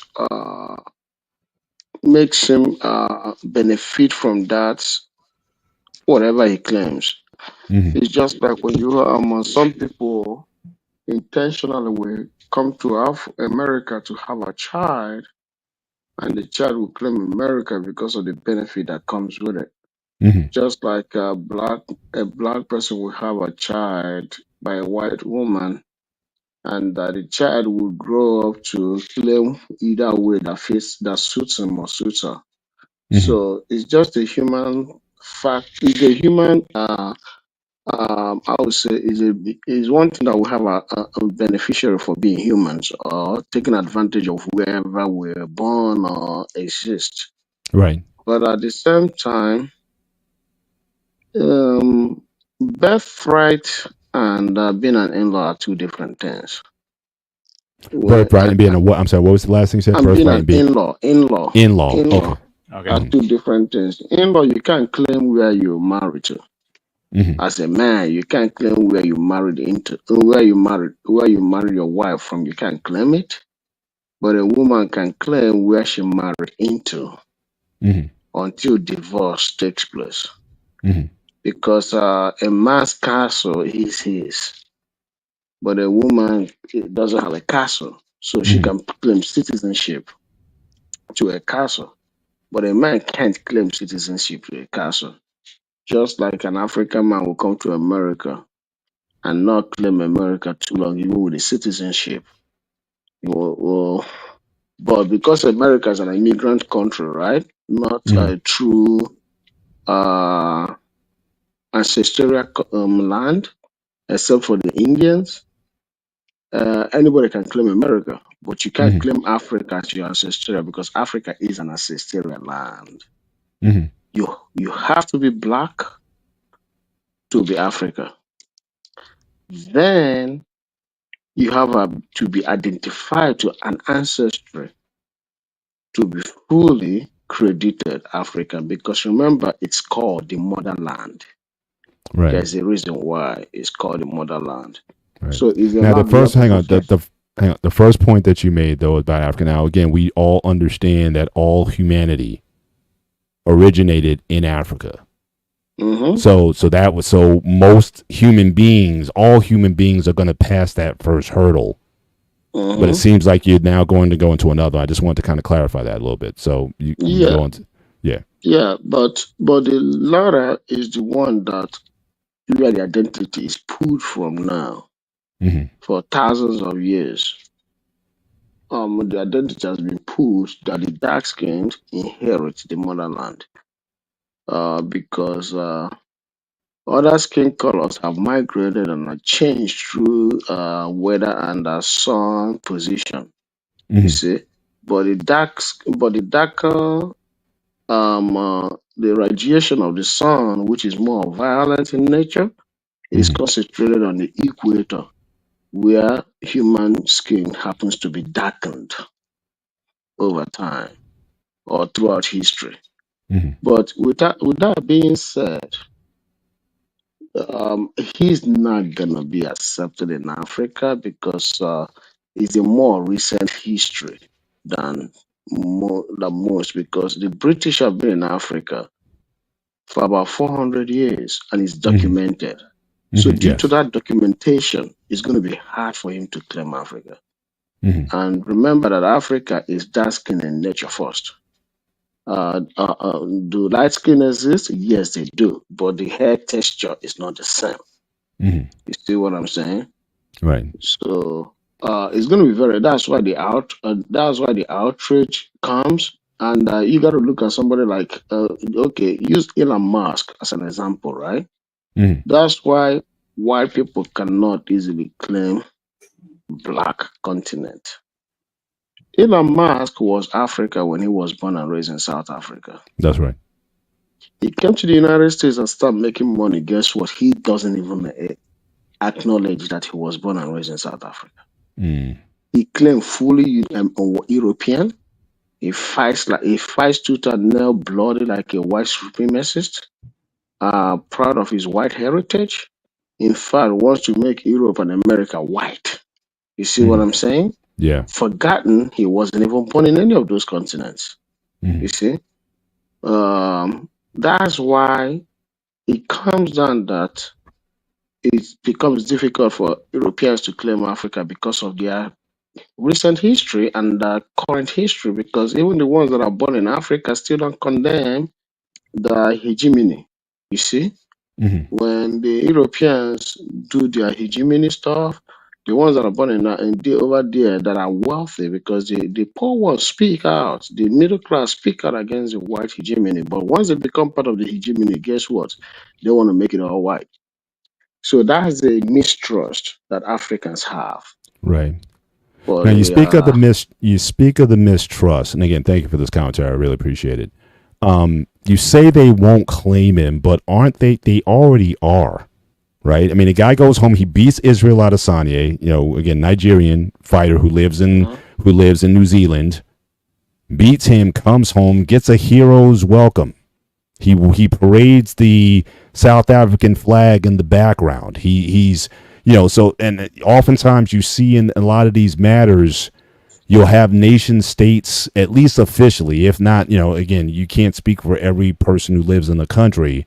makes him benefit from that, whatever he claims. It's just like when you some people intentionally will come to America to have a child, and the child will claim America because of the benefit that comes with it. Just like a black person will have a child by a white woman, and that the child will grow up to claim either way that suits him or suits her. So it's just a human fact. It's a human. I would say is one thing that we have a beneficiary for being humans or taking advantage of wherever we're born or exist. Right. But at the same time, birthright and being an in-law are two different things. Birthright and being a what? I'm sorry, what was the last thing you said? And being an in-law. In-law. Okay. Are two different things. In-law, you can't claim where you're married to. As a man, you can't claim where you married where you married your wife from. You can't claim it, but a woman can claim where she married into until divorce takes place. Because a man's castle is his, but a woman doesn't have a castle, so she can claim citizenship to a castle, but a man can't claim citizenship to a castle. Just like an African man will come to America and not claim America too long, even with a citizenship. Well, but because America is an immigrant country, right? Not Mm-hmm. a true uh, ancestral land, except for the Indians. Anybody can claim America, but you can't Mm-hmm. claim Africa as your ancestral because Africa is an ancestral land. Mm-hmm. You have to be black to be Africa. Then you have to be identified to an ancestry to be fully credited African because remember it's called the motherland. Right. There's a reason why it's called the motherland. Right. So if the Now, the land first, belongs to hang on, different. hang on. The first point that you made though about Africa. Now, again, we all understand that all humanity originated in Africa. Mm-hmm, So most human beings, all human beings, are going to pass that first hurdle. But it mm-hmm. seems like you're now going to go into another. I just want to kind of clarify that a little bit. So you can Yeah, go into, yeah. yeah, but the latter is the one that where the identity is pulled from now Mm-hmm. for thousands of years. The identity has been pulled that the dark skinned inherit the motherland. Because other skin colors have migrated and are changed through weather and sun position. You Mm-hmm. see, but the darker the radiation of the sun, which is more violent in nature, is Mm-hmm. concentrated on the equator, where human skin happens to be darkened over time or throughout history. Mm-hmm. But with that being said, he's not gonna be accepted in Africa because it's a more recent history than than most. Because the British have been in Africa for about 400 years and it's Mm-hmm. documented. So Mm-hmm. due to Yes. that documentation, it's going to be hard for him to claim Africa. Mm-hmm. And remember that Africa is dark skin in nature first. Do light skin exist? Yes, they do, but the hair texture is not the same. Mm-hmm. You see what I'm saying? Right. So it's going to be very. That's why the That's why the outrage comes, and you got to look at somebody like okay, use Elon Musk as an example, right? Mm-hmm. That's why white people cannot easily claim black continent. Elon Musk was Africa when he was born and raised in South Africa. That's right. He came to the United States and started making money. Guess what? He doesn't even acknowledge that he was born and raised in South Africa. Mm. He claimed fully European. He fights tooth and nail, bloody like a white supremacist. Proud of his white heritage. In fact, wants to make Europe and America white. You see what Mm-hmm. I'm saying? Yeah. Forgotten he wasn't even born in any of those continents. Mm-hmm. You see? That's why it comes down that it becomes difficult for Europeans to claim Africa because of their recent history and current history, because even the ones that are born in Africa still don't condemn the hegemony. You see? Mm-hmm. When the Europeans do their hegemony stuff, the ones that are born over there that are wealthy, because the poor ones speak out, the middle class speak out against the white hegemony. But once they become part of the hegemony, guess what? They want to make it all white. So that's the mistrust that Africans have Right. for Now the. you speak of the mistrust, and again, thank you for this commentary. I really appreciate it. You say they won't claim him, but aren't they? They already are, right? I mean, a guy goes home, he beats Israel Adesanya, again, Nigerian fighter who lives in Uh-huh. New Zealand, beats him, comes home, gets a hero's welcome. He parades the South African flag in the background. He's so, and oftentimes you see in a lot of these matters, you'll have nation states, at least officially, if not, again, you can't speak for every person who lives in the country,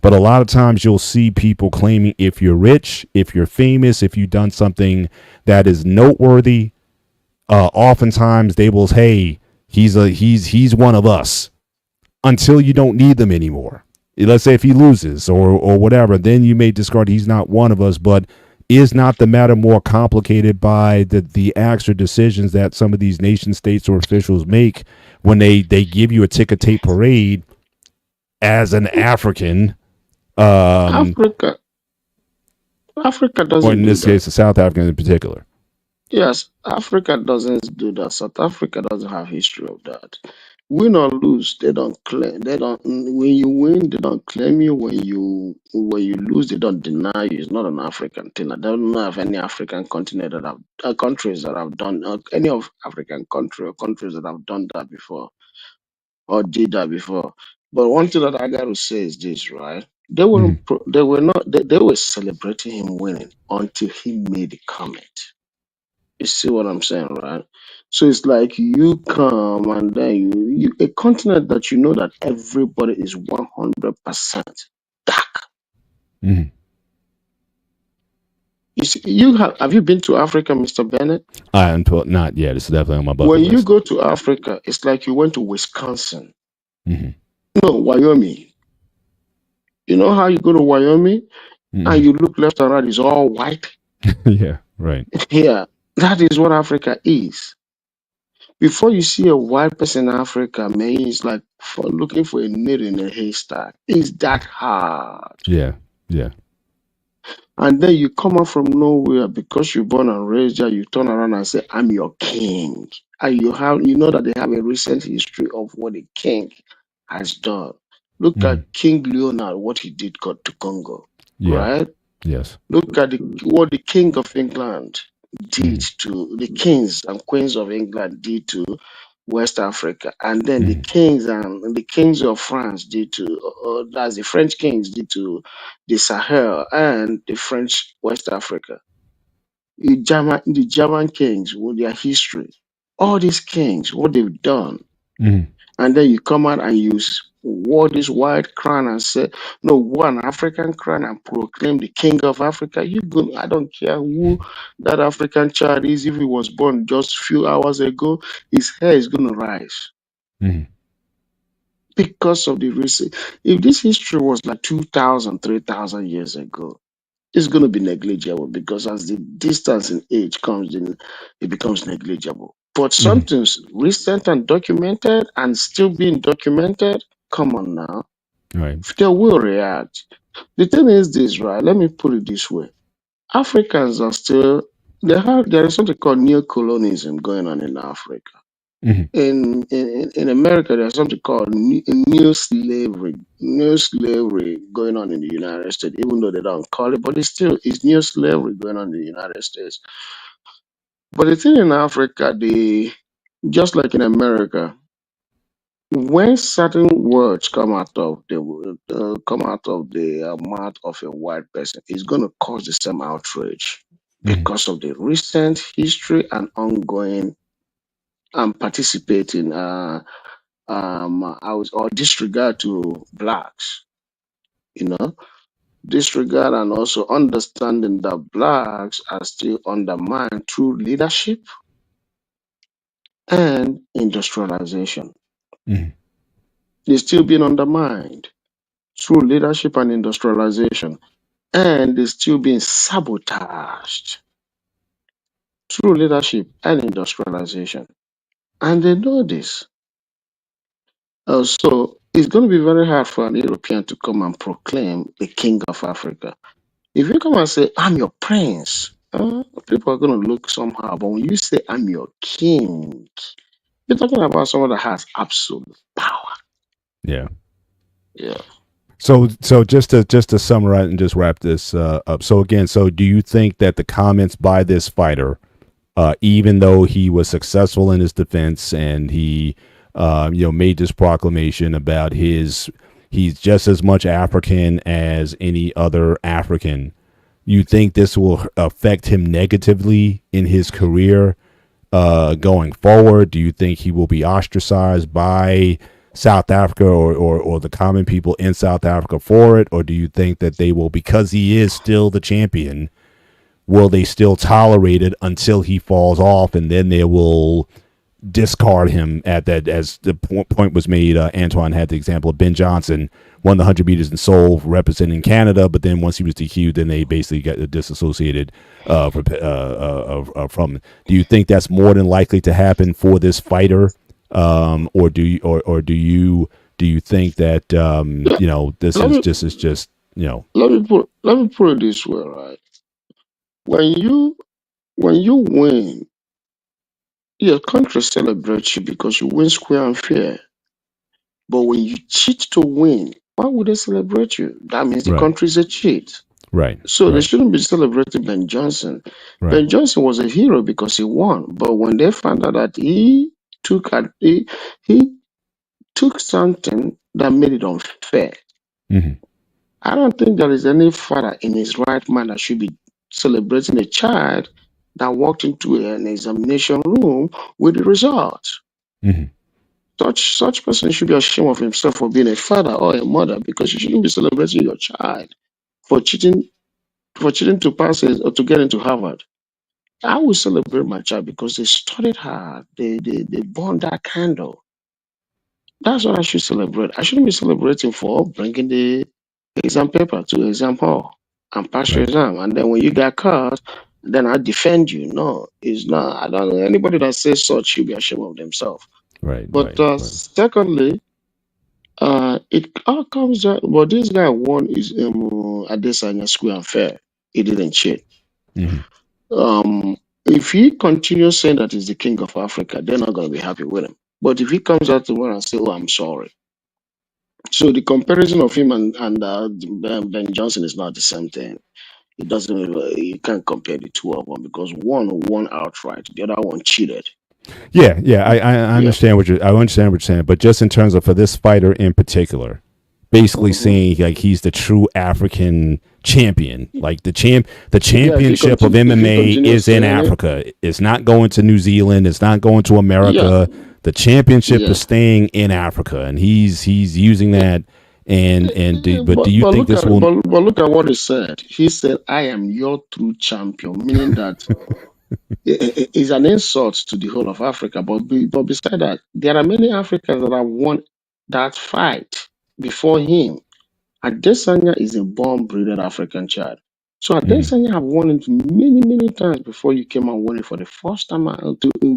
but a lot of times you'll see people claiming if you're rich, if you're famous, if you've done something that is noteworthy, oftentimes they will, hey, he's one of us until you don't need them anymore. Let's say if he loses or whatever, then you may discard he's not one of us. But is not the matter more complicated by the acts or decisions that some of these nation states or officials make when they give you a ticker tape parade as an African, Africa or doesn't in do this that. case, a South African in particular? Yes, Africa doesn't do that. South Africa doesn't have history of that. Win or lose, they don't claim. They don't. When you win, they don't claim you. When you lose, they don't deny you. It's not an African thing. I don't know of any African continent that have countries that have done any of African country or countries that have done that before or did that before. But one thing that I got to say is this, right? They weren't. They were not. They were celebrating him winning until he made a comment. You see what I'm saying, right? So it's like you come and then you a continent that you know that everybody is 100% dark. Mhm. You see, you have you been to Africa, Mr. Bennett? Not yet. It's definitely on my bucket When you list. go to Africa, it's like you went to Wisconsin. Hmm. No, Wyoming. You know how you go to Wyoming and you look left and right, it's all white? Yeah, right. Yeah, that is what Africa is. Before you see a white person in Africa, man, it's like looking for a needle in a haystack. It's that hard. Yeah, yeah. And then you come out from nowhere because you're born and raised there, you turn around and say, I'm your king. And you know that they have a recent history of what a king has done. Look at Mhm. King Leonard, what he did to Congo, Yeah. right? Yes. Look at what the King of England did Mhm. to the kings and queens of England did to West Africa, and then Mhm. the kings of France did to that's the French kings did to the Sahel and the French West Africa. The German kings with their history, all these kings, what they've done, Mhm. and then you come out and wore this white crown and say, no, wear an African crown and proclaim the king of Africa. I don't care who that African child is. If he was born just few hours ago, his hair is going to rise Mhm. because of the recent. If this history was like 2,000, 3,000 years ago, it's going to be negligible because as the distance in age comes in, it becomes negligible. But Mhm. something's recent and documented and still being documented, come on now, Right. they will react. The thing is this, right? Let me put it this way. Africans are still, there is something called neo-colonialism going on in Africa. Mhm. In America, there's something called new slavery going on in the United States, even though they don't call it, but it's new slavery going on in the United States. But the thing in Africa, just like in America, when certain words come out of the mouth of a white person, it's going to cause the same outrage Mhm. because of the recent history and ongoing and participating. Or disregard to blacks, you know, disregard and also understanding that blacks are still undermined through leadership and industrialization. Mhm. They're still being undermined through leadership and industrialization, and they're still being sabotaged through leadership and industrialization. And they know this. So it's going to be very hard for an European to come and proclaim the king of Africa. If you come and say, I'm your prince, people are going to look somehow. But when you say, I'm your king, you're talking about someone that has absolute power. Yeah. Yeah. So just to summarize and just wrap this up. So again, so do you think that the comments by this fighter, even though he was successful in his defense and he, made this proclamation about he's just as much African as any other African, you think this will affect him negatively in his career going forward? Do you think he will be ostracized by South Africa or the common people in South Africa for it? Or do you think that they will, because he is still the champion, will they still tolerate it until he falls off and then they will discard him at that. As the point was made, Antoine had the example of Ben Johnson won the 100 meters in Seoul representing Canada, but then once he was DQ'd, then they basically got disassociated from. Do you think that's more than likely to happen for this fighter, or do you think that this Let is me just let me put it this way, right? When you win, your country celebrates you because you win square and fair. But when you cheat to win, why would they celebrate you? That means the right, country is a cheat. right, So they right, shouldn't be celebrating Ben Johnson. right. Ben Johnson was a hero because he won. But when they found out that he took something that made it unfair, Mm-hmm. I don't think there is any father in his right mind that should be celebrating a child that walked into an examination room with the results. Mm-hmm. Such person should be ashamed of himself for being a father or a mother because you shouldn't be celebrating your child for cheating to pass it or to get into Harvard. I will celebrate my child because they studied hard. They burned that candle. That's what I should celebrate. I shouldn't be celebrating for bringing the exam paper to exam hall and pass your Right, exam. And then when you get caught, then I defend you. No, it's not. I don't know. Anybody that says such should be ashamed of themselves. right, But right, right. secondly, it all comes down. But this guy won his Adesanya Square and Fair. He didn't cheat. Mm-hmm. Um, if he continues saying that he's the king of Africa, they're not going to be happy with him. But if he comes out tomorrow and say, "Oh, I'm sorry," so the comparison of him and Ben Johnson is not the same thing. It doesn't. You can't compare the two of them because one won outright, the other one cheated. Yeah, yeah, I Yeah. understand I understand what you're saying, but just in terms of for this fighter in particular, basically Mhm. saying like he's the true African champion, like the Yeah. championship of If he MMA continues is in saying it, Africa. It's not going to New Zealand. It's not going to yeah, America. The championship yeah. is staying in Africa, and he's using that. But do you But think look this at will? but look at what he said. He said, "I am your true champion," meaning that is an insult to the whole of Africa. But beside that, there are many Africans that have won that fight before him. Adesanya is a born-bred African child. So Mhm. Adesanya have won it many times before you came and won it for the first time,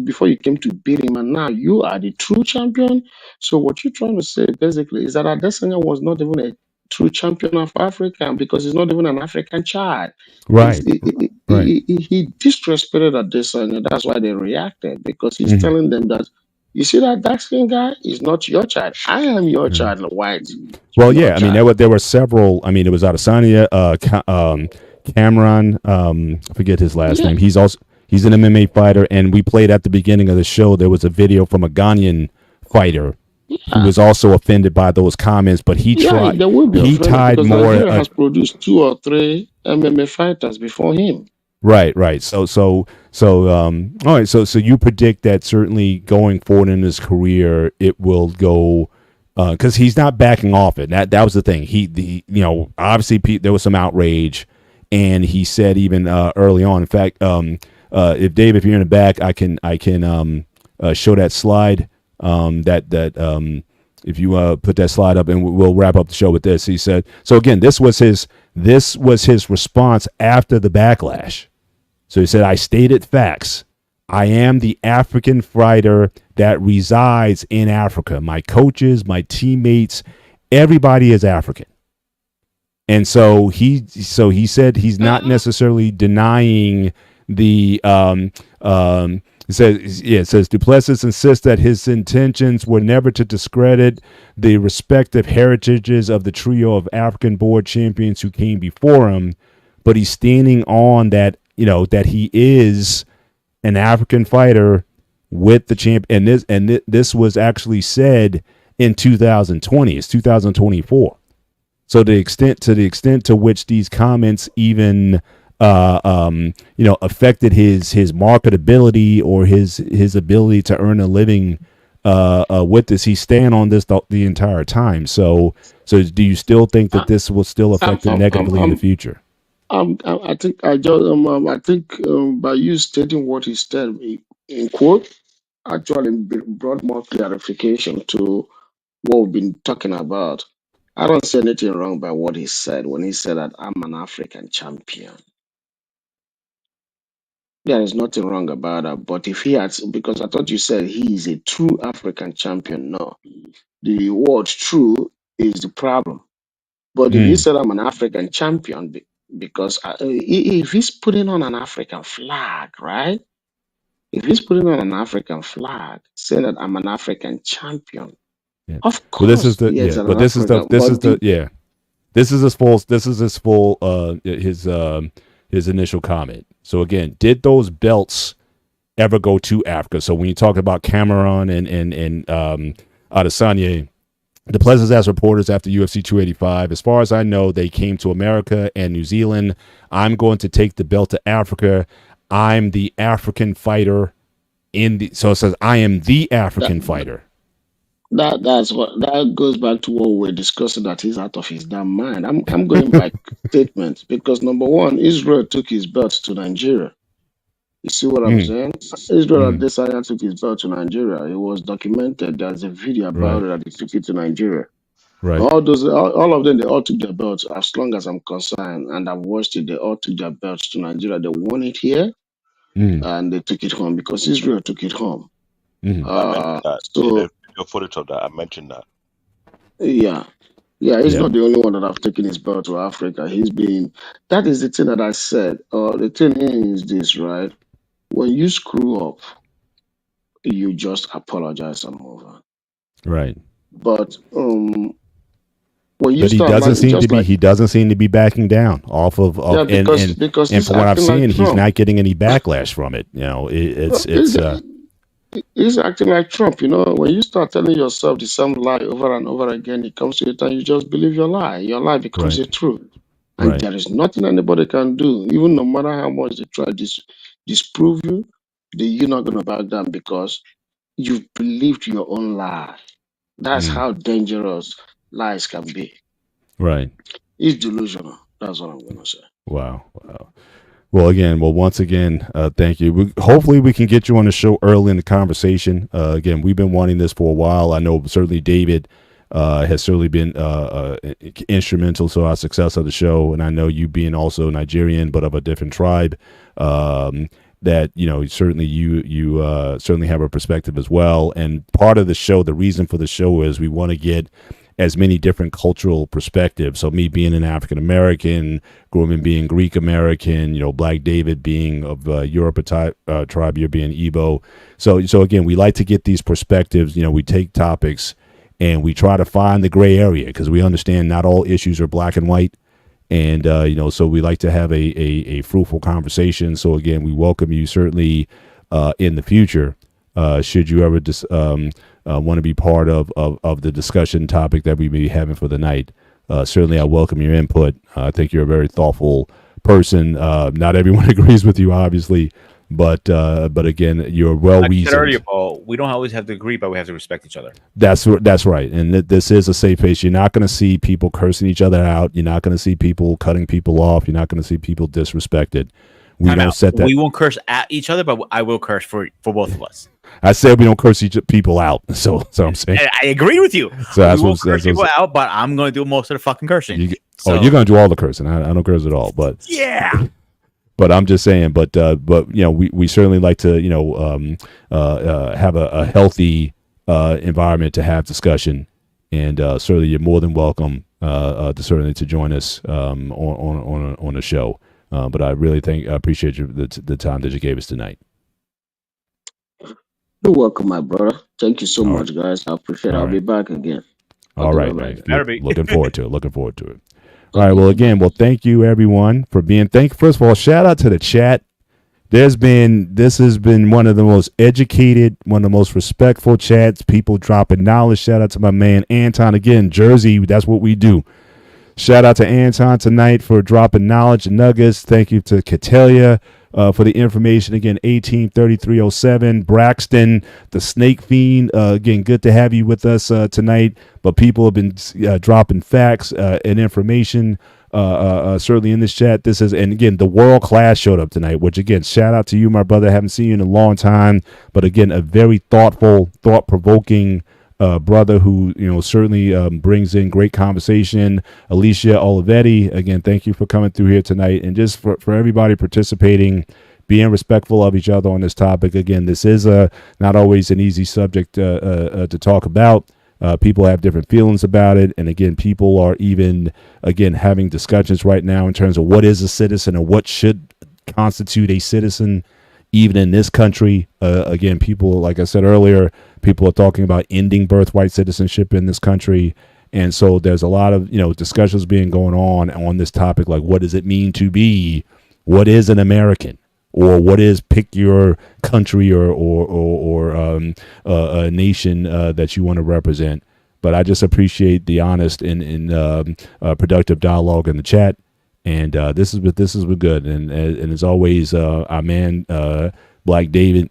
before you came to beat him, and now you are the true champion. So what you're trying to say basically is that Adesanya was not even a true champion of Africa because he's not even an African child. He's, Right, right. he disrespected Adesanya. That's why they reacted because he's Mhm. telling them that you see that dark skin guy is not your child. I am your Mhm. child. Why is Well, your yeah. I mean, child? there were several. I mean, it was Adesanya, Cameron. I forget his last Yeah, name. He's an MMA fighter, and we played at the beginning of the show. There was a video from a Ghanaian fighter who yeah, was also offended by those comments, but yeah. They will be he offended tied because more. Nigeria has produced two or three MMA fighters before him. Right, right. All right. So you predict that certainly going forward in his career, it will go because he's not backing off it. That was the thing. Obviously there was some outrage, and he said even early on. In fact, if Dave, if you're in the back, I can show that slide. If you put that slide up, and we'll wrap up the show with this. He said so again. This was his response after the backlash. So he said, I stated facts. I am the African fighter that resides in Africa. My coaches, my teammates, everybody is African. And so he said he's not necessarily denying the it says Duplessis insists that his intentions were never to discredit the respective heritages of the trio of African board champions who came before him, but he's standing on that, that he is an African fighter with the champ, and this was actually said in 2020. It's 2024. So the extent to which these comments even affected his marketability or his ability to earn a living with this, he's staying on this the entire time. So do you still think that I, this will still I'm, affect him I'm, I'm, negatively in the I'm, future? I think I just I think by you stating what he said in quote, actually brought more clarification to what we've been talking about. I don't see anything wrong by what he said when he said that I'm an African champion. There is nothing wrong about that. But if he had, because I thought you said he is a true African champion. No, the word true is the problem. But if he Mm, said I'm an African champion, because if he's putting on an African flag, right? If he's putting on an African flag, saying that I'm an African champion, yeah. of Well, this is course the he is yeah, an but this is the African. this is But the the yeah. This is his full his initial comment. So again, did those belts ever go to Africa? So when you talk about Cameron and Adesanya, the Pleasants asked reporters after UFC 285, as far as I know, they came to America and New Zealand. I'm going to take the belt to Africa. I'm the African fighter in the, so it says I am the that, African fighter. that's what that goes back to what we were discussing, that he's out of his damn mind. I'm going by statements because number one, Israel took his belt to Nigeria. You see what I'm Mm, saying? Israel mm, Adesanya took his belt to Nigeria. It was documented. There's a video about right, it that he took it to Nigeria. right. All of them, they all took their belts. As long as I'm concerned, and I've watched it, they all took their belts to Nigeria. They won it here, Mm, and they took it home because Israel took it home. mm, I mentioned that. See So the video footage of that. I mentioned that. yeah, yeah, he's yep, not the only one that have taken his belt to Africa. He's been. That is the thing that I said. The thing is this, right? When you screw up, you just apologize and move on. right. But when you But start like just like he doesn't seem to be backing down yeah, and because and he's from what I'm acting like seeing, he's Trump. not getting any backlash from it. You know, He's acting like Trump. You know, when you start telling yourself the same lie over and over again, it comes to a time you just believe your lie. Your lie becomes right, a truth. And right. there is nothing anybody can do, even no matter how much they try disprove you, you're not going to back down because you've believed your own lie. That's Mm, how dangerous lies can be. right. It's delusional. That's what I'm going to say. Wow. Wow. Well, once again, thank you. Hopefully, we can get you on the show early in the conversation. Again, we've been wanting this for a while. I know certainly David has certainly been instrumental to our success of the show, and I know you being also Nigerian but of a different tribe. That certainly you certainly have a perspective as well. And part of the show, the reason for the show is we want to get as many different cultural perspectives. So me being an African American, Gorman being Greek American, Black David being of Europe tribe, you're being Igbo. So again, we like to get these perspectives. We take topics and we try to find the gray area because we understand not all issues are black and white. And, so we like to have a fruitful conversation. So again, we welcome you certainly in the future. Should you ever want to be part of the discussion topic that we may be having for the night, certainly I welcome your input. I think you're a very thoughtful person. Not everyone agrees with you, obviously, but again, you're well Like I said earlier, reasoned. Paul, we don't always have to agree, but we have to respect each other. That's right, and this is a safe place. You're not going to see people cursing each other out. You're not going to see people cutting people off. You're not going to see people disrespected. We Time don't out. set that. We won't curse at each other, but I will curse for both of us. I said we don't curse people out. So I'm saying. I agree with you. So that's we what won't curse people out, but I'm going to do most of the fucking cursing. You're going to do all the cursing. I don't curse at all. But yeah. But I'm just saying. But we certainly like to have a healthy environment to have discussion, and certainly you're more than welcome to join us on the show. But I really I appreciate the time that you gave us tonight. You're welcome, my brother. Thank you so All much, right. guys. I appreciate it. All I'll be right. back again. All Okay, right, bye-bye. man. Looking forward to it. Looking forward to it. All Okay, right. Well, bye-bye. again, thank you everyone for being. First of all, shout out to the chat. This has been one of the most educated, one of the most respectful chats. People dropping knowledge. Shout out to my man Anton again, Jersey. That's what we do. Shout out to Anton tonight for dropping knowledge and nuggets. Thank you to Catelia for the information. Again, 183307. Braxton, the Snake Fiend. Again, good to have you with us tonight. But people have been dropping facts and information certainly in this chat. This is, and again, the world class showed up tonight, which again, shout out to you, my brother. Haven't seen you in a long time, but again, a very thoughtful, thought provoking brother who, certainly brings in great conversation. Alicia Olivetti, again, thank you for coming through here tonight, and just for everybody participating, being respectful of each other on this topic. Again, this is not always an easy subject to talk about. People have different feelings about it, and again, people are even having discussions right now in terms of what is a citizen and what should constitute a citizen, even in this country. Again, people, like I said earlier, people are talking about ending birthright citizenship in this country, and so there's a lot of discussions being going on this topic, like what does it mean to be, what is an American, or what is, pick your country or a nation that you want to represent. But I just appreciate the honest and productive dialogue in the chat, and this is good. And as always, our man Black David,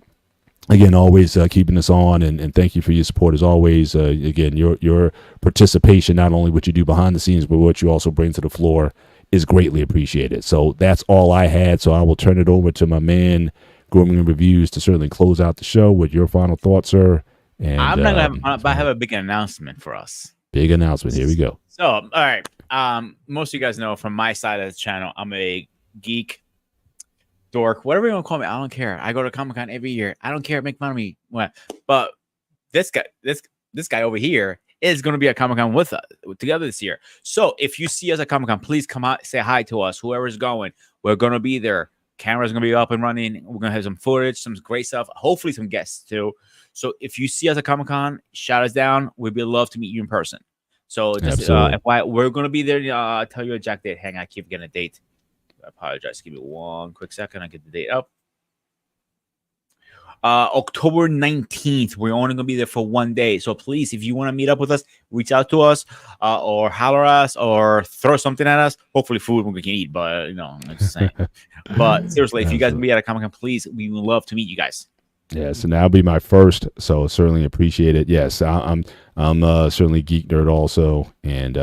again, always keeping us on, and thank you for your support as always. Again, your participation, not only what you do behind the scenes, but what you also bring to the floor, is greatly appreciated. So that's all I had. So I will turn it over to my man, Grooming and Reviews, to certainly close out the show with your final thoughts, sir. And I'm not gonna but I have a big announcement for us. Big announcement. Here we go. So, all right. Most of you guys know from my side of the channel, I'm a geek, dork, whatever you want to call me. I don't care. I go to Comic-Con every year. I don't care. Make fun of me. What? But this guy over here is going to be at Comic-Con with us together this year. So if you see us at Comic-Con, please come out, say hi to us. Whoever's going, we're going to be there. Camera's going to be up and running. We're going to have some footage, some great stuff. Hopefully some guests too. So if you see us at Comic-Con, shout us down. We'd be love to meet you in person. So just FYI, we're going to be there. I'll tell you a exact date. Hang on, I keep getting a date. I apologize. Give me one quick second. I get the date up. October 19th. We're only going to be there for one day. So please, if you want to meet up with us, reach out to us or holler at us or throw something at us. Hopefully food we can eat, but I'm just saying. But seriously, if you guys be at a Comic-Con, please, we would love to meet you guys. Yes, and that'll be my first, so certainly appreciate it. Yes, I'm certainly Geek Nerd also, and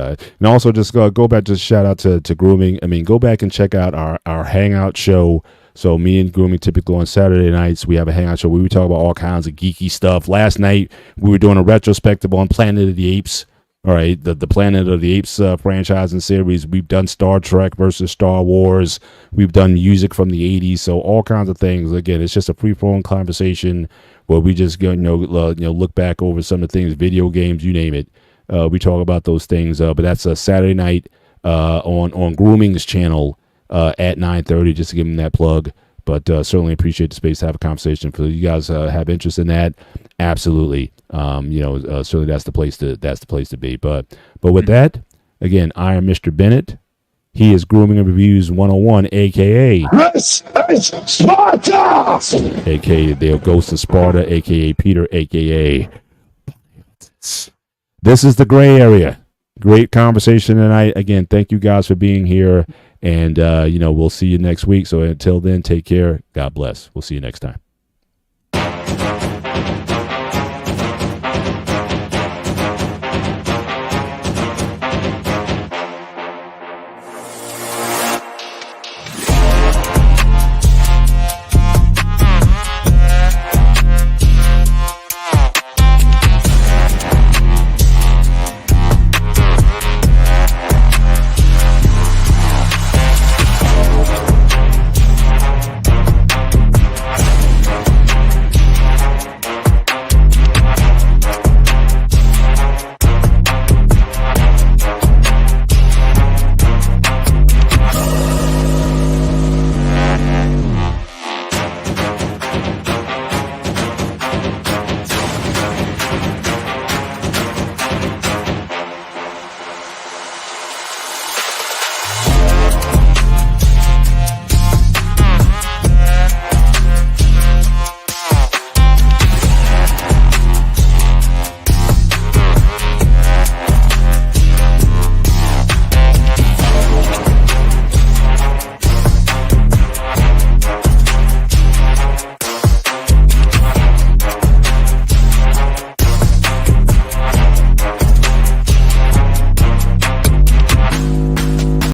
also just go back, just shout out to Grooming. I mean, go back and check out our Hangout show. So me and Grooming typically on Saturday nights, we have a Hangout show where we talk about all kinds of geeky stuff. Last night, we were doing a retrospective on Planet of the Apes. All right, the Planet of the Apes franchise and series. We've done Star Trek versus Star Wars. We've done music from the 80s. So all kinds of things. Again, it's just a free-flowing conversation where we just go, look back over some of the things, video games, you name it. We talk about those things. But that's a Saturday night on Grooming's channel at 9:30. Just to give them that plug. But certainly appreciate the space to have a conversation. For you guys have interest in that, absolutely. Certainly that's the place to be. But with that, again, I am Mr. Bennett. He is Grooming and Reviews 101, aka This is Sparta! aka the Ghost of Sparta, aka Peter, aka this is the gray area. Great conversation tonight. Again, thank you guys for being here. And, we'll see you next week. So until then, take care. God bless. We'll see you next time.